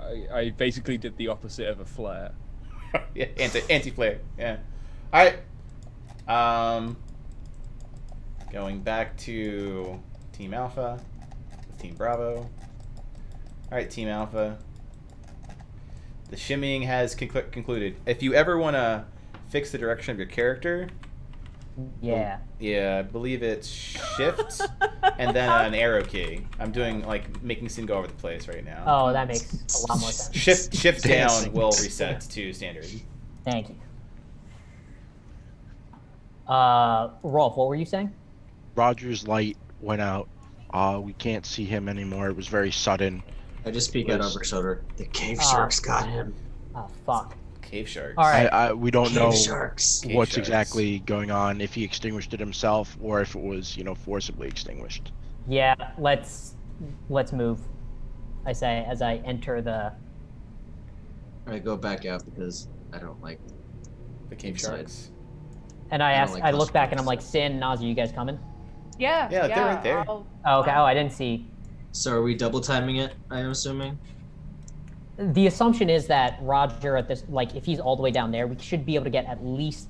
I basically did the opposite of a flare. Yeah, anti-flare. Yeah. All right. Going back to Team Alpha, Team Bravo. All right, Team Alpha. The shimmying has concluded. If you ever want to fix the direction of your character, Yeah. yeah, I believe it's shift and then an arrow key. I'm doing like making Sin go over the place right now. Oh, that makes a lot more sense. Shift down Dancing. will reset to standard. Thank you. Rolf, what were you saying? Roger's light went out. We can't see him anymore. It was very sudden. I just peek out Yes. over shoulder. The cave sharks got him. Oh, fuck. Cave sharks. All right. We don't Cave know sharks. Cave what's sharks. exactly going on. If he extinguished it himself, or if it was, forcibly extinguished. Yeah, let's move. I say as I enter the. Alright, go back out because I don't like. The cave Inside. sharks. And I don't I like look back and cluster I'm like, Sin, Nazi, you guys coming? Yeah. Yeah, they're right there. I'll- Oh, okay. Oh, I didn't see. So are we double timing it? I am assuming. The assumption is that Roger at this, like, if he's all the way down there, we should be able to get at least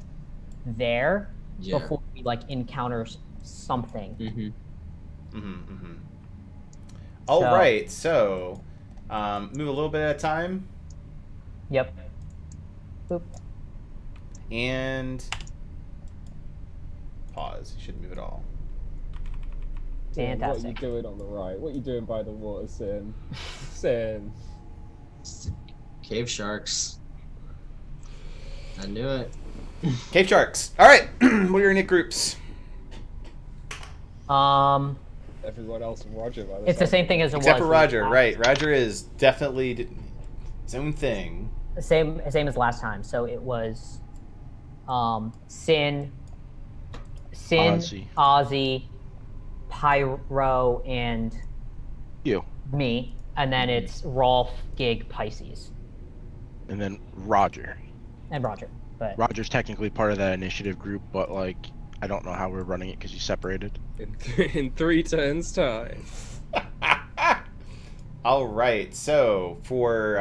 there Yeah. before we like encounter something. Mm-hmm. All So- right, so move a little bit at a time, Yep. Boop. and pause. You shouldn't move at all. Sin, what are you Fantastic. doing on the right? What are you doing by the water, Sin? Sin. Cave sharks. I knew it. Cave sharks. All right, what are your nick groups? Everyone else and Roger by the It's the sound same of thing it. as it Except was. for Roger, right? Roger is definitely his own thing. Same as last time. So it was, Sin, Ozzy. Ozzy, Pyro, and You. me, and then it's Rolf, Gig, Pisces, And then Roger. and Roger. But Roger's technically part of that initiative group, but I don't know how we're running it because he's separated. In 3 turns time. All right, so for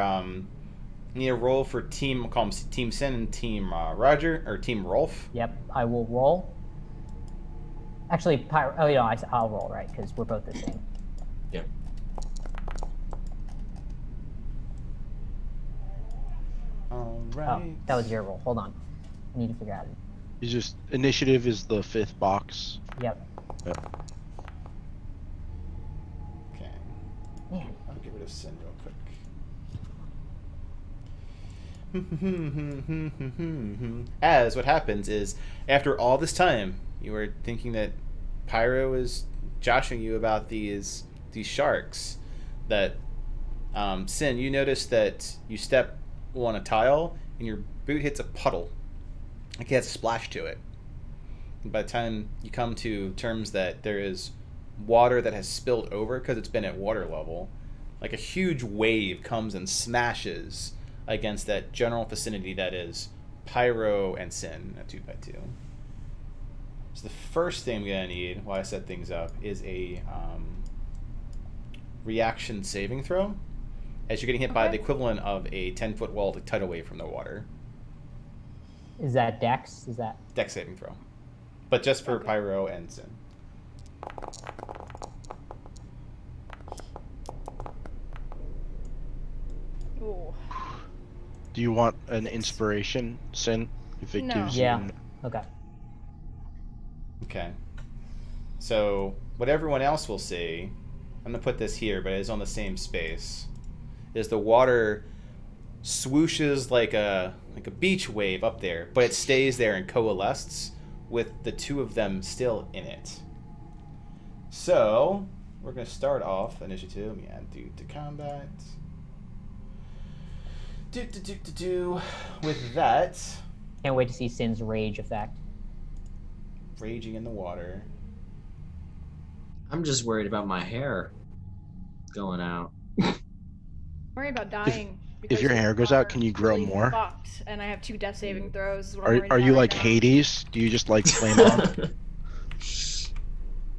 you need a roll for team. I'll call them Team Sin and Team Roger or Team Rolf. yep, I will roll. Actually, Pyro. Oh, I'll roll, right? Because we're both the same. Yep. All Oh, right. that was your roll. Hold on. I need to figure out. He's just initiative is the 5th box. Yep. Okay. Man, I'll get rid of Sin real quick. As what happens is, after all this time, you were thinking that Pyro is joshing you about these sharks. That Sin, you notice that you step on a tile and your boot hits a puddle. Like it has a splash to it. And by the time you come to terms that there is water that has spilled over because it's been at water level, like a huge wave comes and smashes against that general vicinity that is Pyro and Sin, a 2x2. So the first thing we're gonna need while I set things up is a reaction saving throw, as you're getting hit by Okay. the equivalent of a 10-foot wall to tidal wave from the water. is that Dex? Is that? Dex saving throw, but just for Okay. Pyro and Sin. Ooh. Do you want an inspiration, Sin? If it No. gives Yeah. you. Okay. Okay. So what everyone else will see, I'm gonna put this here, but it's on the same space, is the water swooshes like a beach wave up there, but it stays there and coalesces with the two of them still in it. So we're gonna start off initiative. Let me add dude to combat. With that, Can't wait to see Sin's rage effect. raging in the water. I'm just worried about my hair going out. Worry about dying. if your hair goes out, can you grow more? Fucked, and I have 2 death saving throws. is what I'm worried Are you about like right now. Hades? Do you just flame on?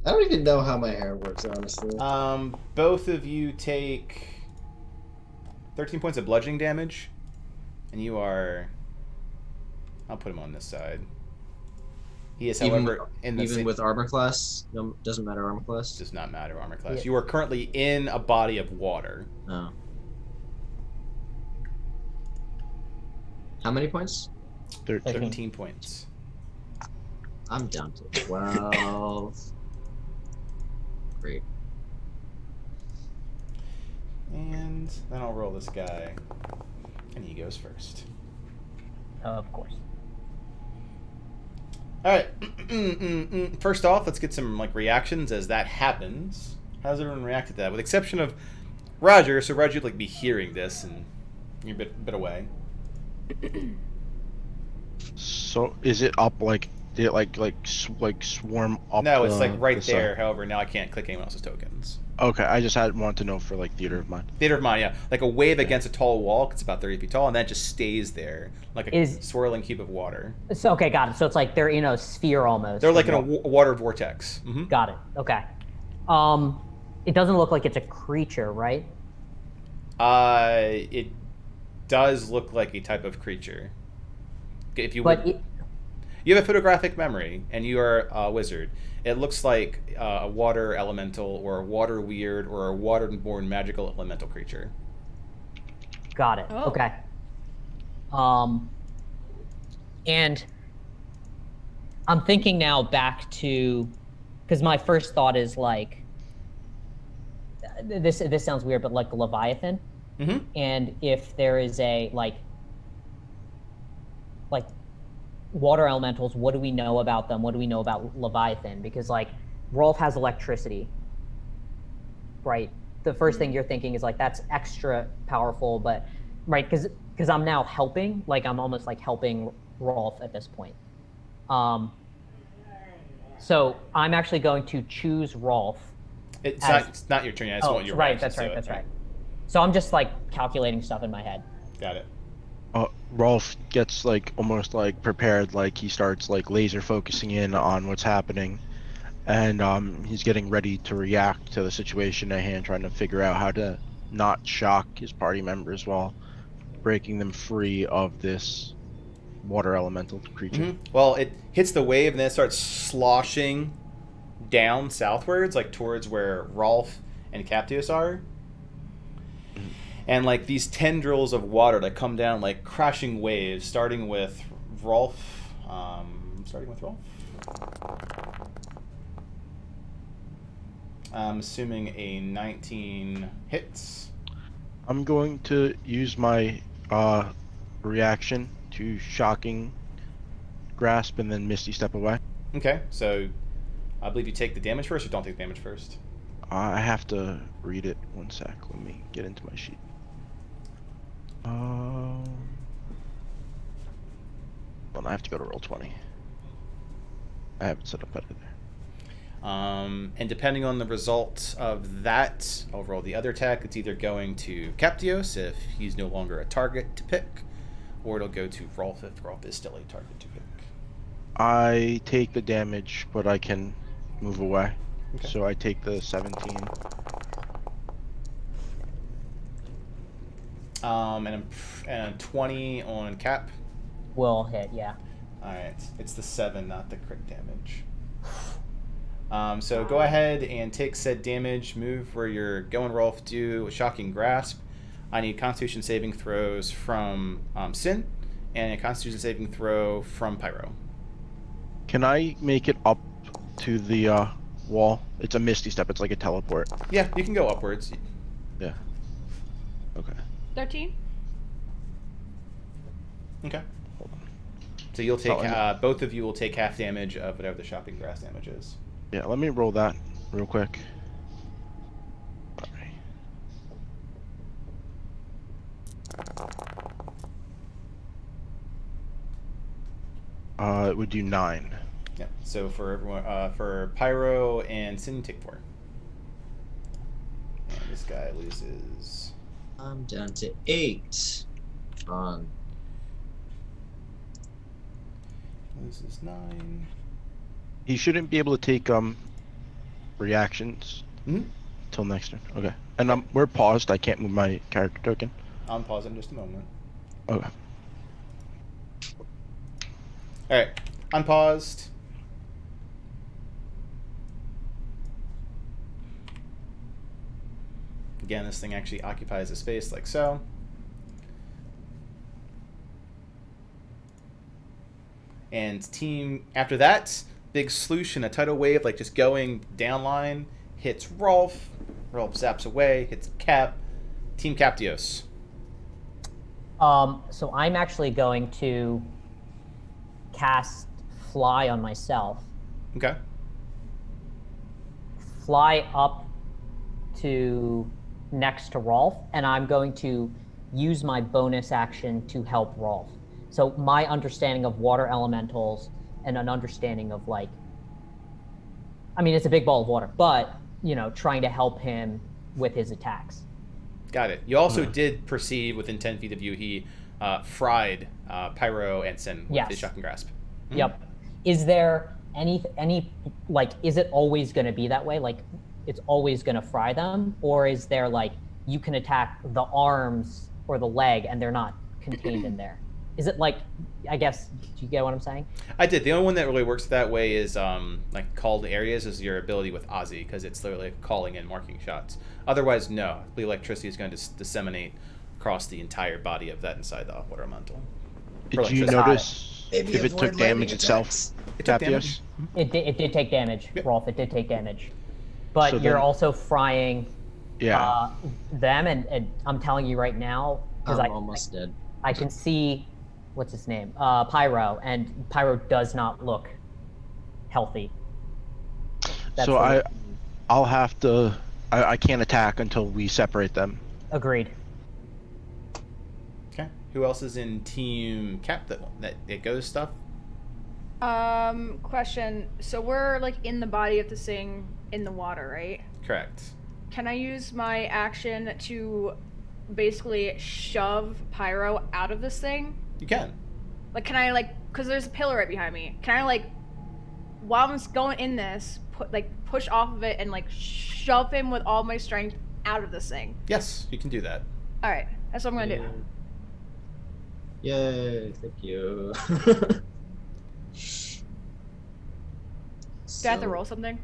I don't even know how my hair works, honestly. Both of you take 13 points of bludgeoning damage, and you are. I'll put him on this side. He is, however, in the Even same. with armor class, no, doesn't matter armor class. Does not matter armor class. Yeah. You are currently in a body of water. Oh. How many points? 13. 13 points. I'm down to 12. Great. And then I'll roll this guy. And he goes first. Of course. Alright. First off, let's get some like reactions as that happens. How does everyone react to that? With the exception of Roger, so Roger would like be hearing this and you're a bit away. So is it up like? Did it like swarm up? No, it's like right the side? there. However, now I can't click anyone else's tokens. Okay, I just wanted to know for like theater of mind. Theater of mind, yeah. Like a wave against a tall wall, 'cause it's about 30 feet tall, and that just stays there. Like a swirling cube of water. So okay, got it. So it's like they're in a sphere almost. They're like in a water vortex. Mm-hmm. Got it. Okay. It doesn't look like it's a creature, right? It does look like a type of creature. If you But would, you have a photographic memory, and you are a wizard. It looks like a water elemental, or a water weird, or a water-born magical elemental creature. Got it. Oh. Okay. And I'm thinking now back to, because my first thought is like, this sounds weird, but like Leviathan. Mm-hmm. And if there is a like water elementals, what do we know about them? What do we know about Leviathan? Because like Rolf has electricity, right? The first thing you're thinking is like that's extra powerful, but right, because I'm now helping, like I'm almost like helping Rolf at this point. So I'm actually going to choose Rolf. It's not your turn yet. It's what you're right. That's right. So I'm just like calculating stuff in my head. Got it. Rolf gets like almost like prepared, like he starts like laser focusing in on what's happening, and he's getting ready to react to the situation at hand, trying to figure out how to not shock his party members while breaking them free of this water elemental creature. Mm-hmm. Well, it hits the wave and then it starts sloshing down southwards, like towards where Rolf and Captius are. And like these tendrils of water that come down like crashing waves, starting with Rolf. I'm assuming a 19 hits. I'm going to use my reaction to shocking grasp and then misty step away. Okay, so I believe you take the damage first, or don't take the damage first. I have to read it. One sec. Let me get into my sheet. Well, I have to go to roll 20. I have it set up better there. And depending on the result of that, I'll roll the other attack. It's either going to Captios if he's no longer a target to pick, or it'll go to Rolf if Rolf is still a target to pick. I take the damage, but I can move away. Okay. So I take the 17. And a 20 on Cap. Will hit, yeah. Alright, it's the 7, not the crit damage. So go ahead and take said damage, move where you're going, Rolf, do a shocking grasp. I need Constitution saving throws from Sin, and a Constitution saving throw from Pyro. Can I make it up to the wall? It's a misty step. It's like a teleport. Yeah, you can go upwards. Yeah. Okay. 13? Okay. So you'll take, both of you will take half damage of whatever the shopping grass damage is. Yeah, let me roll that real quick. It would do 9. Yeah. So for everyone, for Pyro and Sin, take 4. And this guy loses. I'm down to 8. Fun. Loses 9. He shouldn't be able to take reactions Mm-hmm. till next turn. Okay. And we're paused. I can't move my character token. I'm pausing just a moment. Okay. Alright, unpaused. Again, this thing actually occupies a space like so. And team after that, big sloosh and a tidal wave, like just going down line, hits Rolf. Rolf zaps away, hits Cap. Team Captios. So I'm actually going to cast Fly on myself. Okay. Fly up to next to Rolf, and I'm going to use my bonus action to help Rolf. So my understanding of water elementals and an understanding of like, I mean, it's a big ball of water, but trying to help him with his attacks. Got it. You also did perceive within 10 feet of you, he fried Pyro and Sin with his shocking grasp. Mm-hmm. Yep. Is there any like, is it always going to be that way? Like, it's always going to fry them? Or is there like, you can attack the arms or the leg and they're not contained in there? Is it like, I guess, do you get what I'm saying? I did. The only one that really works that way is like called areas is your ability with Ozzy, because it's literally calling and marking shots. Otherwise, no. The electricity is going to disseminate across the entire body of that inside the water elemental. Did you notice if it took damage itself? It took damage. It did take damage, Yep. Rolf. It did take damage. But So you're then- also frying them, and I'm telling you right now, because I'm almost dead. I can see, what's his name? Pyro, and Pyro does not look healthy. So I'll have to. I can't attack until we separate them. Agreed. Okay. Who else is in Team Cap that it goes stuff? Question. So we're like in the body of this thing in the water, right? Correct. Can I use my action to basically shove Pyro out of this thing? You can. Like, can I because there's a pillar right behind me. Can I while I'm going in this, push off of it and shove him with all my strength out of this thing? Yes, you can do that. All right, that's what I'm gonna do. Yay! Thank you. Do I have to roll something?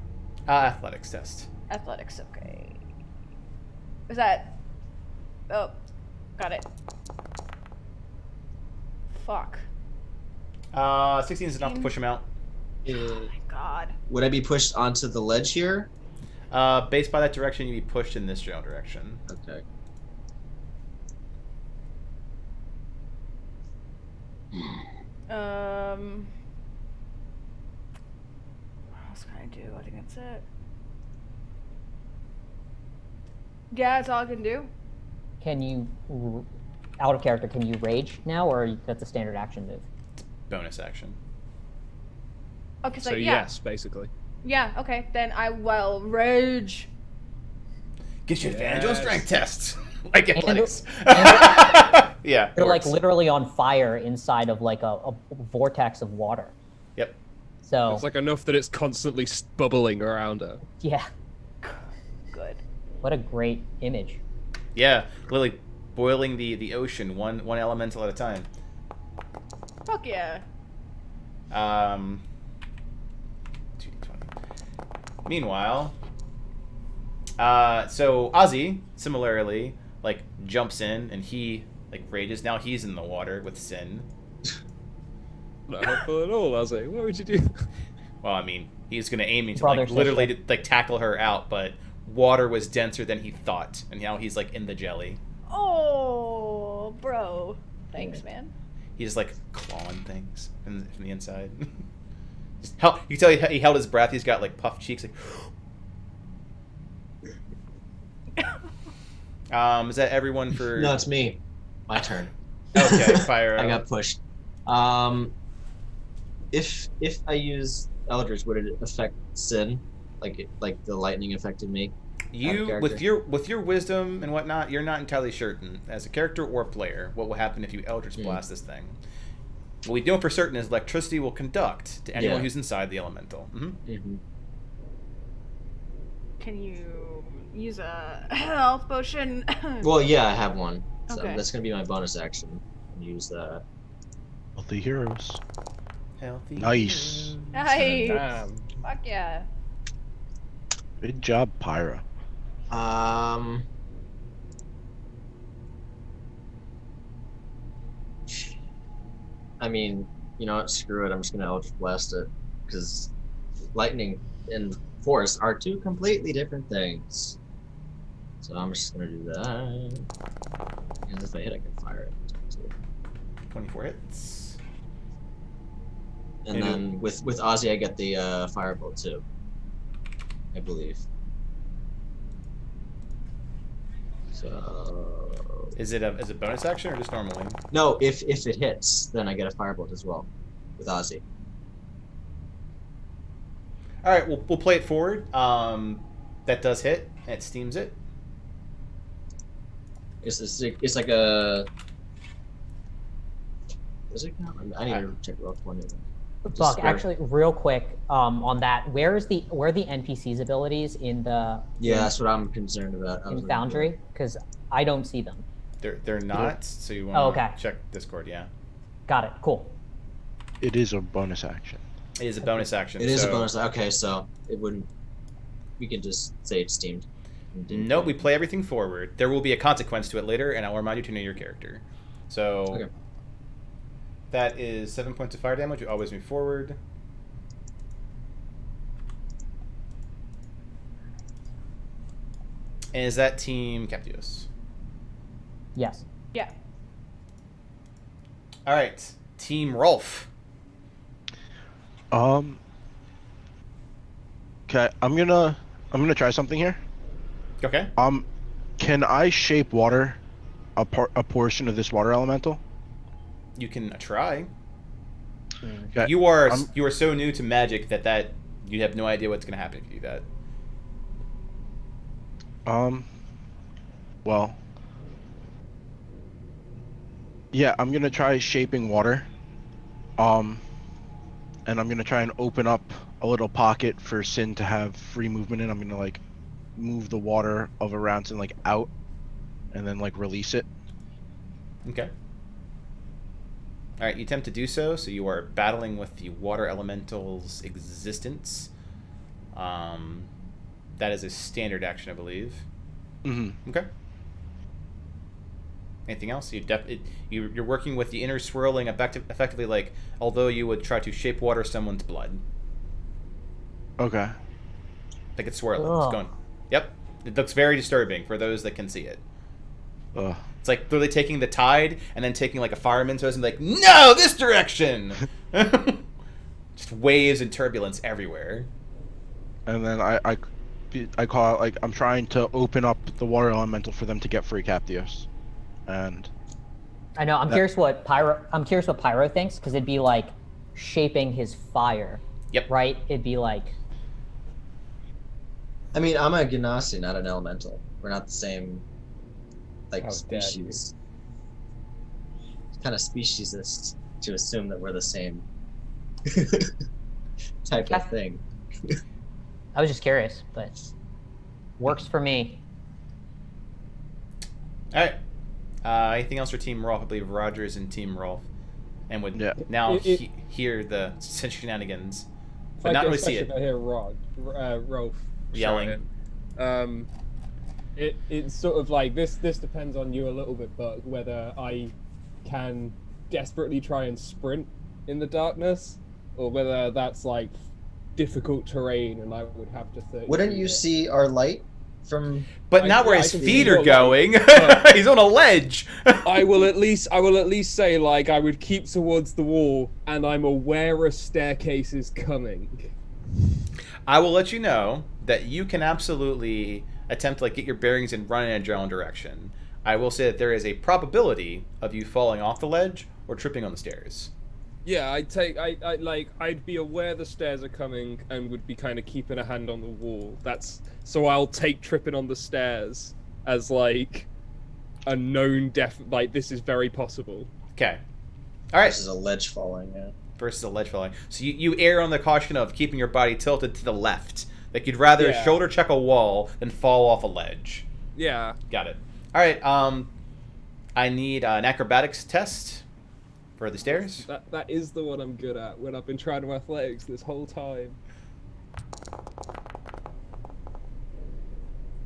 Athletics test. Athletics, okay. Is that? Oh, got it. Fuck. 16 is enough to push him out. Oh my god. Would I be pushed onto the ledge here? Based by that direction, you'd be pushed in this general direction. Okay. What else can I do? I think that's it. Yeah, that's all I can do. Can you, out of character, can you rage now, or that's a standard action move? Bonus action. Okay, So yeah. yes, basically. Yeah, okay. Then I will rage. Gives you advantage on Yes. strength tests. Like athletics. and Yeah. You're works. literally on fire inside of a vortex of water. Yep. So It's enough that it's constantly bubbling around her. yeah, Good. what a great image. Yeah. Literally boiling the ocean one elemental at a time. Fuck yeah. 2d20. Meanwhile, so Ozzy similarly jumps in and he rages. Now he's in the water with Sin. Not helpful at all, Ozzy. What would you do? Well, I mean, he's gonna aim me to Brother literally sister. to tackle her out, but water was denser than he thought, and now he's in the jelly. Oh, bro. Thanks, man. He's clawing things from the inside. You can tell he held his breath. He's got puffed cheeks. Is that everyone for? No, it's me. My turn. Okay, fire. I got pushed. If I use Eldritch, would it affect Sin? Like the lightning affected me? You with your wisdom and whatnot, you're not entirely certain as a character or player what will happen if you Eldritch Blast this thing. What we know for certain is electricity will conduct to anyone who's inside the elemental. Mm-hmm. Can you use a health potion? Well, yeah, I have one. So Okay. that's gonna be my bonus action. Use that. Healthy heroes. Healthy. Nice. Nice. Damn. Fuck yeah. Good job, Pyra. I mean, you know what? Screw it. I'm just gonna Eldritch Blast it because lightning and force are two completely different things. So I'm just gonna do that. And if I hit, I can fire it. 24 hits. And then with Ozzy, I get the firebolt too. I believe. So. Is it a bonus action or just normally? No, if it hits, then I get a firebolt as well with Ozzy. All right, we'll play it forward. That does hit. And it steams it. It's like a. Does it count? I need to check roll 20. Buck, actually, real quick, on that, where are the NPCs' abilities in the? Yeah, that's what I'm concerned about. In Foundry, because I don't see them. They're not. So you want to check Discord? Yeah. Got it. Cool. It is a bonus action. It is a bonus action. It is a bonus. Okay, so it wouldn't. We can just say it's steamed. Nope, we play everything forward. There will be a consequence to it later, and I'll remind you to know your character. So. Okay. That is 7 points of fire damage. You always move forward. And is that Team Captios? Yes. Yeah. All right, Team Rolf. Okay, I'm gonna try something here. Okay. Can I shape water, a portion of this water elemental? You can try. Okay. You are so new to magic that you have no idea what's going to happen if you do that. Well. Yeah, I'm gonna try shaping water. And I'm gonna try and open up a little pocket for Sin to have free movement in. I'm gonna like move the water of around Sin like out, and then like release it. Okay. All right, you attempt to do so. So you are battling with the water elemental's existence. That is a standard action, I believe. Mm-hmm. Okay. Anything else? You're working with the inner swirling, effectively like, although you would try to shape water someone's blood. Okay. Like it's swirling. It's going. Yep. It looks very disturbing for those that can see it. It's like literally taking the tide and then taking like a fireman's hose and like, no, this direction. Just waves and turbulence everywhere. And then I call out like I'm trying to open up the water elemental for them to get free Captios. And I know. I'm curious what Pyro thinks, because it'd be like shaping his fire. Yep. Right. It'd be like. I mean, I'm a Ganassi, not an elemental. We're not the same, like, species. It's kind of speciesist to assume that we're the same type of thing. I was just curious, but works for me. All right. Anything else for Team Rolf? I believe Roger is in Team Rolf, and would now hear the shenanigans, but not really see it. I hear Rolf yelling. It's sort of like this depends on you a little bit, but whether I can desperately try and sprint in the darkness, or whether that's like difficult terrain and I would have to. Wouldn't you see our light from? But not where his feet are going. He's on a ledge. I will at least say like I would keep towards the wall, and I'm aware a staircase is coming. I will let you know that you can absolutely attempt to like get your bearings and run in a general direction. I will say that there is a probability of you falling off the ledge or tripping on the stairs. Yeah, I'd be aware the stairs are coming and would be kind of keeping a hand on the wall. So I'll take tripping on the stairs as like a known like this is very possible. Okay. All right. Versus a ledge falling, yeah. Versus a ledge falling. So you err on the caution of keeping your body tilted to the left. Like you'd rather shoulder check a wall than fall off a ledge. Yeah. Got it. All right. I need an acrobatics test for the stairs. That is the one I'm good at when I've been trying to athletics this whole time.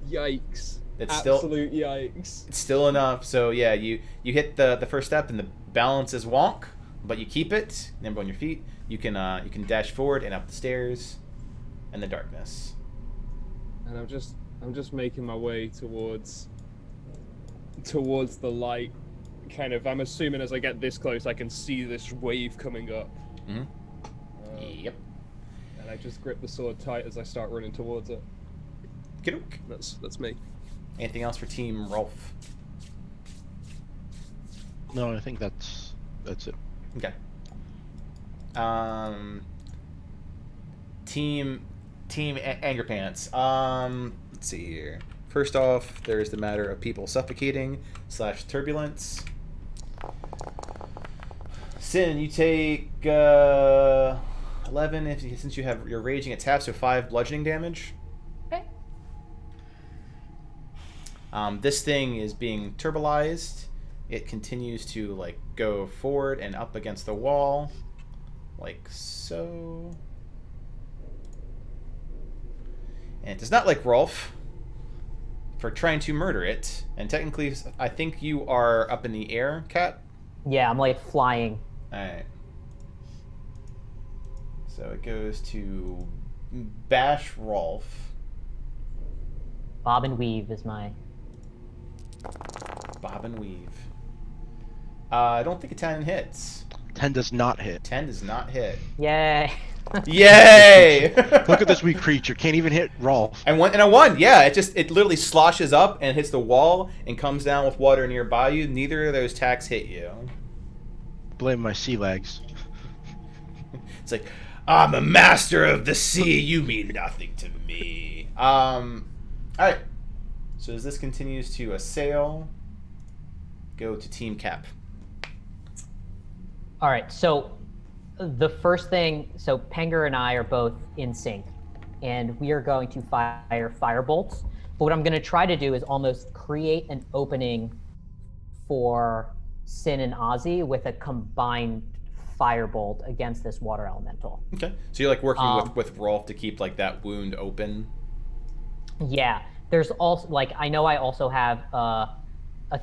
Yikes. It's absolute yikes. It's still enough. So yeah, you hit the first step and the balance is wonk. but you keep it. Nimble on your feet. You can dash forward and up the stairs, and the darkness. And I'm just making my way towards the light. Kind of. I'm assuming as I get this close, I can see this wave coming up. Mm-hmm. Yep. And I just grip the sword tight as I start running towards it. Kiddook. That's me. Anything else for Team Rolf? No, I think that's it. Okay. Team Anger Pants. Let's see here. First off, there's the matter of people suffocating / turbulence. Sin, you take 11 since you're raging at tap, so 5 bludgeoning damage. Okay. This thing is being turbolized. It continues to like go forward and up against the wall, like so. And it does not like Rolf for trying to murder it. And technically, I think you are up in the air, Cat. Yeah, I'm like flying. Alright. So it goes to bash Rolf. Bob and weave is my. Bob and weave. I don't think a 10 hits. 10 does not hit. 10 does not hit. Yay! Yay! Look at this weak creature. Can't even hit Rolf. And a 1. Yeah, it literally sloshes up and hits the wall and comes down with water nearby you. Neither of those attacks hit you. Blame my sea legs. It's like, I'm a master of the sea. You mean nothing to me. All right. So as this continues to assail, go to Team Cap. All right, so the first thing, so Penger and I are both in sync, and we are going to fire firebolts. But what I'm going to try to do is almost create an opening for Sin and Ozzy with a combined firebolt against this water elemental. Okay. So you're like working with Rolf to keep like that wound open. Yeah. There's also like I know I also have a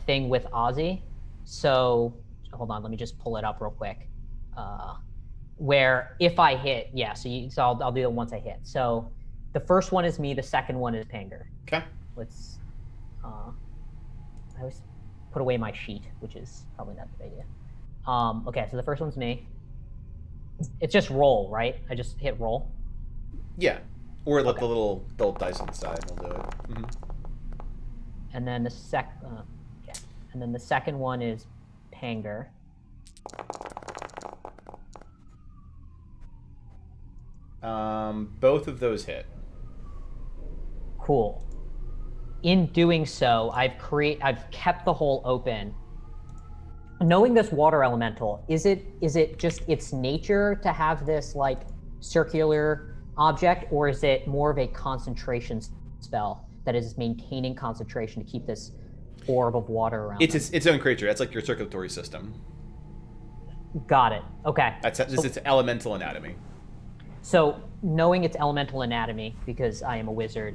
thing with Ozzy, so hold on, let me just pull it up real quick. Where if I hit, yeah, so I'll do it once I hit. So the first one is me, the second one is Penger. Okay. Let's I always put away my sheet, which is probably not a good idea. Okay, so the first one's me. It's just roll, right? I just hit roll. Yeah. Or let Okay. the little dice on the side will do it. Mm-hmm. And then the second one is Panger. Both of those hit. Cool. In doing so, I've kept the hole open. Knowing this water elemental, is it just its nature to have this like circular object, or is it more of a concentration spell that is maintaining concentration to keep this orb of water around? It's its own creature. That's like your circulatory system. Got it. Okay. That's its elemental anatomy. So knowing its elemental anatomy, because I am a wizard,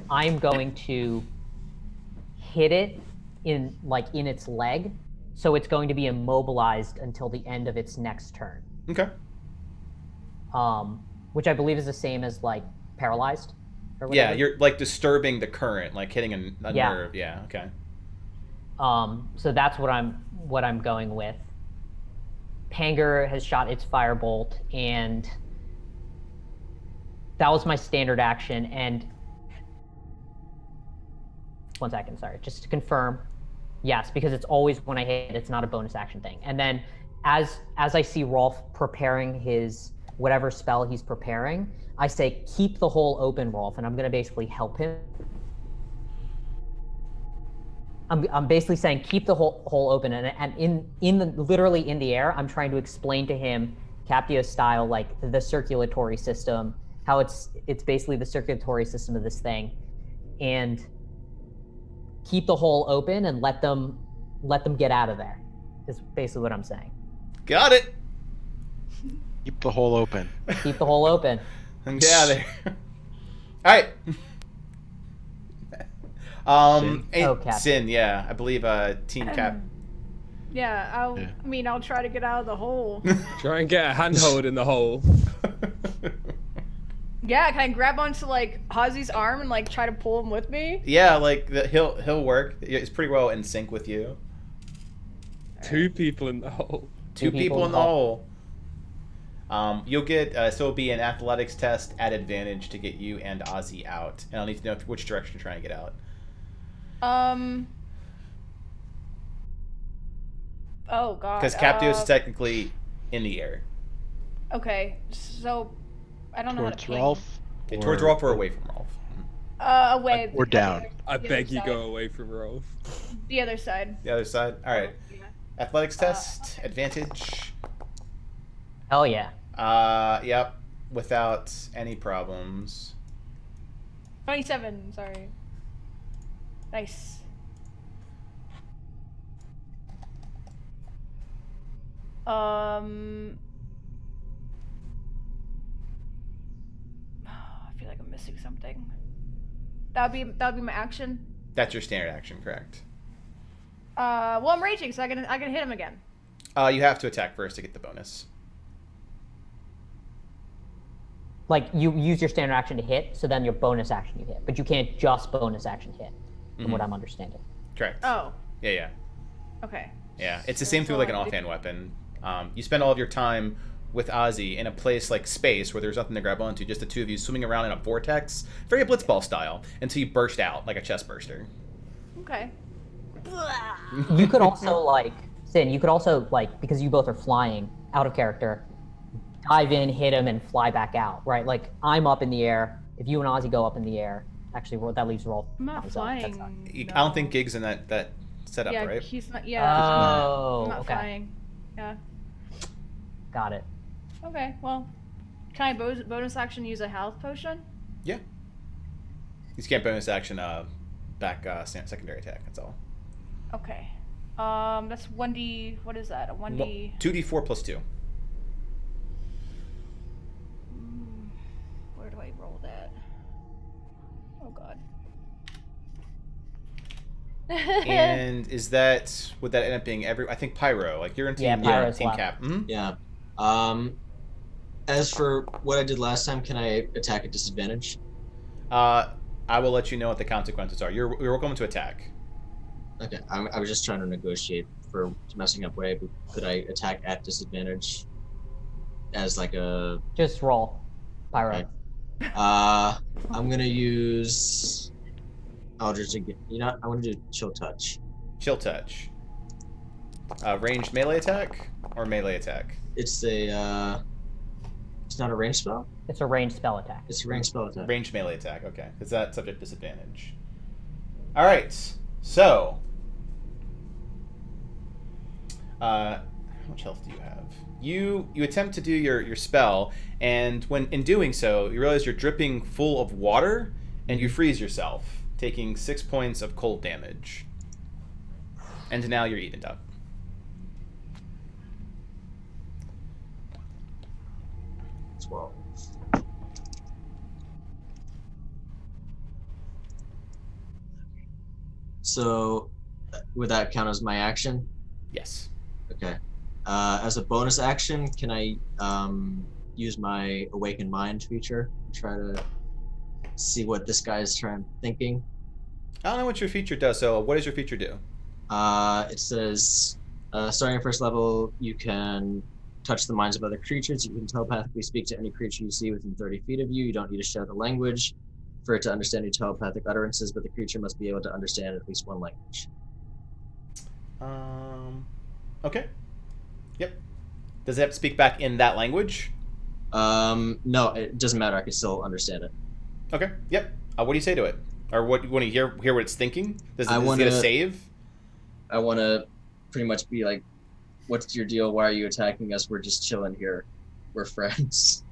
I'm going to hit it in its leg, so it's going to be immobilized until the end of its next turn. Okay. Which I believe is the same as like paralyzed. Or Yeah, whatever. you're like disturbing the current, like hitting a Yeah. nerve. Yeah. Okay. So that's what I'm going with. Panger has shot its firebolt, and that was my standard action. And 1 second, sorry, just to confirm, yes, because it's always when I hit, it's not a bonus action thing. And then as I see Rolf preparing his whatever spell he's preparing, I say keep the hole open, Rolf, and I'm going to basically help him. I'm basically saying keep the hole open, and literally in the air, I'm trying to explain to him Captio style, like the circulatory system, how it's basically the circulatory system of this thing, and keep the hole open and let them get out of there. Is basically what I'm saying. Got it. Keep the hole open. Keep the hole open. And get out of there. All right. Sin. And Oh, Cap. Sin, yeah, I believe Team Cap. Yeah, I mean, I'll try to get out of the hole. Try and get a handhold in the hole. Yeah, can I grab onto like Ozzy's arm and like try to pull him with me? Yeah, like he'll work. It's pretty well in sync with you. 2 people in the hole. Two people in the hole. You'll get so it'll be an athletics test at advantage to get you and Ozzy out, and I'll need to know which direction you're trying to get out. Oh god. Because Captios is technically in the air. Okay, so I don't know how to Towards ping. Rolf. Yeah, towards Rolf or away from Rolf. Away. Or down. I The beg other you side. go away from Rolf. The other side. The other side. All right. Yeah. Athletics test okay. advantage. Hell yeah. Yep. Without any problems. 27. Sorry. Nice. I feel like I'm missing something. That'd be my action. That's your standard action, correct? Well, I'm raging, so I can hit him again. You have to attack first to get the bonus. Like, you use your standard action to hit, so then your bonus action you hit. But you can't just bonus action hit, from what I'm understanding. Correct. Oh. Yeah. Okay. Yeah, it's the same thing with like an offhand weapon. You spend all of your time with Ozzy in a place like space where there's nothing to grab onto, just the two of you swimming around in a vortex, very blitzball style, until you burst out like a chest burster. Okay. You could also, like, Sin, you could also, like, because you both are flying out of character, dive in, hit him, and fly back out, right? Like, I'm up in the air. If you and Ozzy go up in the air, actually, that leaves Rolf. I'm not flying. I don't think Gig's in that setup, Yeah, right? he's not. Yeah. Oh, I'm not okay. flying. Yeah. Got it. Okay. Well, can I bonus action use a health potion? Yeah. You can't bonus action back secondary attack. That's all. Okay. That's 1d. What is that? A 1d. 2d4 plus 2. Where do I roll that? Oh god. And would that end up being I think Pyro, like you're in team, Yeah, Pyro's team left. cap. Mm-hmm. Yeah. As for what I did last time, can I attack at disadvantage? I will let you know what the consequences are. You're welcome to attack. Okay, I was just trying to negotiate for messing up way, but could I attack at disadvantage as like a... Just roll. Pyro. Okay. I'm gonna use Eldritch again. You know, I want to do Chill Touch. Chill touch. Ranged melee attack or melee attack? It's a, it's not a ranged spell? It's a ranged spell attack. It's a ranged spell attack. Ranged melee attack, okay. Is that subject disadvantage? Alright, so... how much health do you have? You attempt to do your spell, and when in doing so, you realize you're dripping full of water, and you freeze yourself, taking 6 points of cold damage. And now you're eaten up. Well. So, would that count as my action? Yes. Okay. As a bonus action, can I use my Awaken Mind feature and try to see what this guy is thinking? I don't know what your feature does, so what does your feature do? It says, starting at first level, you can touch the minds of other creatures. You can telepathically speak to any creature you see within 30 feet of you. You don't need to shout a language for it to understand your telepathic utterances, but the creature must be able to understand at least one language. Okay. Yep. Does it have to speak back in that language? No, it doesn't matter. I can still understand it. Okay. Yep. What do you say to it? Or what you want to hear what it's thinking? Does it get a save? I want to pretty much be like, what's your deal? Why are you attacking us? We're just chilling here. We're friends.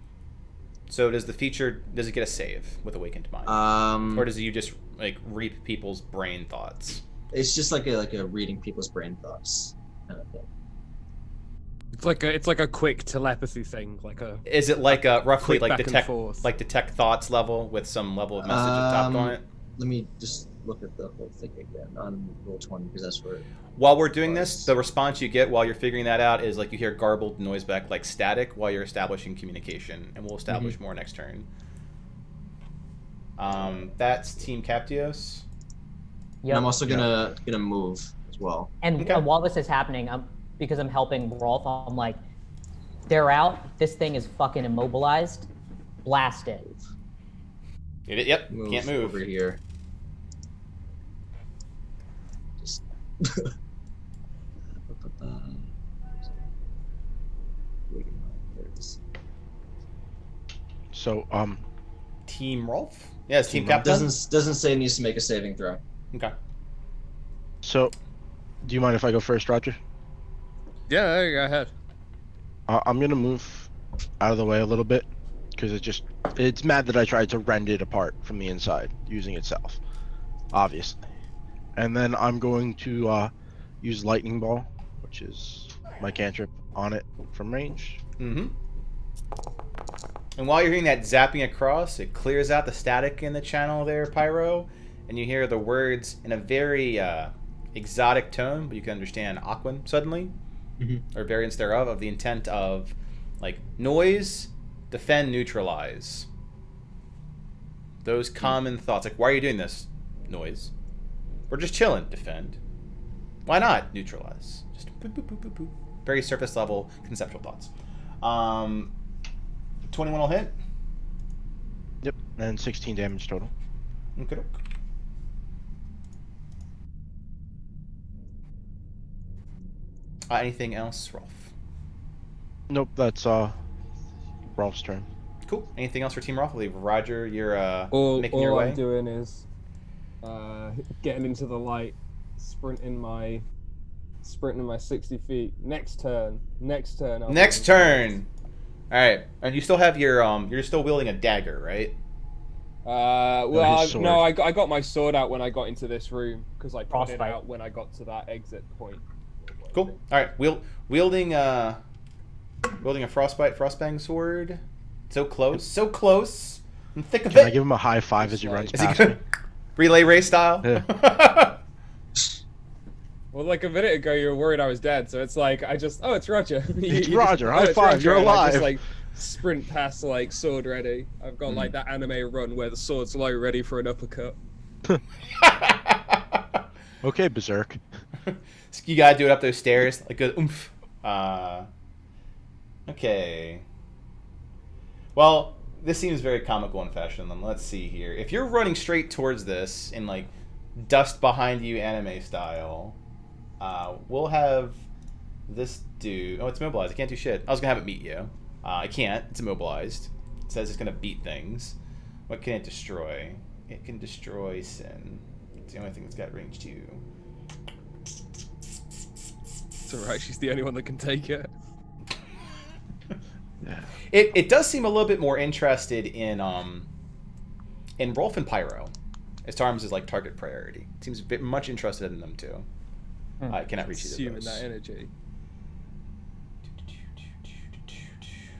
So does it get a save with Awakened Mind? Or does you just like read people's brain thoughts? It's just like a reading people's brain thoughts kind of thing. It's like a quick telepathy thing, like a. Is it like a roughly Quick like back and detect forth. like detect thoughts level with some level of message tapped on it? Let me just look at the whole thing again on roll 20 because that's where. While we're doing this, the response you get while you're figuring that out is like you hear garbled noise back, like static, while you're establishing communication, and we'll establish more next turn. That's Team Captios. And I'm also gonna move as well. And while this is happening, because I'm helping Rolf, I'm like, they're out. This thing is fucking immobilized. Blast it. Yep. Can't move over here. Just. So Team Rolf. Yeah, it's Team Captain. Doesn't say it needs to make a saving throw. Okay. So, do you mind if I go first, Roger? Yeah, go ahead. I'm gonna move out of the way a little bit because it's mad that I tried to rend it apart from the inside using itself, obviously. And then I'm going to use Lightning Ball, which is my cantrip, on it from range. Mm-hmm. And while you're hearing that zapping across, it clears out the static in the channel there, Pyro, and you hear the words in a very exotic tone, but you can understand Aquan suddenly, or variants thereof, of the intent of, like, noise, defend, neutralize. Those common thoughts, like, why are you doing this? Noise. We're just chilling. Defend. Why not? Neutralize. Just boop, boop, boop, boop, boop. Very surface level conceptual thoughts. 21 will hit. Yep, and 16 damage total. Okay. Anything else, Rolf? Nope, that's Rolf's turn. Cool. Anything else for Team Rolf? I believe Roger, you're making all your way. I'm doing is getting into the light, sprinting my 60 feet. Next turn. Next turn. All right. And you still have your you're still wielding a dagger, right? No, I got my sword out when I got into this room because I put it Frostbite. out when I got to that exit point. Cool. All right. Wielding a frostbang sword. So close. I'm thick of Can I it. give him a high five as he runs Is he past good? me? Relay race style. Yeah. Well, like a minute ago, you were worried I was dead, so it's like it's Roger. It's Roger. High five. You're and I alive. just like sprint past, like sword ready. I've got like that anime run where the sword's low, ready for an uppercut. Okay, Berserk. You gotta do it up those stairs, like a oomph. Okay. Well, this seems very comical in fashion. Then let's see here. If you're running straight towards this in like dust behind you, anime style, we'll have this dude. Oh, it's immobilized. I can't do shit. I was gonna have it meet you. I can't. It's immobilized. It says it's gonna beat things. What can it destroy? It can destroy sin. It's the only thing that's got range 2. It's alright. She's the only one that can take it. It does seem a little bit more interested in Rolf and Pyro, as terms as like target priority. It seems a bit much interested in them too. I cannot reach either of Assuming those. that energy.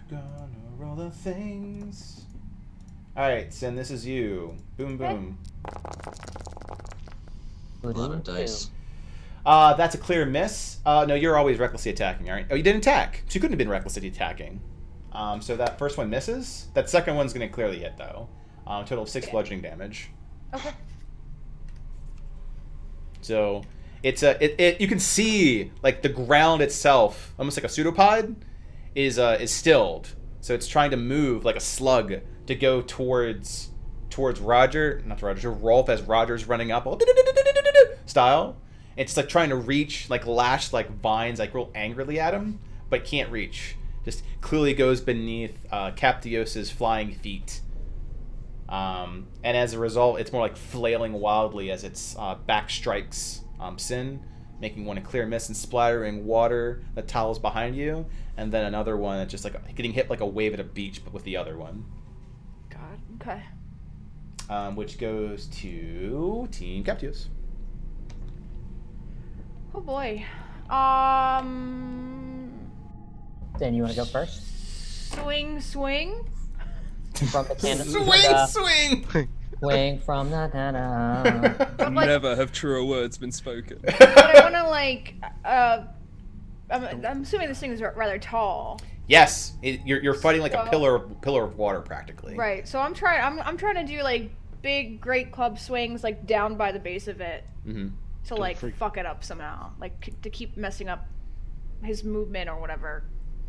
Gonna roll the things. All right, Sin, this is you. Boom, boom. 11 dice. That's a clear miss. No, you're always recklessly attacking, aren't you? Oh, you didn't attack. So you couldn't have been recklessly attacking. So that first one misses. That second one's going to clearly hit, though. Total of 6 bludgeoning damage. Okay. So it's you can see like the ground itself, almost like a pseudopod, is stilled. So it's trying to move like a slug to go towards Roger, not Roger, Rolf as Roger's running up, style. It's like trying to reach, like lash like vines, like real angrily at him, but can't reach. Just clearly goes beneath Captios's flying feet. And as a result, it's more like flailing wildly as its back strikes Sin, making one a clear miss and splattering water that towels behind you, and then another one that's just like getting hit like a wave at a beach, but with the other one. God. Okay. Which goes to Team Captios. Oh boy. Then you want to go first? Swing. From the cannon. Swing! Swing from the da-da. But, like, Never have truer words been spoken. but I want to like. I'm assuming this thing is rather tall. Yes, you're fighting like a So- pillar of water practically. Right. So I'm trying. I'm trying to do like big, great club swings like down by the base of it Mm-hmm. to like fuck it up somehow, like to keep messing up his movement or whatever.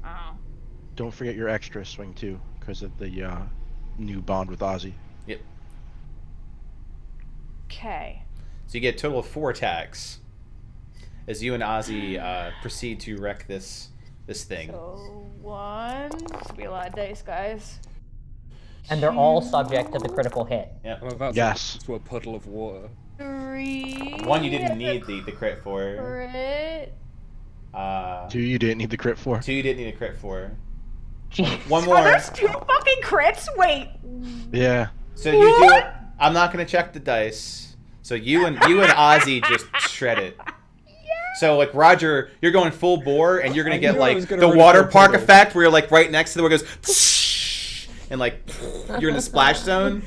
Oh. Don't forget your extra swing too, because of the new bond with Ozzy. Yep. Okay. So you get a total of 4 attacks as you and Ozzy proceed to wreck this thing. So 1. This will be a lot of dice, guys. And they're all subject to the critical hit. I'm about Yes. to a puddle of water. 3. 1 you didn't need the crit for. Crit. 2 you didn't need the crit for. 2 you didn't need a crit for. Jeez. 1 Oh, more. there's 2 fucking crits. Wait. Yeah. So you do. I'm not gonna check the dice. So you and Ozzy just shred it. So like Roger, you're going full bore, and you're gonna I get knew I like was gonna the run water into a park puddle. effect, where you're like right next to the where it goes, and like you're in the splash zone.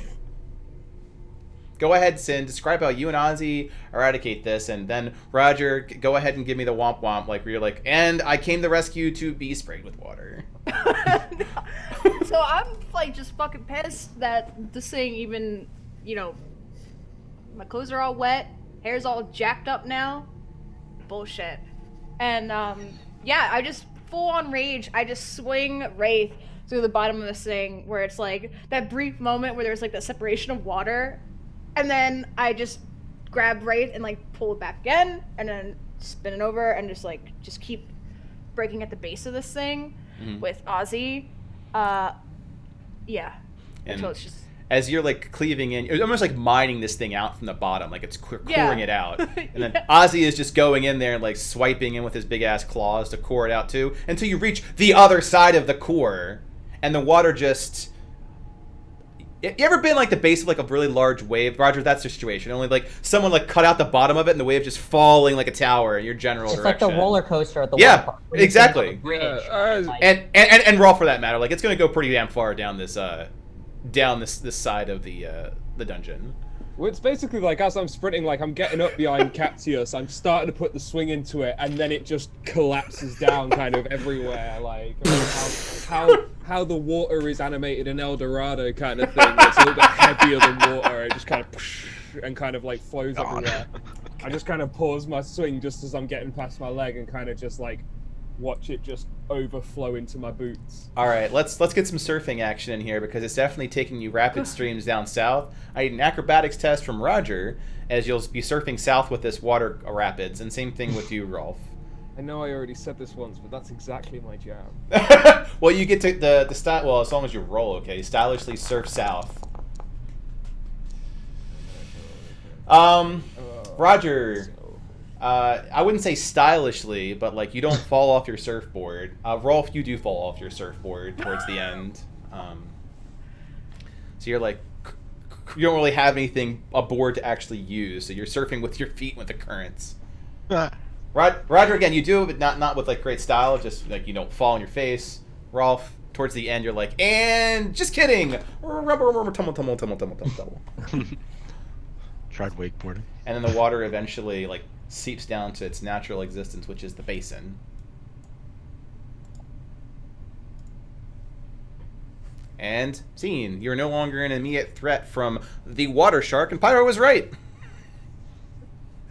Go ahead, Sin. Describe how you and Ozzy eradicate this, and then Roger, go ahead and give me the womp womp, like where you're like, and I came to rescue to be sprayed with water. So I'm like just fucking pissed that this thing even, my clothes are all wet, hair's all jacked up now. Bullshit. And yeah, I just full on rage. I just swing Wraith through the bottom of this thing where it's like that brief moment where there's like that separation of water, and then I just grab Wraith and like pull it back again, and then spin it over and just keep breaking at the base of this thing with Ozzy. Yeah. And Until it's just as you're like cleaving in, you're almost like mining this thing out from the bottom, like it's coring Yeah. it out. And then Yeah. Ozzy is just going in there and like swiping in with his big ass claws to core it out too, until you reach the other side of the core, and the water just. You ever been like the base of like a really large wave, Roger? That's the situation. Only like someone like cut out the bottom of it, and the wave just falling like a tower in your general It's direction. like the roller coaster at the Yeah, water park. When you exactly. think of a bridge, Yeah, like- And Raw for that matter, like it's gonna go pretty damn far down this this side of the dungeon. Well, it's basically like as I'm sprinting, like I'm getting up behind Cactius, I'm starting to put the swing into it, and then it just collapses down kind of everywhere. Like how the water is animated in El Dorado kind of thing. It's a little bit heavier than water. It just kind of and kind of like flows God. everywhere. I just kind of pause my swing just as I'm getting past my leg and kind of just like watch it just overflow into my boots. All right, let's get some surfing action in here because it's definitely taking you rapid streams down south. I need an acrobatics test from Roger as you'll be surfing south with this water rapids, and same thing with you, Rolf. I know I already said this once, but that's exactly my jam. Well, you get to the style. Well, as long as you roll, okay. Stylishly surf south. Roger. I wouldn't say stylishly, but like you don't fall off your surfboard. Rolf, you do fall off your surfboard towards the end. So you're like, you don't really have anything aboard to actually use. So you're surfing with your feet with the currents. Roger, again, you do it, but not with like great style. Just like you don't fall on your face. Rolf, towards the end, you're like, and just kidding. Tumble. Tried wakeboarding. And then the water eventually like seeps down to its natural existence, which is the basin. And scene. You're no longer an immediate threat from the water shark, and Pyro was right.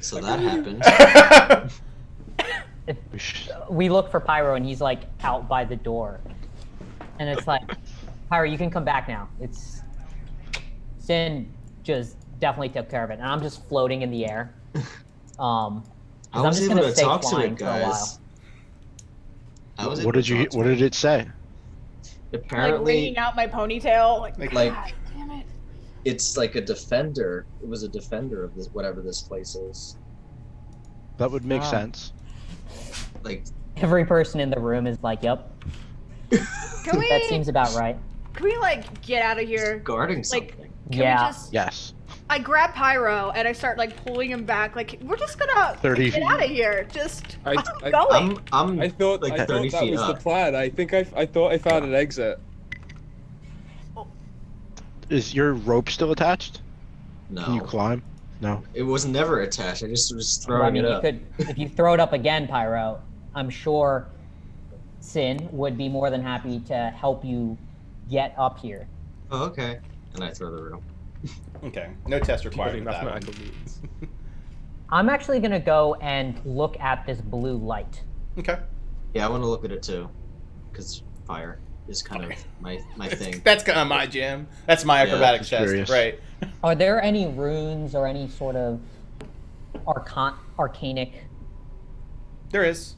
So that happened. we look for Pyro and he's like out by the door. And it's like, Pyro, you can come back now. It's Sin just definitely took care of it. And I'm just floating in the air. I I'm was just able gonna to stay talk to flying it, for a while. guys. I was What able did to you? talk to What did it say? like Apparently, wringing out my ponytail. Like, Like- God damn it. it's like a defender. It was a defender of this, whatever this place is. That would make Ah. sense. Like, Every person in the room is like, yep, Can we? that seems about right. Can we like get out of here? guarding Like, something. can Yeah. we just? Yes. I grab Pyro and I start like pulling him back. Like, we're just gonna 30 get out of here. Just I- I'm going. I thought like I 30 thought that feet was up. the plan. I think I thought I found an exit. Is your rope still attached? No. Can you climb? No. It was never attached. I just was Well, throwing I mean, it you up. could, if you throw it up again, Pyro, I'm sure Sin would be more than happy to help you get up here. Oh, okay. And I throw the riddle. Okay, no test required Using with that one. mathematical means. I'm actually gonna go and look at this blue light. Okay. Yeah, I want to look at it too, because fire is kind of my thing. That's kind of my jam. That's my Yeah, acrobatics just test, curious. right? Are there any runes or any sort of arcanic? There is.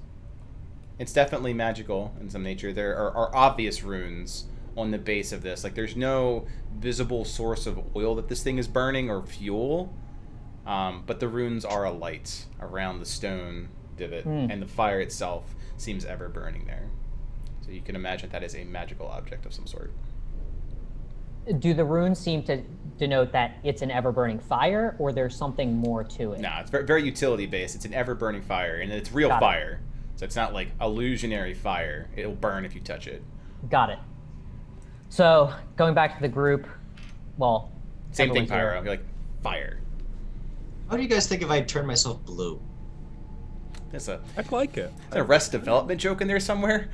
It's definitely magical in some nature. There are obvious runes on the base of this. Like, there's no visible source of oil that this thing is burning or fuel, but the runes are alight around the stone divot, and the fire itself seems ever burning there. So you can imagine that is a magical object of some sort. Do the runes seem to denote that it's an ever-burning fire, or there's something more to it? Nah, it's very, very utility based. It's an ever burning fire, and it's real Got it. fire. So it's not like illusionary fire. It'll burn if you touch it. Got it. So going back to the group, well, Same thing, everyone's here. pyro. You're like fire. How do you guys think if I turn myself blue? There's a I'd like it. is there a Arrested Development joke in there somewhere.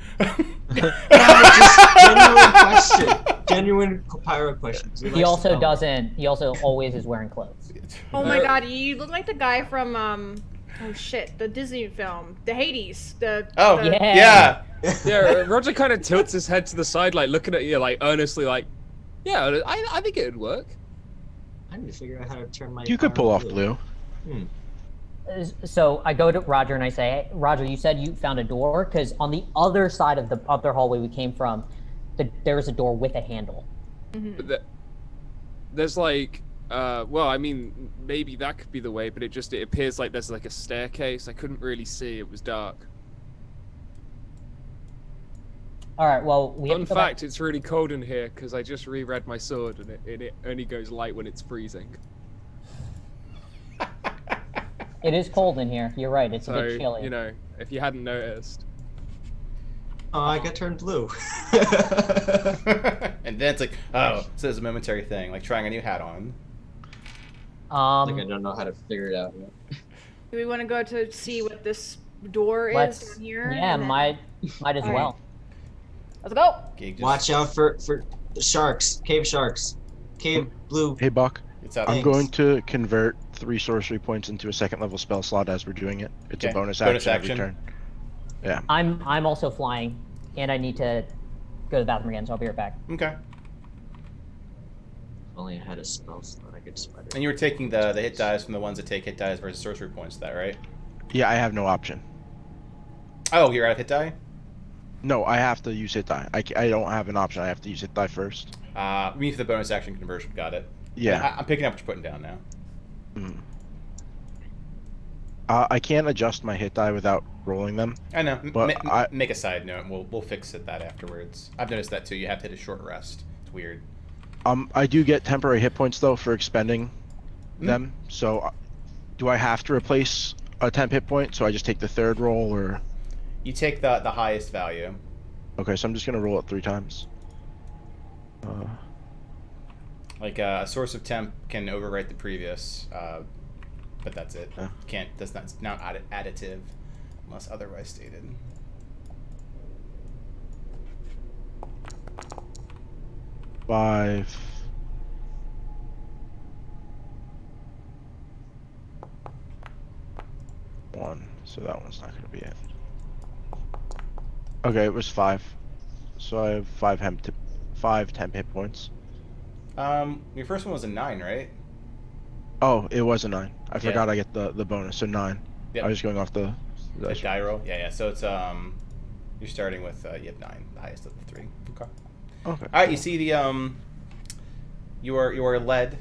Genuine question. Genuine pyro questions. He also doesn't. He also always is wearing clothes. Oh my god, you look like the guy from oh shit, the Disney film, the Hades. Oh the, Yeah. yeah. Yeah, Roger kind of tilts his head to the side, like looking at you, like earnestly, like, yeah, I think it'd work. I need to figure out how to turn my. You could pyro pull off blue. So I go to Roger and I say, hey, Roger, you said you found a door? Because on the other side of the other hallway we came from, there was a door with a handle. But there's like, well, I mean, maybe that could be the way, but it appears like there's like a staircase. I couldn't really see; it was dark. All right, well, we have Fun to go back- fact: it's really cold in here because I just reread my sword, and it only goes light when it's freezing. It is cold in here. You're right. It's a So bit chilly. you know, if you hadn't noticed. Oh, I got turned blue. And then it's like, oh, so it's a momentary thing, like trying a new hat on. I think I don't know how to figure it out yet. Do we want to go to see what this door is Let's. down here? Yeah, and then- might as All well. Let's go. Gig just, Watch out for the sharks, cave sharks, cave blue. Hey, Buck. It's out. I'm Thanks. going to convert 3 sorcery points into a second level spell slot as we're doing it. It's Okay. a bonus Bonus action action. every turn. I'm also flying, and I need to go to the bathroom again, so I'll be right back. Okay. If only I had a spell slot, I could spider. And you were taking the hit dice from the ones that take hit dice versus sorcery points, that right? Yeah, I have no option. Oh, you're out of hit die? No, I have to use hit die. I don't have an option. I have to use hit die first. Me for the bonus action conversion, got it. Yeah. I'm picking up what you're putting down now. Mm. I can't adjust my hit die without rolling them. I know. But Make a side note, and we'll fix that afterwards. I've noticed that too. You have to hit a short rest. It's weird. I do get temporary hit points though for expending them. So, do I have to replace a temp hit point? So I just take the third roll, or You take the highest value. okay? So I'm just gonna roll it 3 times. Like a source of temp can overwrite the previous, but that's it. Yeah. Can't. That's not additive, unless otherwise stated. Five. One. So that one's not gonna be it. Okay, it was 5. So I have 5 temp hit points. Your first one was a 9, right? Oh, it was a 9. I Yeah. forgot I get the bonus, so 9. Yep. I was going off the The dice. die roll. Yeah. So it's you're starting with you have 9, the highest of the 3. Okay. Okay. All right. You see the you are led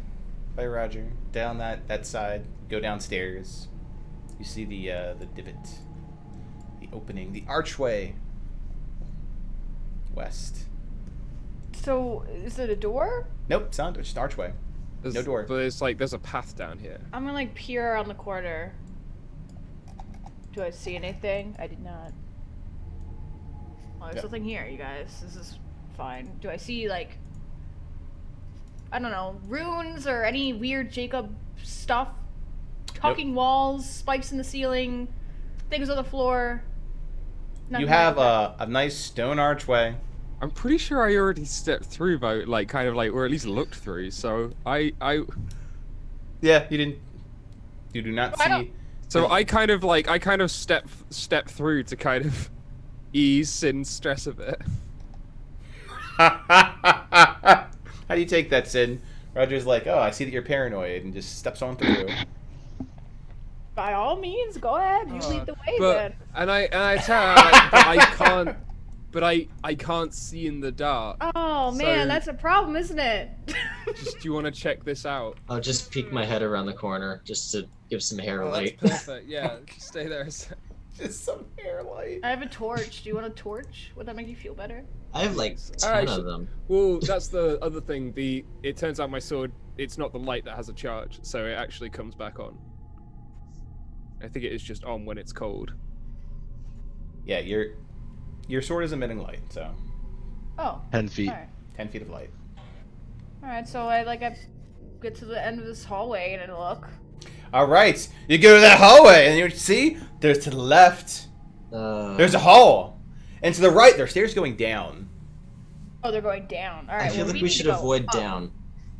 by Roger down that side. Go downstairs. You see the divot, the opening, the archway. West. So, is it a door? Nope, it's not. It's just an archway. No door. But it's like there's a path down here. I'm gonna like peer around the corner. Do I see anything? I did not. Oh, there's Yeah. nothing here, you guys. This is fine. Do I see like I don't know, runes or any weird Jacob stuff? Talking walls, spikes in the ceiling, things on the floor. You Nothing have like a nice stone archway. I'm pretty sure I already stepped through, though, like, kind of like, or at least looked through, so Yeah, you didn't. You do not I don't- see. So I kind of step through to kind of ease Sin's stress a bit. How do you take that, Sin? Roger's like, oh, I see that you're paranoid, and just steps on through. By all means, go ahead. You lead the way, But then. and I tell her, like, but I can't, but I can't see in the dark. Oh man, So- that's a problem, isn't it? Just, do you want to check this out? I'll just peek my head around the corner just to give some hair Oh, that's light. perfect. Yeah, stay there a sec. Just some hair light. I have a torch. Do you want a torch? Would that make you feel better? I have like 10 Alright, of them. Well, that's the other thing. It turns out my sword, it's not the light that has a charge, so it actually comes back on. I think it is just on when it's cold. Yeah, your sword is emitting light, so Oh. 10 feet. Alright. 10 feet of light. Alright, so I get to the end of this hallway and I look. All right, you go to that hallway, and you see there's to the left. There's a hall, and to the right there's stairs going down. Oh, they're going down. Alright, I feel well, like we need should to go avoid up. down.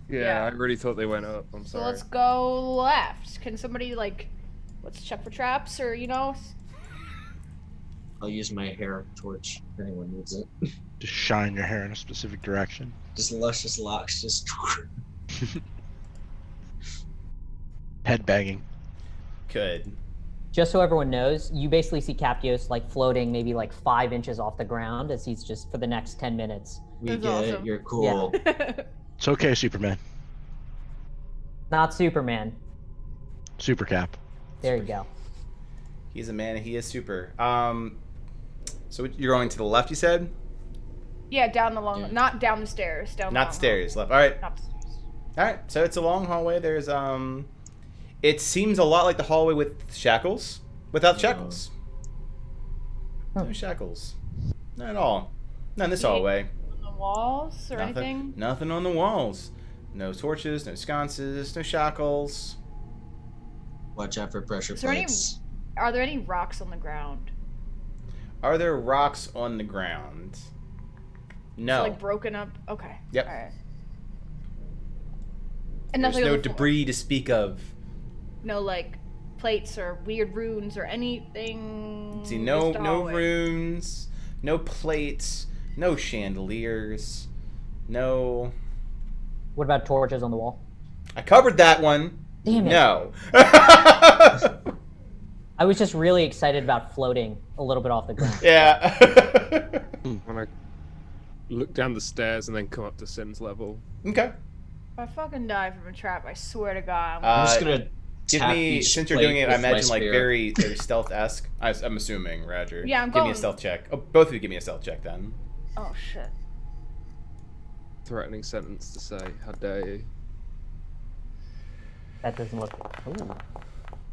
Yeah, I really thought they went up. I'm So sorry. let's go left. Can somebody let's check for traps or I'll use my hair torch if anyone needs it. Just shine your hair in a specific direction. Just luscious locks, just. Head banging. Good. Just so everyone knows, you basically see Captios like floating maybe like 5 inches off the ground as he's just for the next 10 minutes. We That's get it. awesome. You're cool. It's okay, Superman. Not Superman. Super Cap. There you go. He's a man. He is super. So you're going to the left, you said? Yeah, down the long, Yeah. not down the stairs, down the Not long stairs. Left. All right. hall. Not the stairs. All right. So it's a long hallway. There's It seems a lot like the hallway with shackles, without shackles. No shackles. Not at all. Not in this hallway. On the walls or anything? Nothing on the walls. No torches, no sconces, no shackles. Watch out for pressure Is there any- plates. Are there any rocks on the ground? Are there rocks on the ground? No. Like broken up? Okay. Yep. Alright. And There's nothing on no the floor? debris to speak of. No plates or weird runes or anything. See, no Just a no hallway. runes, no plates, no chandeliers, no. What about torches on the wall? I covered that one. Damn it. No. I was just really excited about floating a little bit off the ground. Yeah. When I look down the stairs and then come up to Sin's level. Okay. If I fucking die from a trap, I swear to God. I'm just gonna Give tap me, each since you're plate doing it, I with my imagine like spear. very stealth-esque. I'm assuming, Roger. Yeah, I'm Give me going- a stealth check. Oh, both of you give me a stealth check then. Oh shit. Threatening sentence to say, how dare you. That doesn't look. Ooh.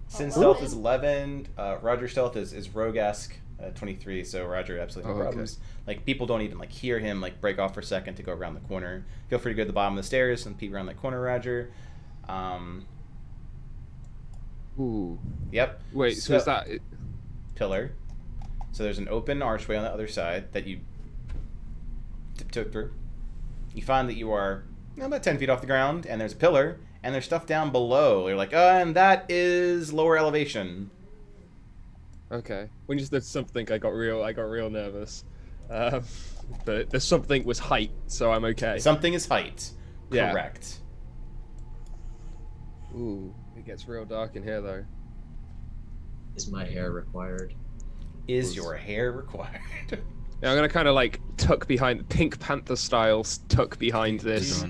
Since wow. stealth is 11, Roger's stealth is rogue-esque, 23. So Roger, absolutely no Oh, okay. problems. Like people don't even hear him break off for a second to go around the corner. Feel free to go to the bottom of the stairs and peek around that corner, Roger. Ooh. Yep. Wait, so is that it? Pillar. So there's an open archway on the other side that you tiptoe through. You find that you are about 10 feet off the ground, and there's a pillar, and there's stuff down below. You're like, and that is lower elevation. Okay. When you said something, I got real nervous. But the something was height, so I'm okay. Something is height. Yeah. Correct. Ooh, it gets real dark in here though. Is my hair required? Is your hair required? Yeah, I'm gonna kind of tuck behind, Pink Panther style, tuck behind this, tuck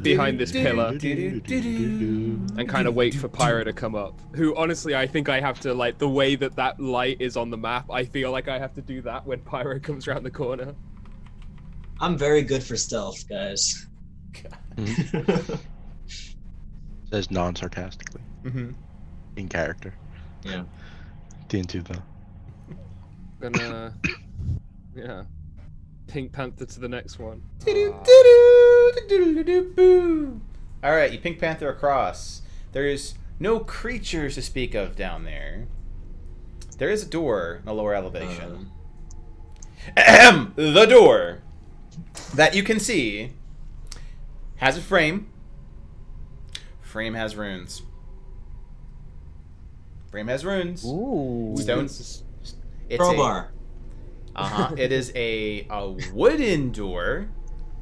behind this pillar, and kind of wait for Pyro to come up. Who, honestly, I think I have to, the way that light is on the map, I feel like I have to do that when Pyro comes around the corner. I'm very good for stealth, guys. Says non-sarcastically. Mm-hmm. In character. Yeah. D&2 though. Gonna, yeah, Pink Panther to the next one. Doo-doo-doo-doo. All right, you Pink Panther across. There's no creatures to speak of down there. There is a door in the lower elevation. The door that you can see has a frame. Frame has runes. Frame has runes. Ooh. Stone. It's Crowbar. It is a wooden door,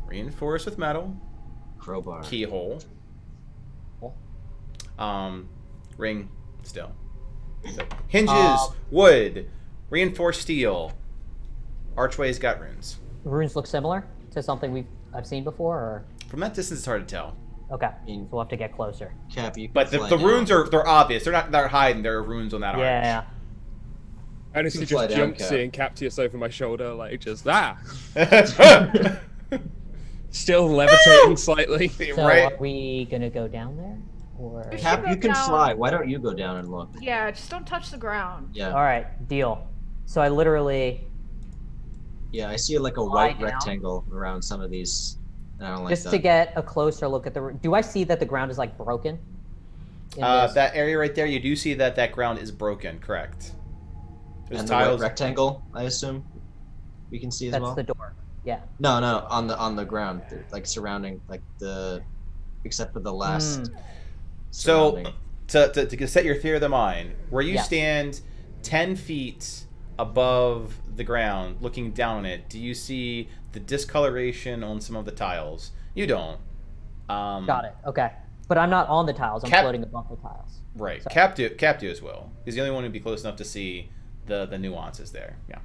reinforced with metal. Crowbar. Keyhole. Ring still. So, hinges, wood, reinforced steel. Archway's got runes. Runes look similar to something I've seen before, or From that distance, it's hard to tell. okay, so we'll have to get closer. Cap, you can But the fly runes down. they're obvious. They're hiding. There are runes on that arch. Yeah. I honestly You can fly just down, jumped Cap. seeing Captius over my shoulder, like just still levitating slightly. So Right. are we gonna go down there, or? Just- Cap, Go you can down. fly. Why don't you go down and look? Yeah, just don't touch the ground. Yeah. All right, deal. So I literally Yeah, I see like a Fly white down. rectangle around some of these. I don't like just that. to get a closer look at the. Do I see that the ground is like broken? in this? That area right there, you do see that ground is broken. Correct. There's And the white tiles. rectangle, I assume, we can see as That's well. the door. Yeah. No, on the ground, like surrounding, like except for the last. So surrounding. to set your theory of the mind, where you Yeah. stand 10 feet above the ground, looking down on it, do you see the discoloration on some of the tiles? You don't. Got it. Okay. But I'm not on the tiles. I'm Cap- floating above the tiles. Right. So- Captu as well. He's the only one who'd be close enough to see the nuances there. Yeah.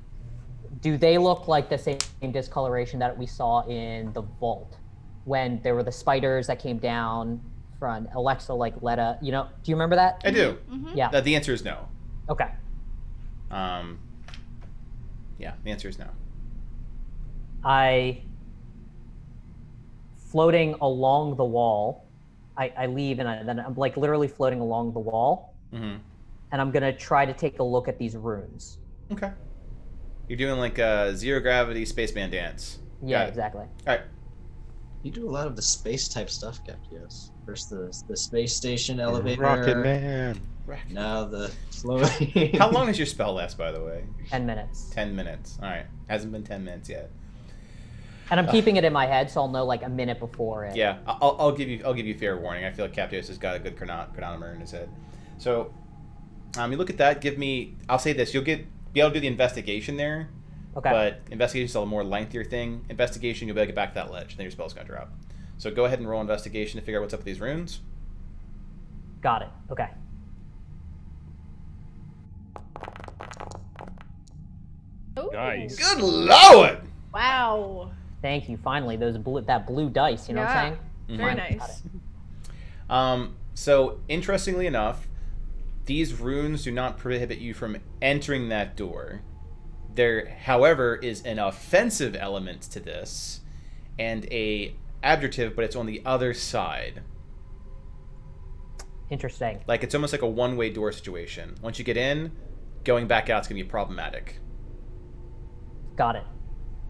Do they look like the same discoloration that we saw in the vault when there were the spiders that came down from Alexa, like Letta? You know, do you remember that? I do. Yeah. The answer is no. Okay. Yeah, the answer is no. I floating along the wall. I leave and then I'm like literally floating along the wall, Mm-hmm. and I'm gonna try to take a look at these runes. Okay. You're doing like a zero gravity spaceman dance. Yeah, Got it. exactly. All right. You do a lot of the space type stuff, Cap. Yes. First the space station elevator. Rocket Man. Now the floating. How long does your spell last, by the way? 10 minutes. 10 minutes. All right. Hasn't been 10 minutes yet. And I'm keeping it in my head, so I'll know like a minute before it. Yeah, I'll give you fair warning. I feel like Captius has got a good chronometer in his head. So, you look at that. Give me. I'll say this. You'll be able to do the investigation there. Okay. But investigation is a more lengthier thing. Investigation, you'll be able to get back to that ledge. Then your spell's gonna drop. So go ahead and roll investigation to figure out what's up with these runes. Got it. Okay. Ooh. Nice. Good lord! Wow. Thank you. Finally, that blue dice. You know what I'm saying? Very Finally got nice. it. So interestingly enough, these runes do not prohibit you from entering that door. There, however, is an offensive element to this, and a adjective, but it's on the other side. Interesting. Like it's almost like a one-way door situation. Once you get in, going back out's gonna be problematic. Got it.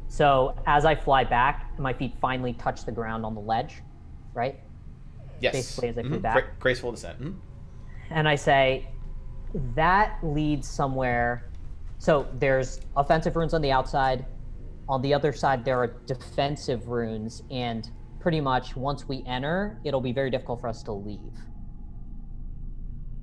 So as I fly back, my feet finally touch the ground on the ledge, right? Yes. Basically, as I flew Mhm. back. Graceful descent. Mhm. And I say, that leads somewhere. So there's offensive runes on the outside. On the other side, there are defensive runes. And pretty much once we enter, it'll be very difficult for us to leave.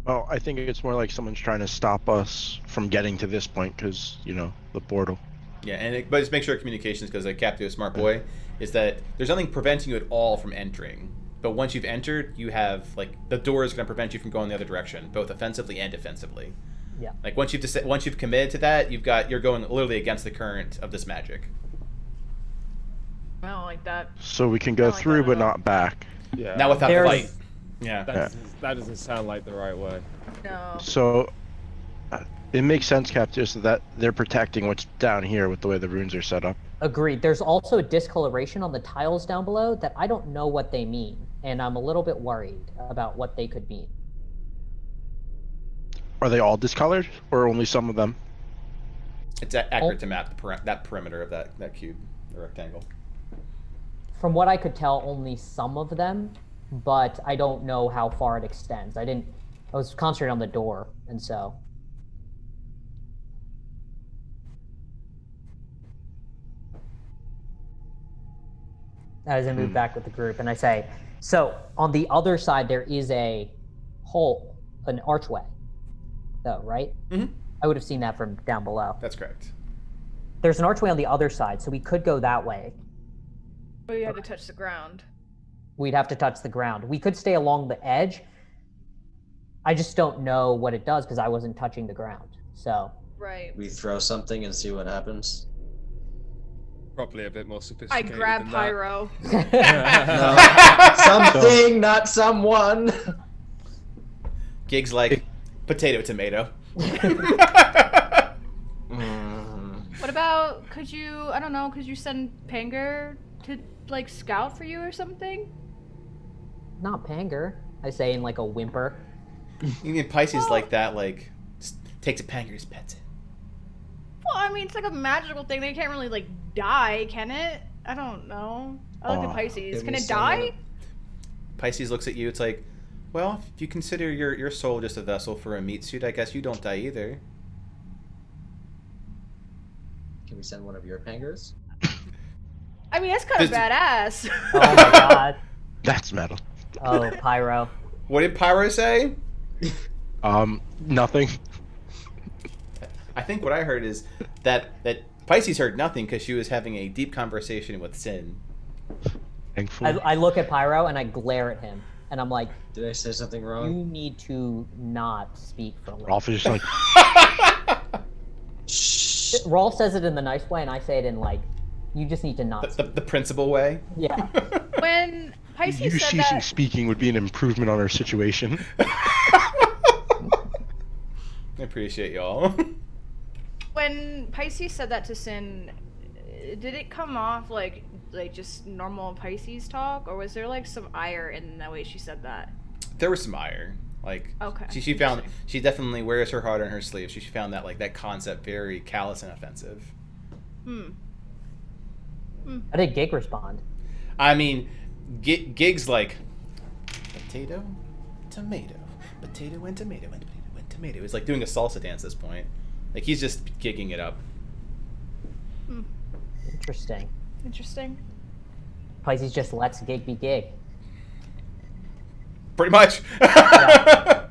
Well, I think it's more like someone's trying to stop us from getting to this point because, the portal. Yeah, but just make sure communications, because like Captive, smart boy, is that there's nothing preventing you at all from entering. But once you've entered, you have the door is going to prevent you from going the other direction, both offensively and defensively. Yeah. Like once you've committed to that, you're going literally against the current of this magic. I don't like that. So we can go I like through that but at all. not back. Yeah. Now without There's- fight. Yeah. That doesn't sound like the right way. No. So it makes sense, Captus, that they're protecting what's down here with the way the runes are set up. Agreed. There's also a discoloration on the tiles down below that I don't know what they mean. And I'm a little bit worried about what they could mean. Are they all discolored or only some of them? It's accurate to map that perimeter of that cube, the rectangle. From what I could tell, only some of them, but I don't know how far it extends. I was concentrating on the door, and so. As I move back with the group, and I say, so on the other side there is a hole, an archway, though, right? Mm-hmm. I would have seen that from down below. That's correct. There's an archway on the other side, so we could go that way. But you had to touch the ground. We'd have to touch the ground. We could stay along the edge. I just don't know what it does because I wasn't touching the ground. So. Right. We throw something and see what happens. Probably a bit more I sophisticated. grab than Pyro. No. Something, not someone. Gig's like, potato, tomato. What about, could you send Panger to, like, scout for you or something? Not Panger, I say in like a whimper. You mean Pisces like that, like, takes a Panger's pets it. Well, I mean, it's like a magical thing. They can't really, like, die, can it? I don't know. I look at Pisces. Can it die? Pisces looks at you, it's like, well, if you consider your soul just a vessel for a meat suit, I guess you don't die either. Can we send one of your pangers? I mean, that's kind of badass. Oh my god. That's metal. Oh, Pyro. What did Pyro say? Nothing. I think what I heard is that Pisces heard nothing because she was having a deep conversation with Sin. Thankfully. I look at Pyro and I glare at him, and I'm like, Did I say something you wrong? need to not speak for a little. Rolf is just like, Shh. Rolf says it in the nice way, and I say it in like, you just need to not speak. The principal way. Yeah. When Pisces you said ceasing that, speaking would be an improvement on our situation. I appreciate y'all. when Pisces said that to Sin, did it come off like just normal Pisces talk, or was there like some ire in the way she said that? There was some ire. Like, Okay. she found, she definitely wears her heart on her sleeve. She found that, like, that concept very callous and offensive. How did Gig respond? I mean, Gig's like, potato, tomato, potato and tomato and potato and tomato. He's like doing a salsa dance at this point. Like, he's just gigging it up. Interesting. Interesting. Pisces just lets Gig be Gig. Pretty much. Huh.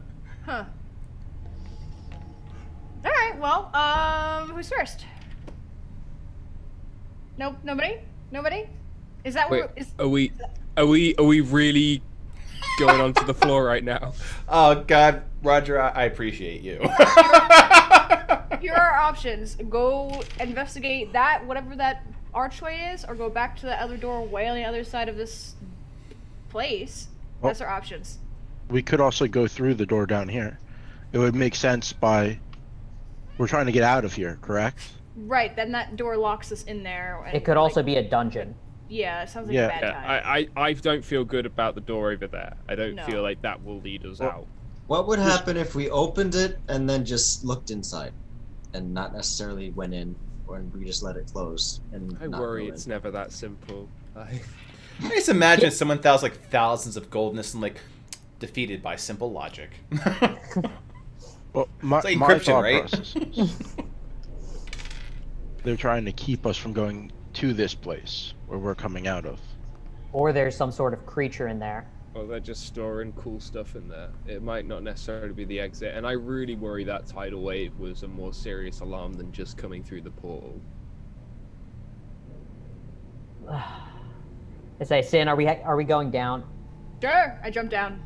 All right. Well, who's first? Nope. Nobody. Nobody. Is that Wait, what? Is are we really going onto the floor right now? Oh, God, Roger, I appreciate you. here are options: go investigate that, whatever that archway is, or go back to the other door way on the other side of this place. Well, That's our options. we could also go through the door down here. It would make sense we're trying to get out of here, correct? Right. Then that door locks us in there. And, It could also be a dungeon. Yeah. It sounds like Yeah. a bad time. I don't feel good about the door over there. I don't No. feel like that will lead us Well- out. What would happen if we opened it and then just looked inside, and not necessarily went in, or we just let it close? And I not worry go in? it's never that simple. I just imagine someone thousands, like, thousands of goldness and, like, defeated by simple logic. Well, my, It's like my encryption, thought right? process is they're trying to keep us from going to this place where we're coming out of. Or there's some sort of creature in there. Well, they're just storing cool stuff in there. It might not necessarily be the exit, and I really worry that tidal wave was a more serious alarm than just coming through the portal. I say, Sin, are we going down? Sure. I jump down.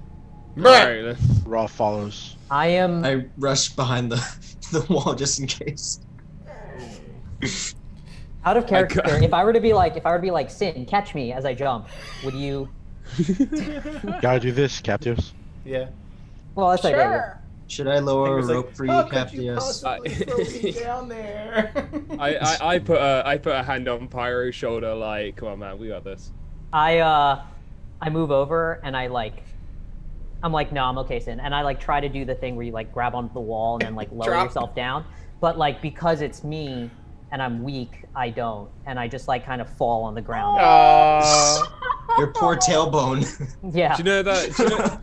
Alright, then. Rolf follows. I am. I rush behind the wall just in case. Out of character, got- if I were to be like Sin, catch me as I jump, would you? Gotta do this, captives. Yeah. Well, that's like Sure. Should I lower a It's like, rope for you, "How could you Captius? possibly throw me down there?" I put a hand on Pyro's shoulder, like, come on, man, we got this. I move over and I'm like, no, I'm okay, Sin, and I like try to do the thing where you like grab onto the wall and then like lower Drop. yourself down, but like because it's me, and I'm weak, I don't, and I just like kind of fall on the ground. Your poor tailbone. Yeah. Do you know that?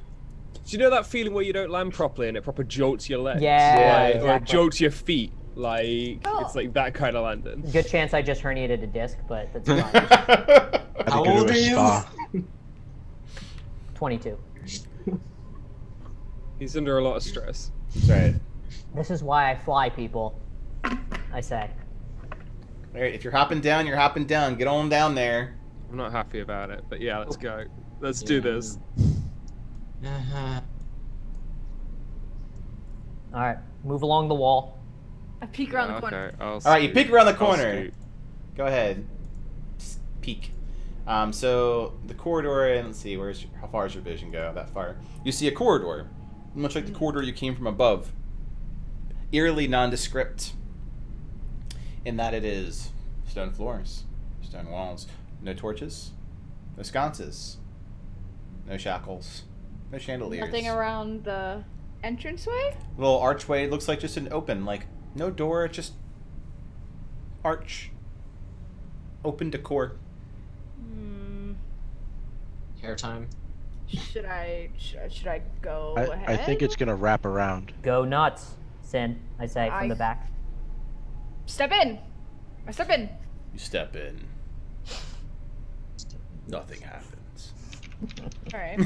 Do you know that feeling where you don't land properly and it proper jolts your legs? Yeah, Or it exactly. jolts your feet. Like it's like that kind of landing. Good chance I just herniated a disc, but that's fine. Had How to go to old a are you? spa. 22. He's under a lot of stress. That's right. This is why I fly, people. I say. All right, if you're hopping down, you're hopping down. Get on down there. I'm not happy about it, but yeah, let's go. Let's do this. Uh-huh. All right, move along the wall. I peek around the corner. Okay, All right, you peek around the I'll corner. scoot. Go ahead. Just peek. So the corridor, and let's see, how far does your vision go? That far. You see a corridor, much like the corridor you came from above. Eerily nondescript, in that it is stone floors, stone walls, no torches, no sconces, no shackles, no chandeliers. Nothing around the entranceway? Little archway looks like just an open, like no door, just arch. Open decor. Hair time. Should I go I ahead? think it's gonna wrap around. Go nuts, Sin. I say from I- the back. Step in. I step in. You step in. Nothing happens. All right.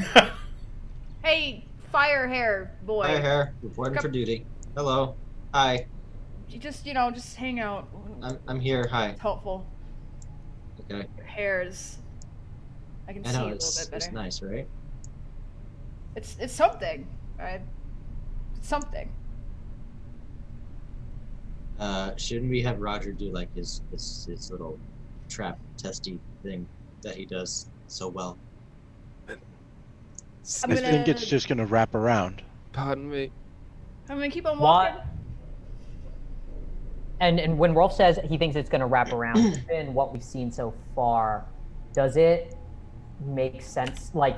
Hey, fire hair boy. Hi, hair. Reporting Come- for duty. Hello. Hi. You just just hang out. I'm here. Hi. It's helpful. Okay. Your hair is. I can I see know a it's little bit better. nice, right? It's something. It's something. Shouldn't we have Roger do like his little trap testy thing that he does so well? I'm I gonna, think it's just gonna wrap around. Pardon me. I'm gonna keep on What? walking. And when Rolf says he thinks it's going to wrap around, given what we've seen so far, does it make sense? Like,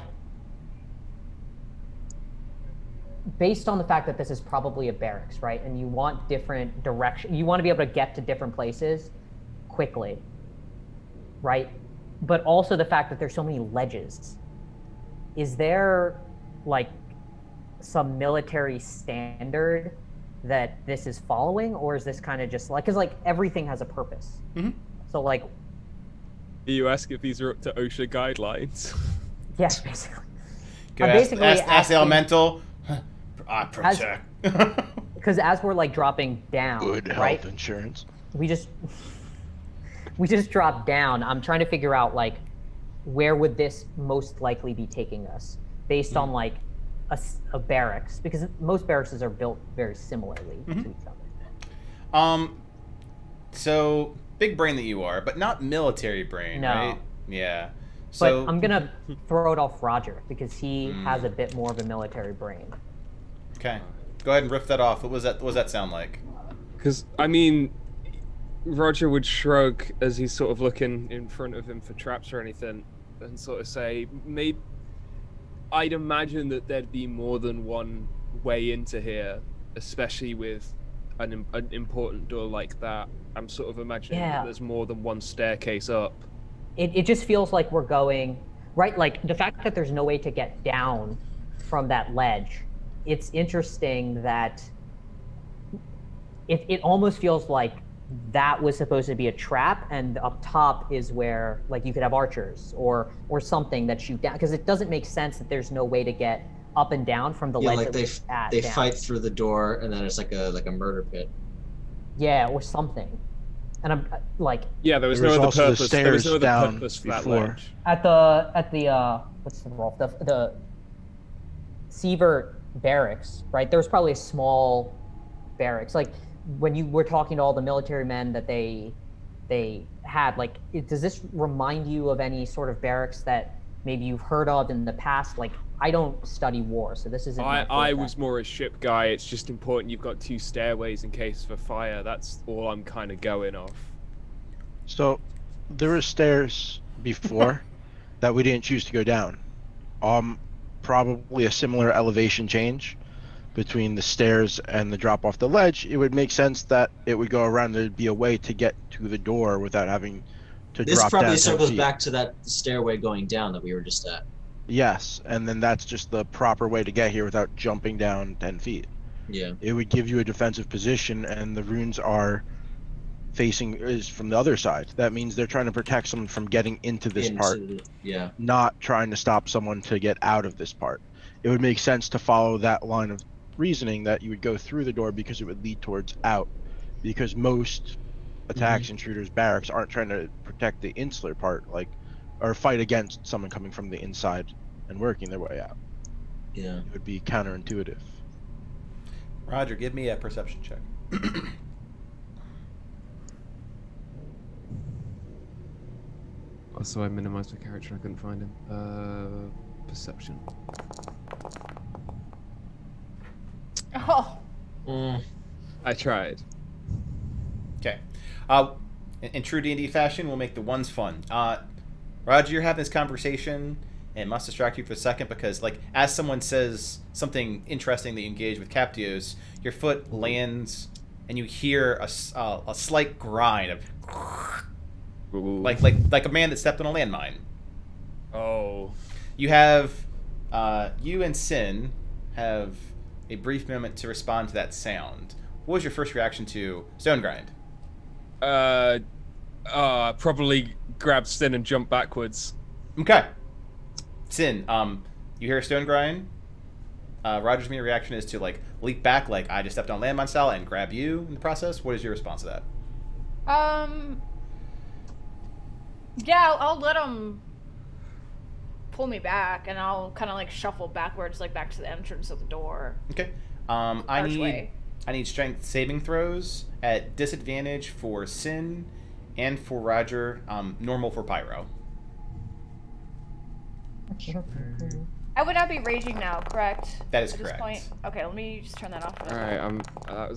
based on the fact that this is probably a barracks, right? And you want different direction, you want to be able to get to different places quickly, right? But also the fact that there's so many ledges. Is there like some military standard that this is following, or is this kind of just like, because like everything has a purpose. Mm-hmm. So like, You ask if these are up to OSHA guidelines. yes, basically. Go I'm ask, basically ask the asking- elemental. I protect. Because as we're like dropping down, Good health right? insurance. We just drop down. I'm trying to figure out like where would this most likely be taking us based on like a barracks, because most barracks are built very similarly to each other. So big brain that you are, but not military brain, No. right? Yeah. So But I'm gonna throw it off Roger because he has a bit more of a military brain. okay, go ahead and riff that off. What was that? What does that sound like? Because, I mean, Roger would shrug as he's sort of looking in front of him for traps or anything and sort of say, maybe I'd imagine that there'd be more than one way into here, especially with an important door like that. I'm sort of imagining Yeah. that there's more than one staircase up. It just feels like we're going, right? Like the fact that there's no way to get down from that ledge, it's interesting that it almost feels like that was supposed to be a trap, and up top is where like you could have archers or something that shoot down, because it doesn't make sense that there's no way to get up and down from the Yeah, ledge like that we're at they down. fight through the door and then it's like a murder pit. Yeah, or something. And I'm like Yeah, there was There was no other also the purpose. There was stairs no other down purpose for that before. ledge. at the what's the role? The Sievert barracks, right? There was probably a small barracks. Like when you were talking to all the military men that they had, like does this remind you of any sort of barracks that maybe you've heard of in the past? Like I don't study war, so this isn't my I field. was more a ship guy. It's just important you've got 2 stairways in case of a fire. That's all I'm kind of going off. So there were stairs before that we didn't choose to go down. Probably a similar elevation change, between the stairs and the drop off the ledge, it would make sense that it would go around. There'd be a way to get to the door without having to This drop probably down 10 circles feet. back to that stairway going down that we were just at. Yes, and then that's just the proper way to get here without jumping down 10 feet. Yeah. It would give you a defensive position, and the runes are facing is from the other side. That means they're trying to protect someone from getting into this part, Yeah. not trying to stop someone to get out of this part. It would make sense to follow that line of reasoning that you would go through the door because it would lead towards out. Because most attacks, intruders, barracks aren't trying to protect the insular part, like, or fight against someone coming from the inside and working their way out. Yeah. It would be counterintuitive. Roger, give me a perception check. Also, I minimized my character. I couldn't find him. Perception. Oh. I tried. Okay. In true D&D fashion, we'll make the ones fun. Roger, you're having this conversation, and it must distract you for a second because, like, as someone says something interesting that you engage with Captios, your foot lands, and you hear a slight grind of like a man that stepped on a landmine. Oh. You have you and Sin have a brief moment to respond to that sound. What was your first reaction to stone grind? Probably grab Sin and jump backwards. Okay. Sin, you hear a stone grind. Roger's immediate reaction is to, like, leap back, like, I just stepped on landmine style, and grab you in the process. What is your response to that? Yeah, I'll let him pull me back, and I'll kind of, like, shuffle backwards, like, back to the entrance of the door. Okay. I Archway. need strength saving throws at disadvantage for Sin and for Roger, normal for Pyro. I would not be raging now, correct? That is At correct. This point? Okay, let me just turn that off. All right,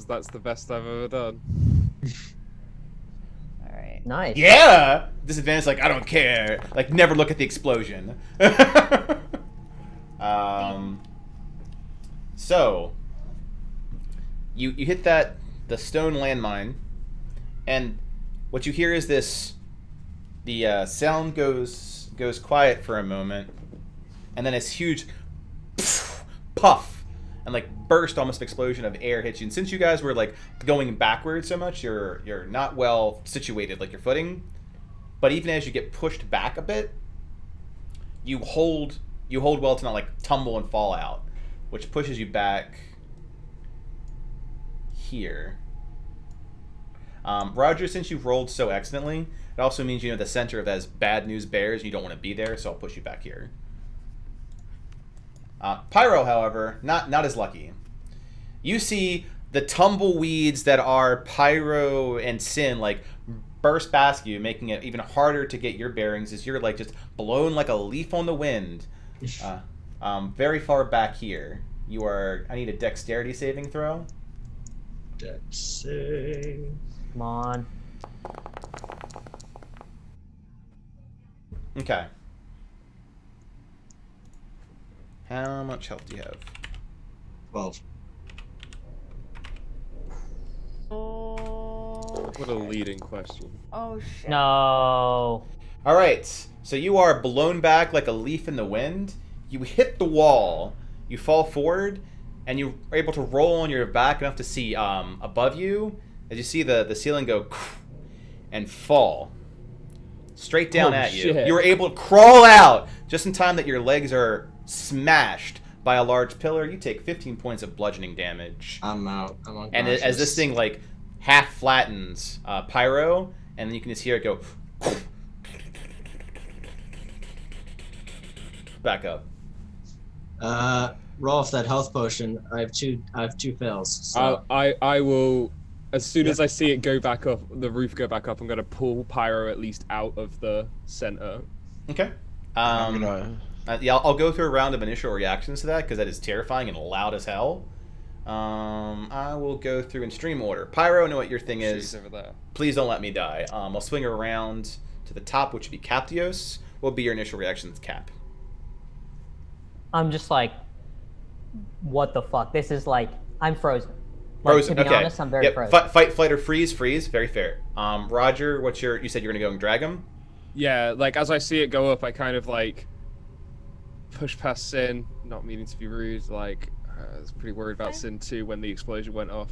that's the best I've ever done. All right. Nice. Yeah! Disadvantage, like, I don't care. Like, never look at the explosion. So, you hit the stone landmine, and what you hear is the sound goes quiet for a moment, and then this huge puff and, like, burst almost of explosion of air hits you. And since you guys were, like, going backwards so much, you're not well situated, like, your footing. But even as you get pushed back a bit, you hold well to not, like, tumble and fall out, which pushes you back here. Roger, since you've rolled so excellently, it also means you know the center of that is bad news bears, and you don't want to be there, so I'll push you back here. Pyro, however, not as lucky. You see the tumbleweeds that are Pyro and Sin, like, burst past you, making it even harder to get your bearings as you're, like, just blown like a leaf on the wind. Very far back here. I need a dexterity saving throw. Dex save. Come on. Okay. How much health do you have? 12. Oh. What a leading question. Oh shit. No. Alright, so you are blown back like a leaf in the wind. You hit the wall, you fall forward, and you are able to roll on your back enough to see above you, as you see the ceiling go and fall straight down Holy at you. shit. You were able to crawl out just in time that your legs are smashed by a large pillar. You take 15 points of bludgeoning damage. I'm out. I'm unconscious. And as this thing, like, half flattens Pyro, and then you can just hear it go back up. Roll off that health potion. I have two fails. So. I will, as soon as I see it go back up, the roof go back up, I'm gonna pull Pyro at least out of the center. Okay. I'm gonna... Yeah, I'll go through a round of initial reactions to that because that is terrifying and loud as hell. I will go through in stream order. Pyro, know what your thing is. She's over there. Please don't let me die. I'll swing around to the top, which would be Captios. What would be your initial reaction to Cap? I'm just like, what the fuck? This is like, I'm frozen. Like, Frozen. to be Okay. honest, I'm very Yep. frozen. Fight, flight, or freeze. Freeze. Very fair. Roger, what's your? You said you're gonna go and drag him. Yeah, like as I see it go up, I kind of like push past Sin, not meaning to be rude. Like I was pretty worried about Sin too when the explosion went off.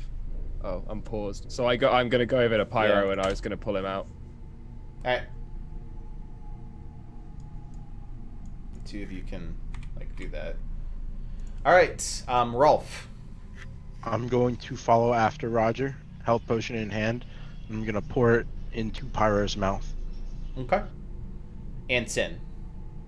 Oh, I'm paused. So I'm gonna go over to Pyro Yeah. and I was gonna pull him out. All right. The two of you can like do that. All right. Rolf. I'm going to follow after Roger, health potion in hand. I'm gonna pour it into Pyro's mouth. Okay. And Sin.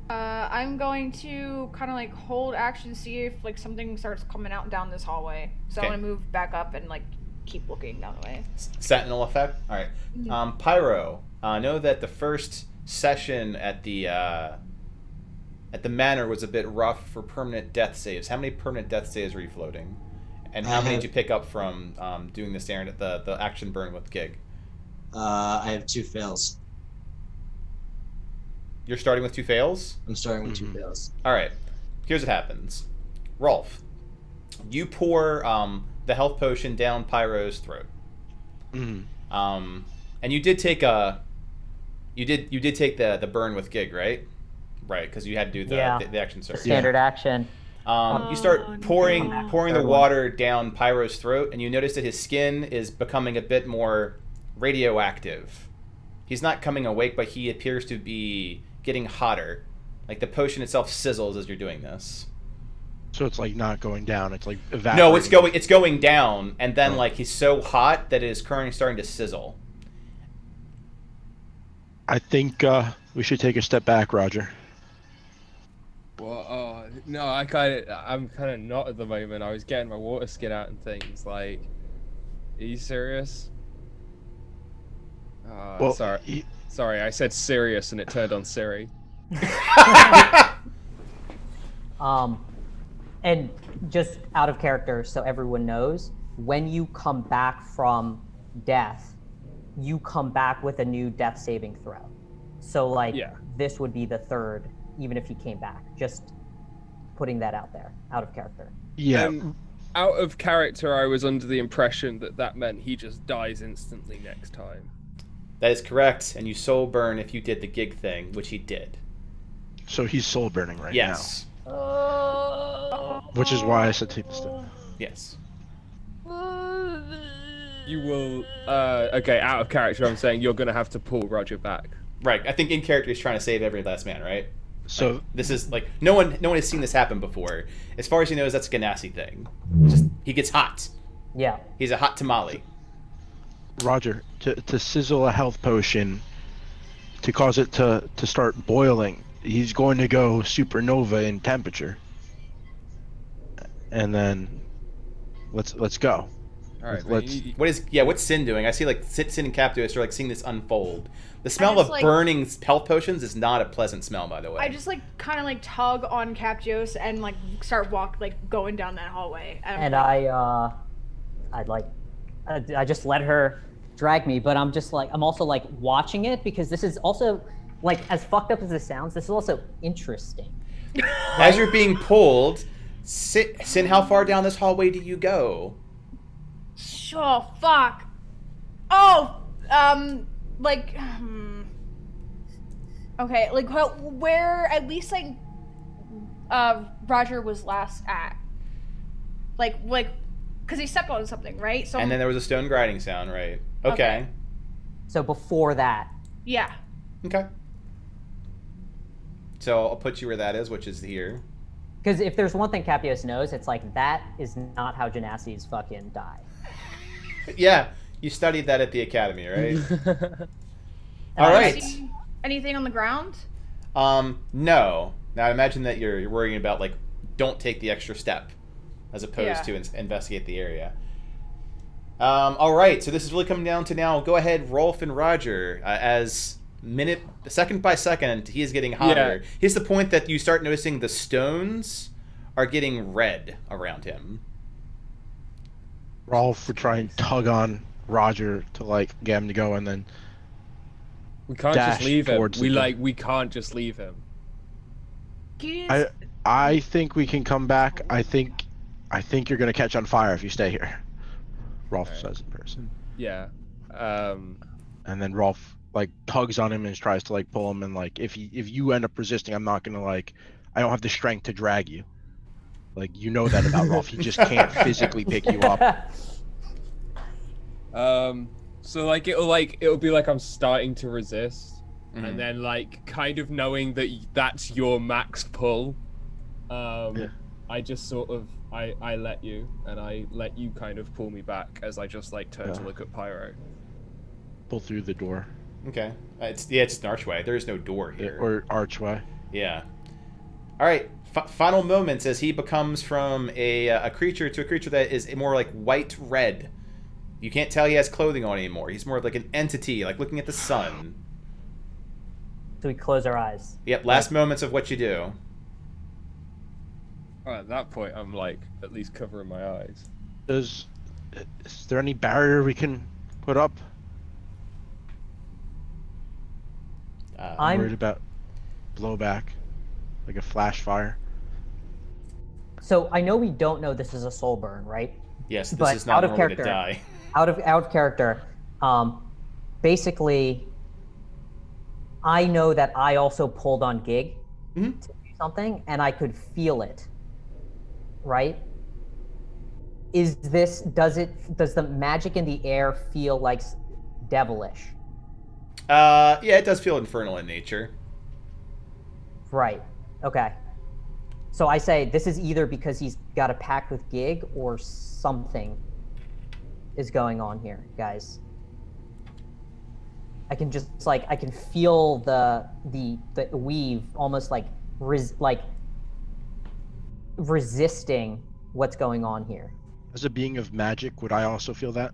I'm going to kind of like hold action, see if like something starts coming out down this hallway. So Okay. I'm gonna move back up and like keep looking down the way. Sentinel effect. All right. Pyro. Know that the first session at the manor was a bit rough for permanent death saves. How many permanent death saves were you floating? And how many did you pick up from doing this the action burn with Gig? I have 2 fails. You're starting with 2 fails? I'm starting with 2 fails. All right. Here's what happens. Rolf, you pour the health potion down Pyro's throat. Mm. And you did take you did take the burn with Gig, right? Right, because you had to do the action surge. Standard action. You start pouring the water down Pyro's throat, and you notice that his skin is becoming a bit more radioactive. He's not coming awake, but he appears to be getting hotter. Like the potion itself sizzles as you're doing this. So it's like not going down. It's like evaporating. No, it's going down, and then like he's so hot that it is currently starting to sizzle. I think we should take a step back, Roger. Well, no, I'm kind of not at the moment. I was getting my water skin out and things. Like, are you serious? Well, Sorry, I said serious and it turned on Siri. And just out of character, so everyone knows, when you come back from death, you come back with a new death saving throw. So like, this would be the third, even if he came back. Just putting that out there, out of character. Yeah. Out of character, I was under the impression that meant he just dies instantly next time. That is correct, and you soul burn if you did the Gig thing, which he did. So he's soul burning right Yes. now. Which is why I said take the step. Yes. You will. Okay, out of character, I'm saying you're gonna have to pull Roger back. Right. I think in character he's trying to save every last man, right? So like, this is like no one has seen this happen before. As far as he knows, that's a Ganassi thing. Just he gets hot. Yeah. He's a hot tamale. Roger, to sizzle a health potion, to cause it to start boiling, he's going to go supernova in temperature. And then let's go. All right. What's Sin doing? I see like Sin and Captivus are like seeing this unfold. The smell of like, burning health potions is not a pleasant smell, by the way. I just like kind of like tug on Captios and like start going down that hallway. And I just let her drag me, but I'm also like watching it because this is also like, as fucked up as this sounds, this is also interesting. As you're being pulled, Sin, how far down this hallway do you go? Oh fuck. Oh, okay, like where at least like Roger was last at. Like because he stepped on something, right? So And then there was a stone grinding sound, right? Okay. So before that. Yeah. Okay. So I'll put you where that is, which is here. Because if there's one thing Capios knows, it's like that is not how Genasi's fucking die. Yeah, you studied that at the academy, right? All right. Anything on the ground? No. Now I imagine that you're worrying about like don't take the extra step, as opposed to investigate the area. All right. So this is really coming down to now. Go ahead, Rolf and Roger, as second by second, he is getting hotter. Yeah. Here's the point that you start noticing the stones are getting red around him. Rolf would try and tug on Roger to like get him to go, and then we can't just leave him. We can't just leave him. I think we can come back. I think I think you're gonna catch on fire if you stay here. Rolf Alright. says in person. Yeah. And then Rolf like tugs on him and tries to like pull him, and like if you end up resisting, I'm not gonna like, I don't have the strength to drag you. Like, you know that about Rolf. He just can't physically pick you up. So like it'll be like I'm starting to resist, Mhm. and then like kind of knowing that that's your max pull. Yeah. I just sort of I let you, and I let you kind of pull me back as I just like turn to Yeah. look at Pyro. Pull through the door. Okay. It's an archway. There is no door here. Or archway. Yeah. All right. Final moments as he becomes from a creature to a creature that is more like white red. You can't tell he has clothing on anymore. He's more of like an entity, like looking at the sun. So we close our eyes. Yep. Last moments of what you do. At that point, I'm like at least covering my eyes. Is there any barrier we can put up? I'm worried about blowback, like a flash fire. So I know we don't know this is a Soulburn, right? Yes. This But is not out of normal to character. die. Out of character. Basically, I know that I also pulled on Gig Mhm. to do something, and I could feel it. Right? Does the magic in the air feel like devilish? Yeah, it does feel infernal in nature. Right. Okay. So I say this is either because he's got a pact with Gig or something is going on here, guys. I can just I can feel the weave almost like resisting what's going on here. As a being of magic, would I also feel that?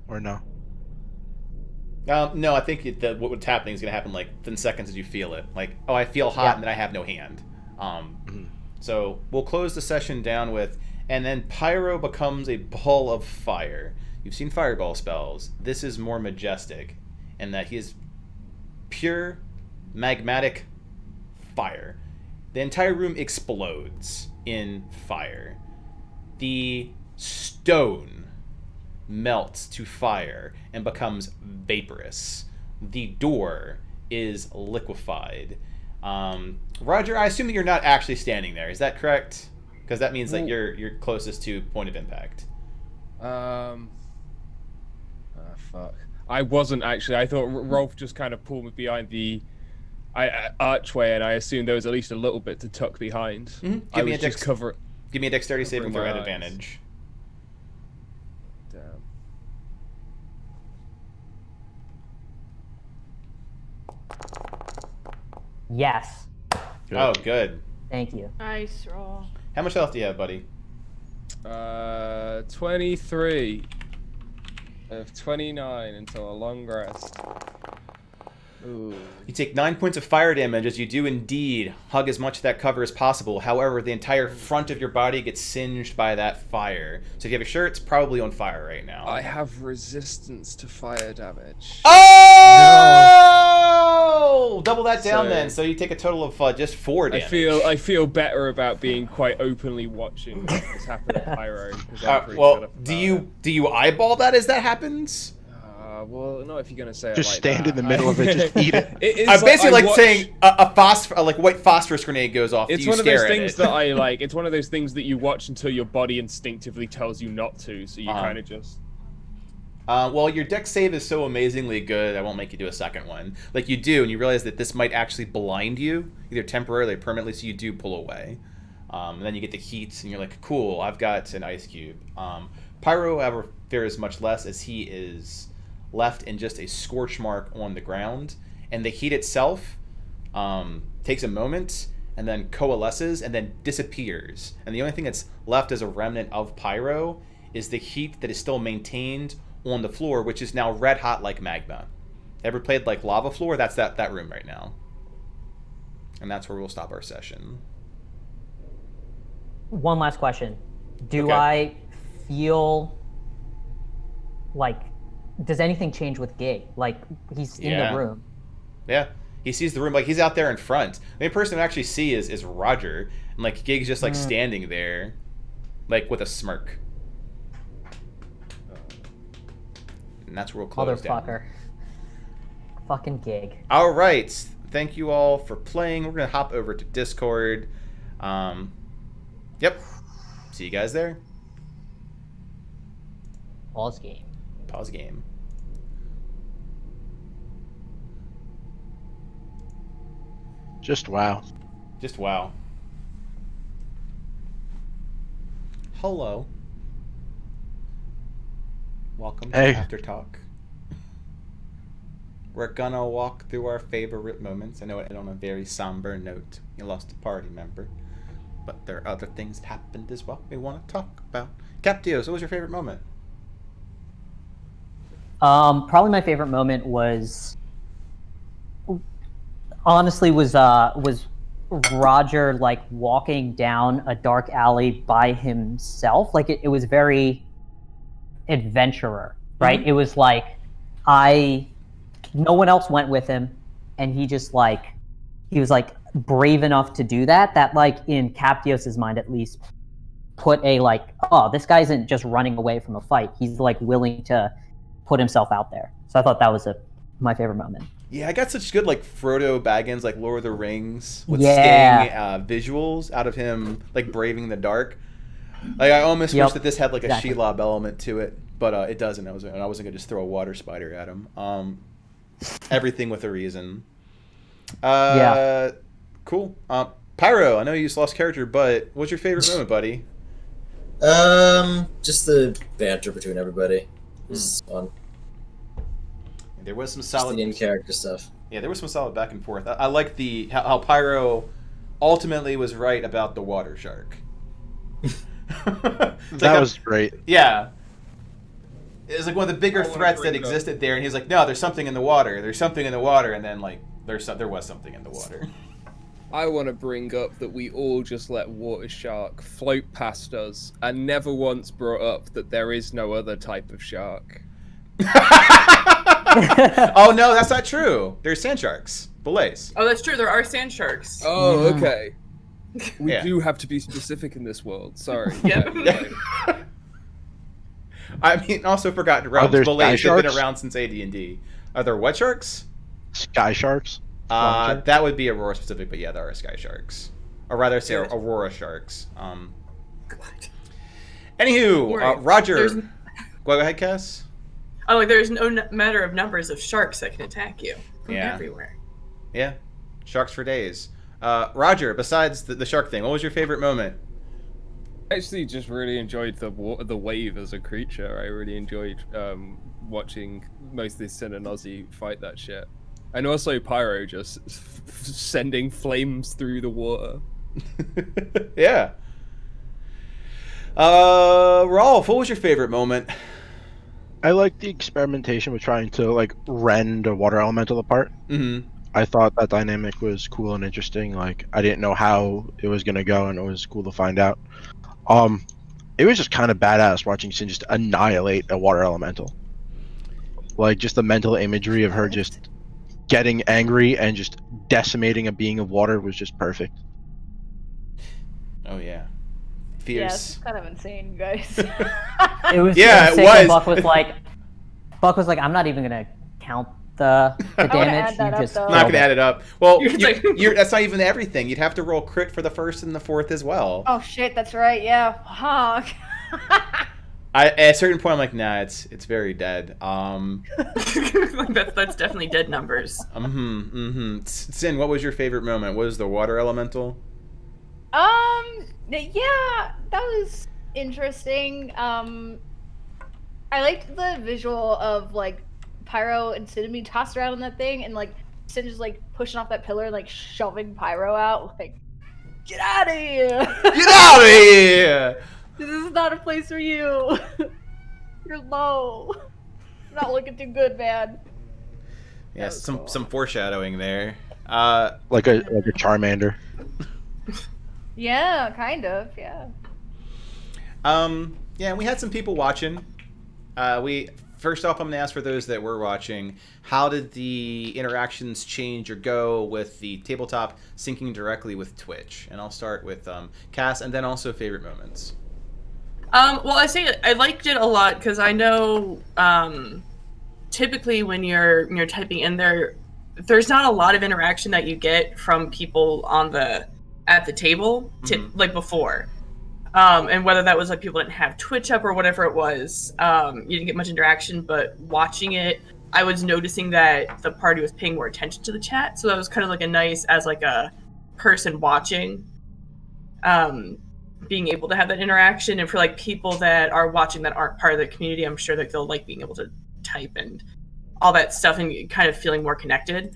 Or no? No, I think what's happening is going to happen like within seconds as you feel it. Like, oh, I feel hot, Yeah. and then I have no hand. So we'll close the session down with, and then Pyro becomes a ball of fire. You've seen fireball spells. This is more majestic in that he is pure magmatic fire. The entire room explodes in fire. The stone melts to fire and becomes vaporous. The door is liquefied. Roger, I assume that you're not actually standing there. Is that correct? Because that means that you're closest to point of impact. Fuck. I wasn't actually. I thought Rolf just kind of pulled me behind the archway, and I assumed there was at least a little bit to tuck behind. Mhm. I was just cover. Give me a dexterity saving throw my at eyes. advantage. Damn. Yes. Good. Oh, good. Thank you. Nice roll. How much health do you have, buddy? 23 of 29 until a long rest. Ooh. You take 9 points of fire damage as you do indeed hug as much of that cover as possible. However, the entire front of your body gets singed by that fire. So if you have a shirt, it's probably on fire right now. I have resistance to fire damage. Oh! Double that down So- then. So you take a total of just 4 damage. I feel better about being quite openly watching what's happening at Pyro. 'Cause I'm pretty shut Well, up do about you eyeball that as that happens? well, not if you're gonna say Just it like stand that. in the middle of it, just eat it. It is I'm basically I like watch- saying a white phosphorus grenade goes off. It's do you one of those stare at things it? that I like. It's one of those things that you watch until your body instinctively tells you not to, so you kind of just. Well, your dex save is so amazingly good, I won't make you do a second one. Like you do, and you realize that this might actually blind you, either temporarily or permanently, so you do pull away. And then you get the heat, and you're like, cool, I've got an ice cube. Pyro, however, fares much less, as he is left in just a scorch mark on the ground. And the heat itself takes a moment, and then coalesces, and then disappears. And the only thing that's left as a remnant of Pyro is the heat that is still maintained on the floor, which is now red hot like magma. Ever played like lava floor? That's that room right now. And that's where we'll stop our session. One last question. Do Okay. I feel like does anything change with Gig? Like he's in Yeah. the room. Yeah. He sees the room, like he's out there in front. The only person we actually see is Roger. And like Gig's just like standing there. like with a smirk. And that's where we'll close down. Motherfucker. Fucking gig. All right. Thank you all for playing. We're going to hop over to Discord. Yep. See you guys there. Pause game. Pause game. Just wow. Just wow. Hello. Welcome Hey. to After Talk. We're gonna walk through our favorite moments. I know it ended on a very somber note. You lost a party member. But there are other things that happened as well we want to talk about. Captios, what was your favorite moment? Probably my favorite moment was Roger like walking down a dark alley by himself. Like it was very adventurer, right? Mm-hmm. It was like no one else went with him, and he was like brave enough to do that. That like in Captios's mind at least put a like, oh, this guy isn't just running away from a fight. He's like willing to put himself out there. So I thought that was my favorite moment. Yeah, I got such good like Frodo Baggins, like Lord of the Rings with Yeah. Sting visuals out of him like braving the dark. Like I almost Yep. wish that this had like a Exactly. Shelob element to it, but it doesn't. I wasn't gonna just throw a water spider at him. Everything with a reason. Yeah. Cool. Pyro, I know you just lost character, but what's your favorite moment, buddy? Just the banter between everybody. It was fun. There was some Just solid the in-character stuff. Yeah, there was some solid back and forth. I like how Pyro ultimately was right about the water shark. That was great. Yeah. It was like one of the bigger I wanna threats that bring up- existed there, and he's like, "No, there's something in the water. There's something in the water," and then like there was something in the water. I want to bring up that we all just let Water Shark float past us and never once brought up that there is no other type of shark. Oh no, that's not true. There's sand sharks, fillets. Oh, that's true. There are sand sharks. Oh, okay. We Yeah. do have to be specific in this world. Sorry. Yep. I mean, also forgotten realms. there Fillets sky have been sharks? around since AD&D. Are there what sharks? Sky sharks. Flying sharks? That would be Aurora specific, but yeah, there are sky sharks, or rather, say Yeah. Aurora sharks. God. Anywho, Right. Roger, There's- go ahead, Cass. Oh, like there's no matter of numbers of sharks that can attack you from Yeah. everywhere. Yeah, sharks for days. Roger, besides the shark thing, what was your favorite moment? I actually just really enjoyed the wave as a creature. I really enjoyed watching mostly Sin and Ozzy fight that shit. And also Pyro just sending flames through the water. Yeah. Rolf, what was your favorite moment? I like the experimentation with trying to like rend a water elemental apart. Mm-hmm. I thought that dynamic was cool and interesting. Like I didn't know how it was gonna go, and it was cool to find out. It was just kind of badass watching Sin just annihilate a water elemental. Like just the mental imagery of her just getting angry and just decimating a being of water was just perfect. Oh yeah, Yeah, fierce. it's kind of insane, you guys. It was Yeah, it sick when was. Buck was like, I'm not even gonna count the wanna damage. add that You up, just though. I'm not killed gonna it. add it up. Well, You're like- that's not even everything. You'd have to roll crit for the first and the fourth as well. Oh shit, that's right. Yeah. Fuck. At a certain point, I'm like, nah, it's very dead. that's definitely dead numbers. Sin, what was your favorite moment? Was the water elemental? Yeah, that was interesting. I liked the visual of like Pyro and Sin being tossed around on that thing, and like Sin just like pushing off that pillar and like shoving Pyro out, like, get out of here! Get out of here! This is not a place for you. You're low. You're not looking too good, man. Yeah, was some cool. some foreshadowing there. Like a Charmander. Yeah, kind of. Yeah. Yeah, we had some people watching. We first off, I'm gonna ask for those that were watching, how did the interactions change or go with the tabletop syncing directly with Twitch? And I'll start with Cass, and then also favorite moments. Well, I say I liked it a lot because I know typically when you're typing in there, there's not a lot of interaction that you get from people at the table like before. And whether that was like people didn't have Twitch up or whatever it was, you didn't get much interaction. But watching it, I was noticing that the party was paying more attention to the chat, so that was kind of like a nice as like a person watching. Being able to have that interaction, and for like people that are watching that aren't part of the community, I'm sure that they'll like being able to type and all that stuff and kind of feeling more connected.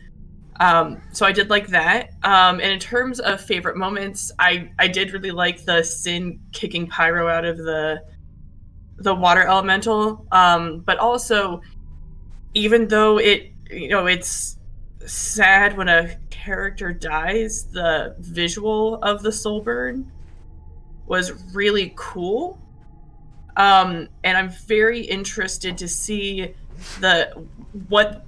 So I did like that. And in terms of favorite moments, I did really like the Sin kicking Pyro out of the water elemental. But also, even though it's sad when a character dies, the visual of the Soulburn was really cool. And I'm very interested to see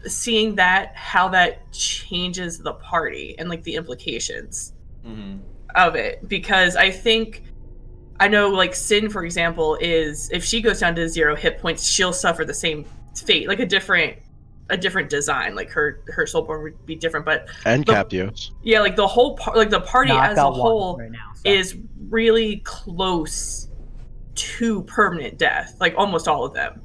seeing how that changes the party and like the implications of it. Because I know like Sin, for example, is if she goes down to 0 hit points, she'll suffer the same fate, like a different design. Like her Soulborn would be different, but Captios. Yeah, like the whole the party No, I've as a got one whole right now, so. is really close to permanent death, like almost all of them.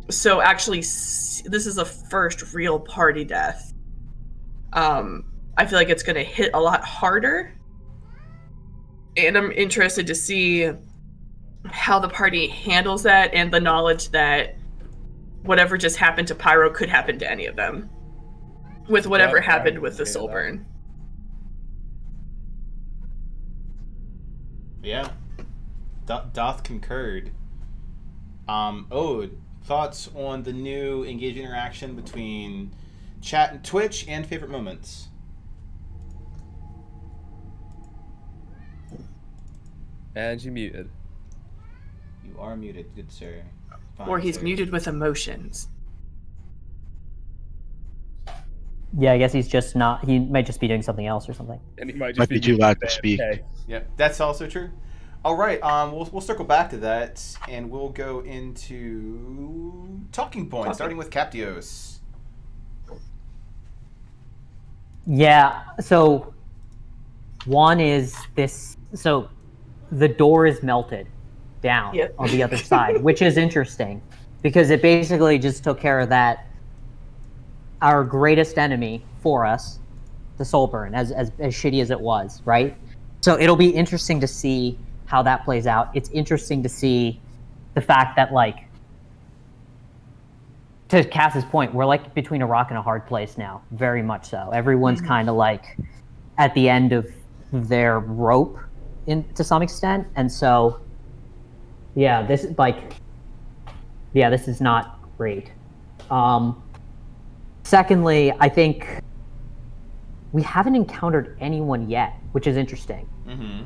So actually, this is the first real party death. I feel like it's going to hit a lot harder, and I'm interested to see how the party handles that, and the knowledge that whatever just happened to Pyro could happen to any of them, with whatever happened with the Soulburn. Yeah. Doth concurred. Thoughts on the new engaging interaction between chat and Twitch, and favorite moments? And you muted. You are muted, good sir. Fine, Or he's sir. muted with emotions. Yeah, I guess he's just not. He might just be doing something else or something. And he might be too loud to speak. Okay. Yeah, that's also true. All right, we'll circle back to that, and we'll go into talking points, starting with Captios. Yeah, so one is this. So the door is melted down on the other side, which is interesting because it basically just took care of that. Our greatest enemy for us, the Soulburn, as shitty as it was, right? So it'll be interesting to see how that plays out. It's interesting to see the fact that, like, to Cass's point, we're like between a rock and a hard place now, very much so. Everyone's kind of like at the end of their rope to some extent, and so this is not great. Secondly, I think we haven't encountered anyone yet, which is interesting. Mm-hmm.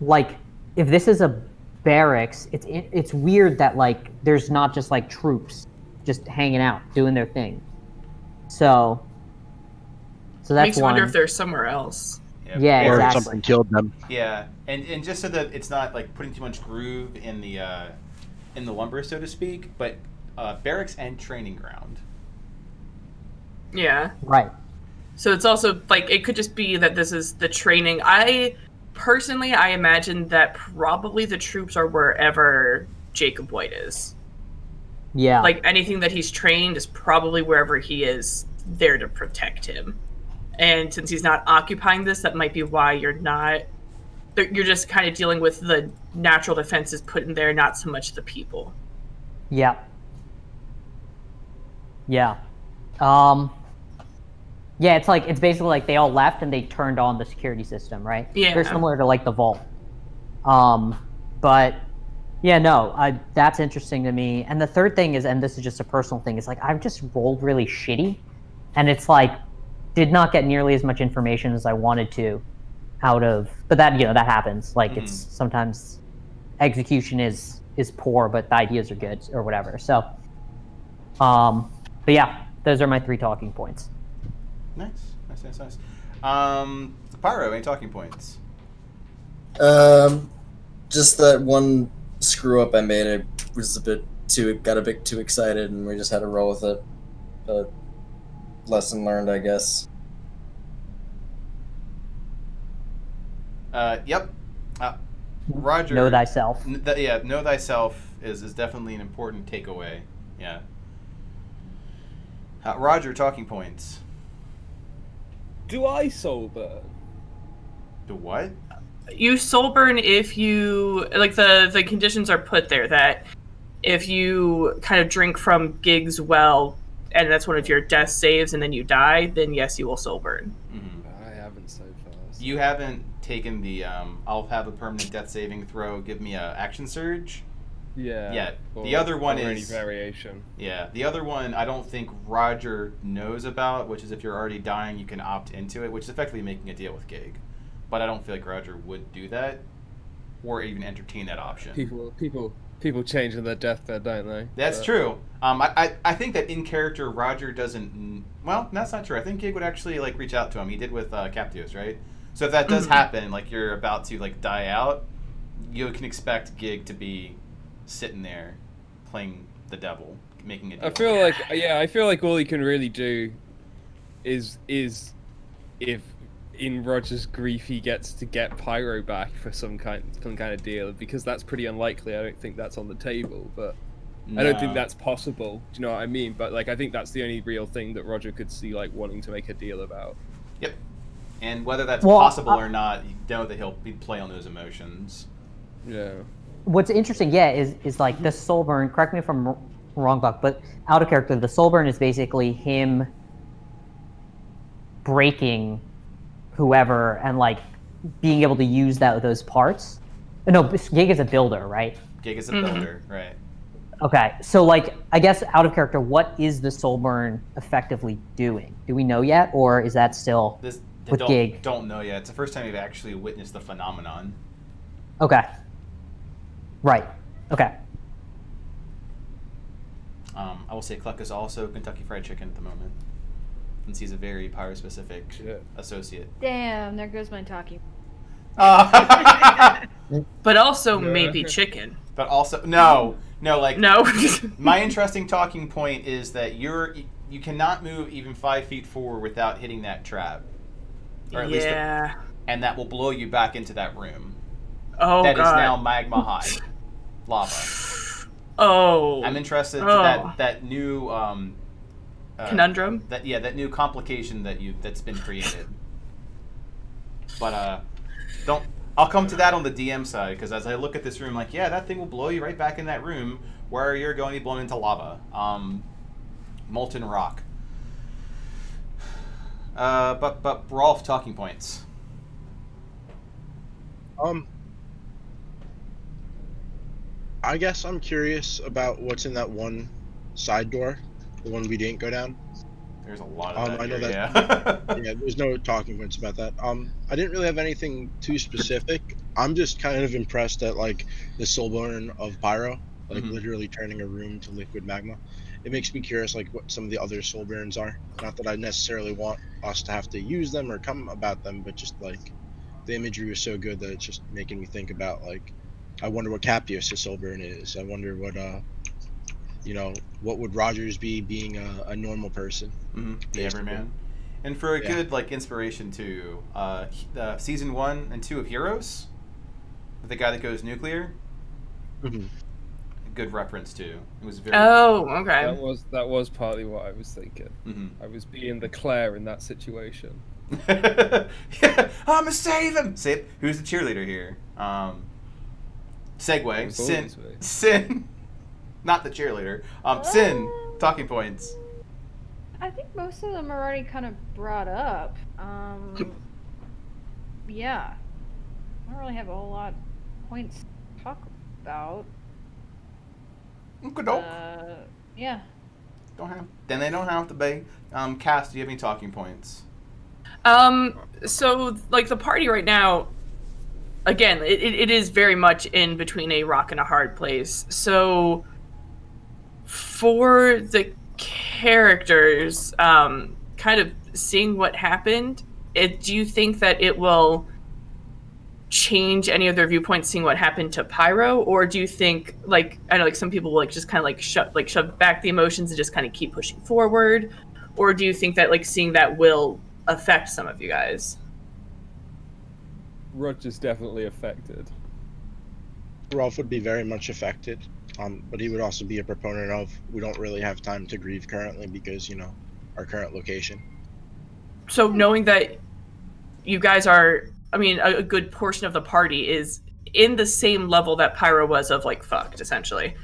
Like, if this is a barracks, it's weird that like there's not just like troops just hanging out doing their thing. So that's Makes you one. wonder if they're somewhere else. Yep. Yeah, Or exactly. something killed them. Yeah, and just so that it's not like putting too much groove in the lumber, so to speak, but barracks and training ground. Yeah. Right. So it's also like it could just be that this is the training. I imagine that probably the troops are wherever Jacob White is. Yeah. Like anything that he's trained is probably wherever he is there to protect him. And since he's not occupying this, that might be why you're just kind of dealing with the natural defenses put in there, not so much the people. Yeah. Yeah. Yeah, it's basically like they all left and they turned on the security system, right? Yeah. They're similar to like the vault. But yeah, no, that's interesting to me. And the third thing is, and this is just a personal thing, is like I've just rolled really shitty, and it's like did not get nearly as much information as I wanted to out of. But that that happens. Like it's sometimes execution is poor, but the ideas are good or whatever. So, but yeah, those are my 3 talking points. Nice. Pyro, any talking points? Just just that one screw up I made. I was got a bit too excited, and we just had to roll with it. But lesson learned, I guess. Yep. Roger. Know thyself. Yeah, know thyself is definitely an important takeaway. Yeah. Roger, talking points. Do I Soulburn? The what? You Soulburn if you like the conditions are put there that if you kind of drink from Gig's well and that's one of your death saves and then you die, then yes, you will Soulburn. Mm-hmm. I haven't so far. You haven't taken the I'll have a permanent death saving throw. Give me a action surge. Yeah. Yeah. The other one or is any variation. Yeah. The other one I don't think Roger knows about, which is if you're already dying, you can opt into it, which is effectively making a deal with Gig. But I don't feel like Roger would do that, or even entertain that option. People change on their deathbed, don't they? That's true. I think that in character Roger doesn't. Well, that's not true. I think Gig would actually like reach out to him. He did with Captios, right? So if that does happen, like you're about to like die out, you can expect Gig to be sitting there playing the devil, making a deal. I feel like all he can really do is if in Roger's grief he gets to get Pyro back for some kind of deal, because that's pretty unlikely. I don't think that's on the table, but I don't think that's possible. Do you know what I mean? But like I think that's the only real thing that Roger could see like wanting to make a deal about. Yep. And whether that's possible or not, you know that he'll play on those emotions. Yeah. What's interesting, is like the Soulburn. Correct me if I'm wrong, Buck, but out of character, the Soulburn is basically him breaking whoever and like being able to use those parts. No, Gig is a builder, right? Gig is a builder, right? Okay, so like I guess out of character, what is the Soulburn effectively doing? Do we know yet, or is that still with Gig? Don't know yet. It's the first time we've actually witnessed the phenomenon. Okay. Right. Okay. I will say Cluck is also Kentucky Fried Chicken at the moment, since he's a very pyro-specific associate. Damn, there goes my talking. But also maybe chicken. But also no, like No. my interesting talking point is that you cannot move even 5 feet forward without hitting that trap, or at least, and that will blow you back into that room. Oh, that God. is now magma high lava. Oh. I'm interested to that new conundrum. That new complication that's been created. But I'll come to that on the DM side, because as I look at this room, like, yeah, that thing will blow you right back in that room where you're going to be blown into lava, molten rock. But Rolf, talking points. I guess I'm curious about what's in that one side door, the one we didn't go down. There's a lot of that I know here, that. yeah. Yeah, there's no talking points about that. I didn't really have anything too specific. I'm just kind of impressed at like the Soulburn of Pyro, like literally turning a room to liquid magma. It makes me curious, like what some of the other Soulburns are. Not that I necessarily want us to have to use them or come about them, but just like the imagery was so good that it's just making me think about like, I wonder what Captios' Soulburn is. I wonder what what would Rogers be being a normal person? The everyman. And for a good like inspiration to season 1 and 2 of Heroes, with the guy that goes nuclear. A good reference to. It was very. Oh, okay. That was partly what I was thinking. I was being the Claire in that situation. Yeah, I'ma save him. Who's the cheerleader here? Segue. Sin. Not the cheerleader. Sin. Talking points. I think most of them are already kind of brought up. Yeah. I don't really have a whole lot of points to talk about. Yeah. Then they don't have to be. Cass, do you have any talking points? So like the party right now, again, it is very much in between a rock and a hard place. So for the characters, kind of seeing what happened, do you think that it will change any of their viewpoints seeing what happened to Pyro, or do you think, like, I know like some people will like just kind of like shove back the emotions and just kind of keep pushing forward, or do you think that like seeing that will affect some of you guys? Roger's definitely affected. Rolf would be very much affected, but he would also be a proponent of, we don't really have time to grieve currently because, you know, our current location. So knowing that you guys are, I mean, a good portion of the party is in the same level that Pyro was of like fucked, essentially.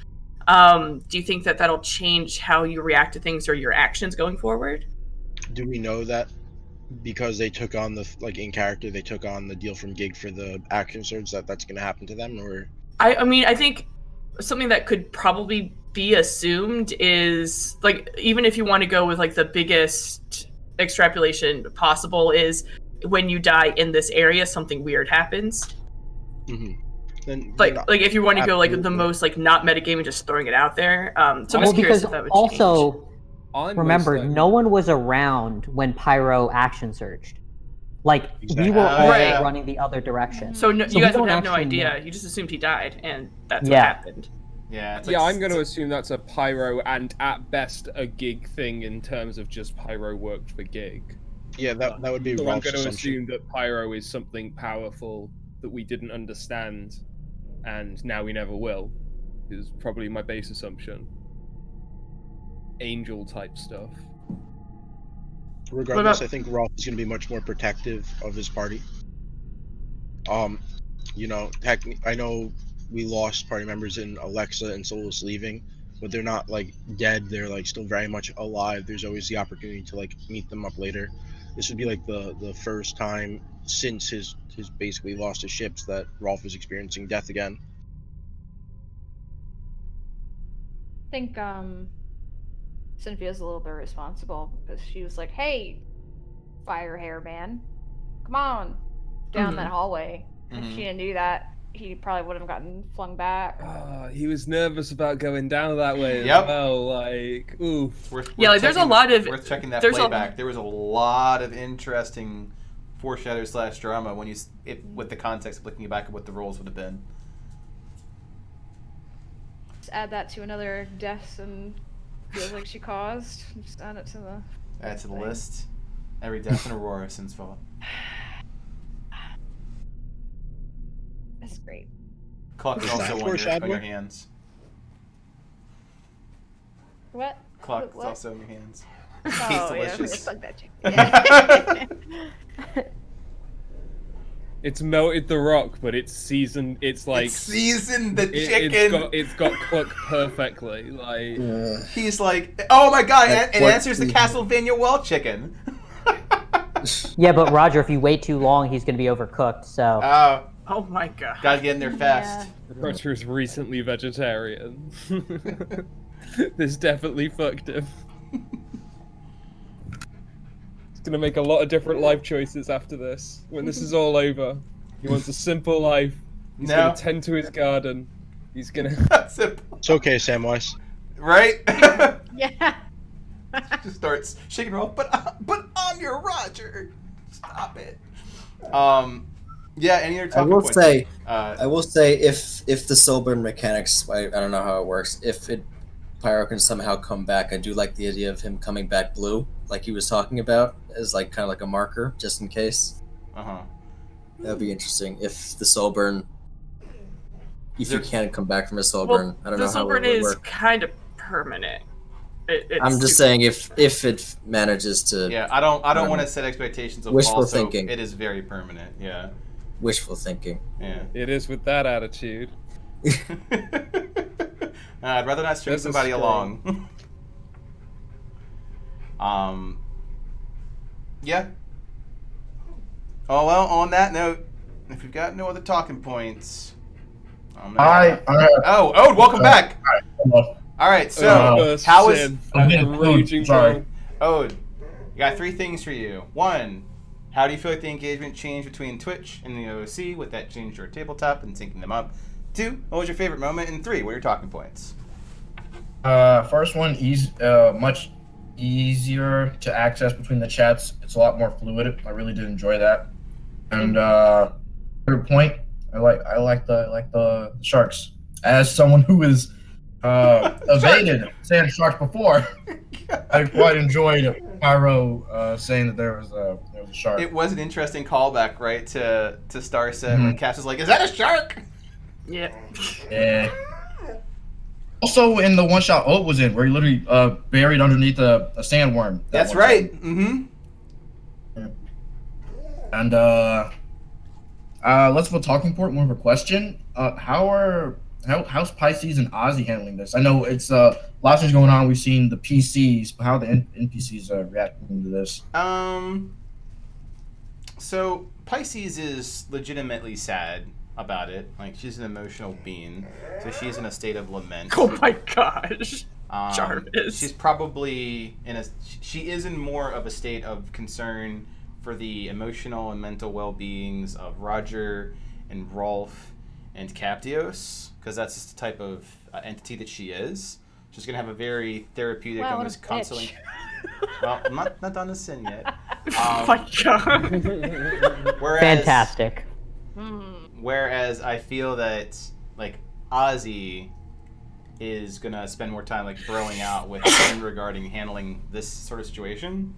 Do you think that that'll change how you react to things or your actions going forward? Do we know that because they took on the, like in character, they took on the deal from Gig for the action surge, that's going to happen to them, or? I mean, I think something that could probably be assumed is, like, even if you want to go with like the biggest extrapolation possible, is when you die in this area, something weird happens. Mm-hmm. Then, like if you want to go like the most like not metagaming, just throwing it out there. So I'm just curious if that would also change. remember, no one was around when Pyro action surged. Like we were all running the other direction. So you guys would have no idea. You just assumed he died, and that's what happened. Yeah, like, I'm going to assume that's a Pyro and at best a Gig thing in terms of just Pyro worked for Gig. Yeah, that would be. So I'm going to assume that Pyro is something powerful that we didn't understand, and now we never will. Is probably my base assumption. Angel type stuff. Regardless, I think Rolf is going to be much more protective of his party. You know, I know we lost party members in Alexa and Solus leaving, but they're not like dead. They're like still very much alive. There's always the opportunity to like meet them up later. This would be like the first time since his basically lost his ships that Rolf is experiencing death again. I think Cynthia's a little bit responsible because she was like, "Hey, fire hair man, come on down that hallway." If she didn't do that, he probably would have gotten flung back. He was nervous about going down that way as well. Like, oof. Like there's a lot of worth checking that playback. There was a lot of interesting foreshadow / drama when with the context of looking back at what the roles would have been. Just add that to another death and feels like she caused. Just add it to the list. Every death in Aurora since fall. That's great. Clock is also one on your hands. What? Clock is also in your hands. Oh, Tastes delicious. Fuck that chick. It's melted the rock, but it's seasoned. It's like seasoned the chicken. It's got cooked perfectly. Like he's like, oh my god! It answers the Castlevania well chicken. Yeah, but Roger, if you wait too long, he's gonna be overcooked. So. Oh my god! Gotta get in there fast. Roger's recently vegetarian. This definitely fucked him. He's gonna make a lot of different life choices after this. When this is all over, he wants a simple life. He's gonna tend to his garden. He's gonna. It's okay, Samwise. Right? Yeah. Just starts shaking her off, but I'm your Roger. Stop it. Yeah, any other talking points? I will say if the Soulburn mechanics, I don't know how it works. If Pyro can somehow come back, I do like the idea of him coming back blue, like he was talking about, as like kind of like a marker, just in case. That'd be interesting. If the Soulburn, if you can't come back from a Soulburn, I don't know how it would work. The Soulburn is kind of permanent. I'm just saying if it manages to. Yeah, I don't want to set expectations of wishful also, thinking. It is very permanent. Yeah. Wishful thinking. Yeah. It is with that attitude. I'd rather not string somebody along. Yeah. Oh well. On that note, if we've got no other talking points, Oh, welcome back. All right. So how was? Sorry. Ode, you got 3 things for you. 1. How do you feel like the engagement changed between Twitch and the OC with that change your tabletop and syncing them up? 2. What was your favorite moment? And 3. What are your talking points? First one, much easier to access between the chats. It's a lot more fluid. I really did enjoy that. And Good point. I like the sharks. As someone who is evaded sand sharks before, I quite enjoyed Pyro saying that there was a shark. It was an interesting callback, right, to Starset when Cass was like, "Is that a shark?" Yeah. Yeah. Also, in the one shot Oat was in, where he literally buried underneath a sandworm. That's right. Mm-hmm. And let's go talking point. More of a question. How's Pisces and Ozzy handling this? I know it's lots of things going on. We've seen the PCs, but how are the NPCs reacting to this? So Pisces is legitimately sad about it. Like, she's an emotional being, so she's in a state of lament. Oh my gosh. Jarvis. She's probably she is in more of a state of concern for the emotional and mental well-beings of Roger and Rolf and Captios, because that's just the type of entity that she is. She's gonna have a very therapeutic, Wow, almost what a counseling. Well, I'm not done the sin yet. Oh my god. Whereas, Fantastic. Whereas I feel that like Ozzy is gonna spend more time like broing out with him regarding handling this sort of situation.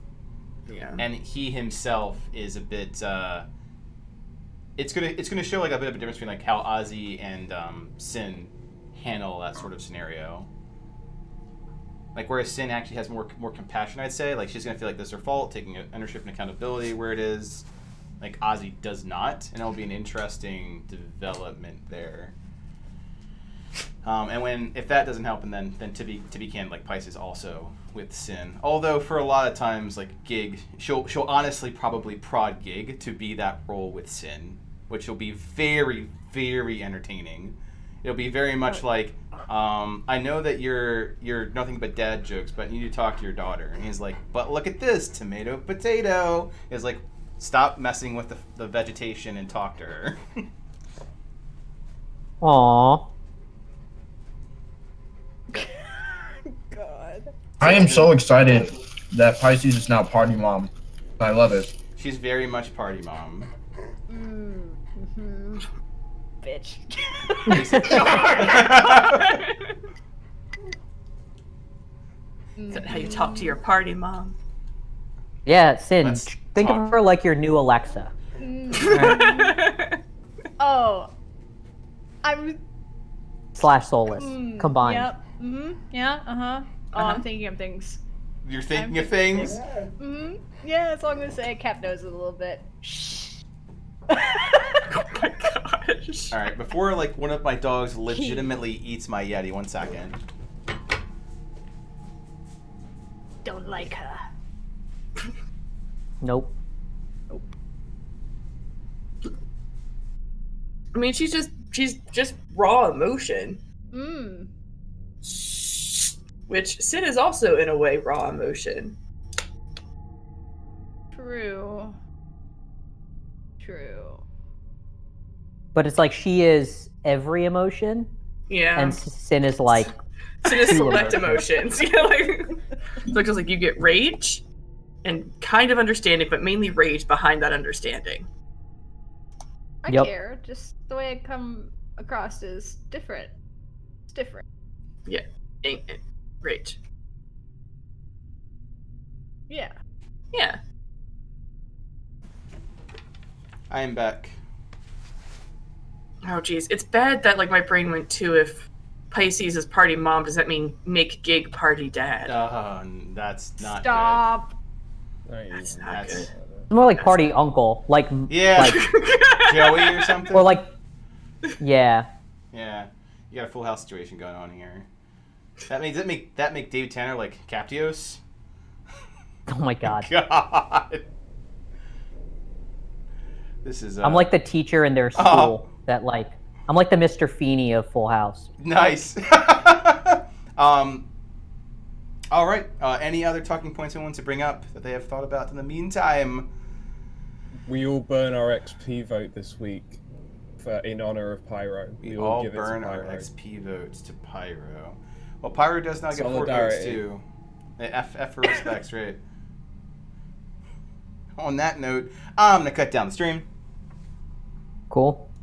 Yeah. And he himself is a bit. It's gonna show like a bit of a difference between like how Ozzy and Sin handle that sort of scenario. Like, whereas Sin actually has more compassion, I'd say. Like, she's gonna feel like this is her fault, taking ownership and accountability where it is. Like, Ozzy does not, and it'll be an interesting development there. And if that doesn't help, and then to be candid, like Pisces also with Sin. Although for a lot of times, like Gig, she'll honestly probably prod Gig to be that role with Sin, which will be very, very entertaining. It'll be very much like, I know that you're nothing but dad jokes, but you need to talk to your daughter. And he's like, but look at this, tomato, potato. He's like, stop messing with the vegetation and talk to her. Aww. God. I am so excited that Pisces is now party mom. I love it. She's very much party mom. Mm-hmm. Bitch. Is that how you talk to your party, mom? Yeah, Sin. Let's Think talk. of her like your new Alexa. Oh. I'm. Slash soulless. Combined. Yep. Yeah. Oh, I'm thinking of things. You're thinking of things? Yeah, that's all I'm gonna say. Cap knows it a little bit. Shh. Oh my gosh. All right, before like one of my dogs legitimately eats my Yeti, 1 second. Don't like her. Nope. I mean, she's just raw emotion. Which Sin is also in a way raw emotion. True. But it's like she is every emotion, Yeah. and Sin is like Sin is two select emotions. emotions. Yeah, like just like you get rage and kind of understanding, but mainly rage behind that understanding. I Yep. care. Just the way I come across is different. It's different. Rage. Yeah. Yeah. I am back. Oh geez, it's bad that like my brain went to if Pisces is party mom, does that mean make Gig party dad? That's not Stop. That's not That's- good. it's more like party uncle, like good. Yeah, like Joey or something. or like yeah. Yeah, you got a full house situation going on here. That make Dave Tanner like Captios? Oh my god. God. This is. I'm like the teacher in their school that like I'm like the Mr. Feeney of Full House. Nice. All right. Any other talking points anyone wants to bring up that they have thought about in the meantime? We all burn our XP vote this week in honor of Pyro. We all give it to burn our Pyro. XP votes to Pyro. Well, Pyro does now get 4 votes Solidarity. too. F for respects, right? On that note, I'm gonna cut down the stream. Cool.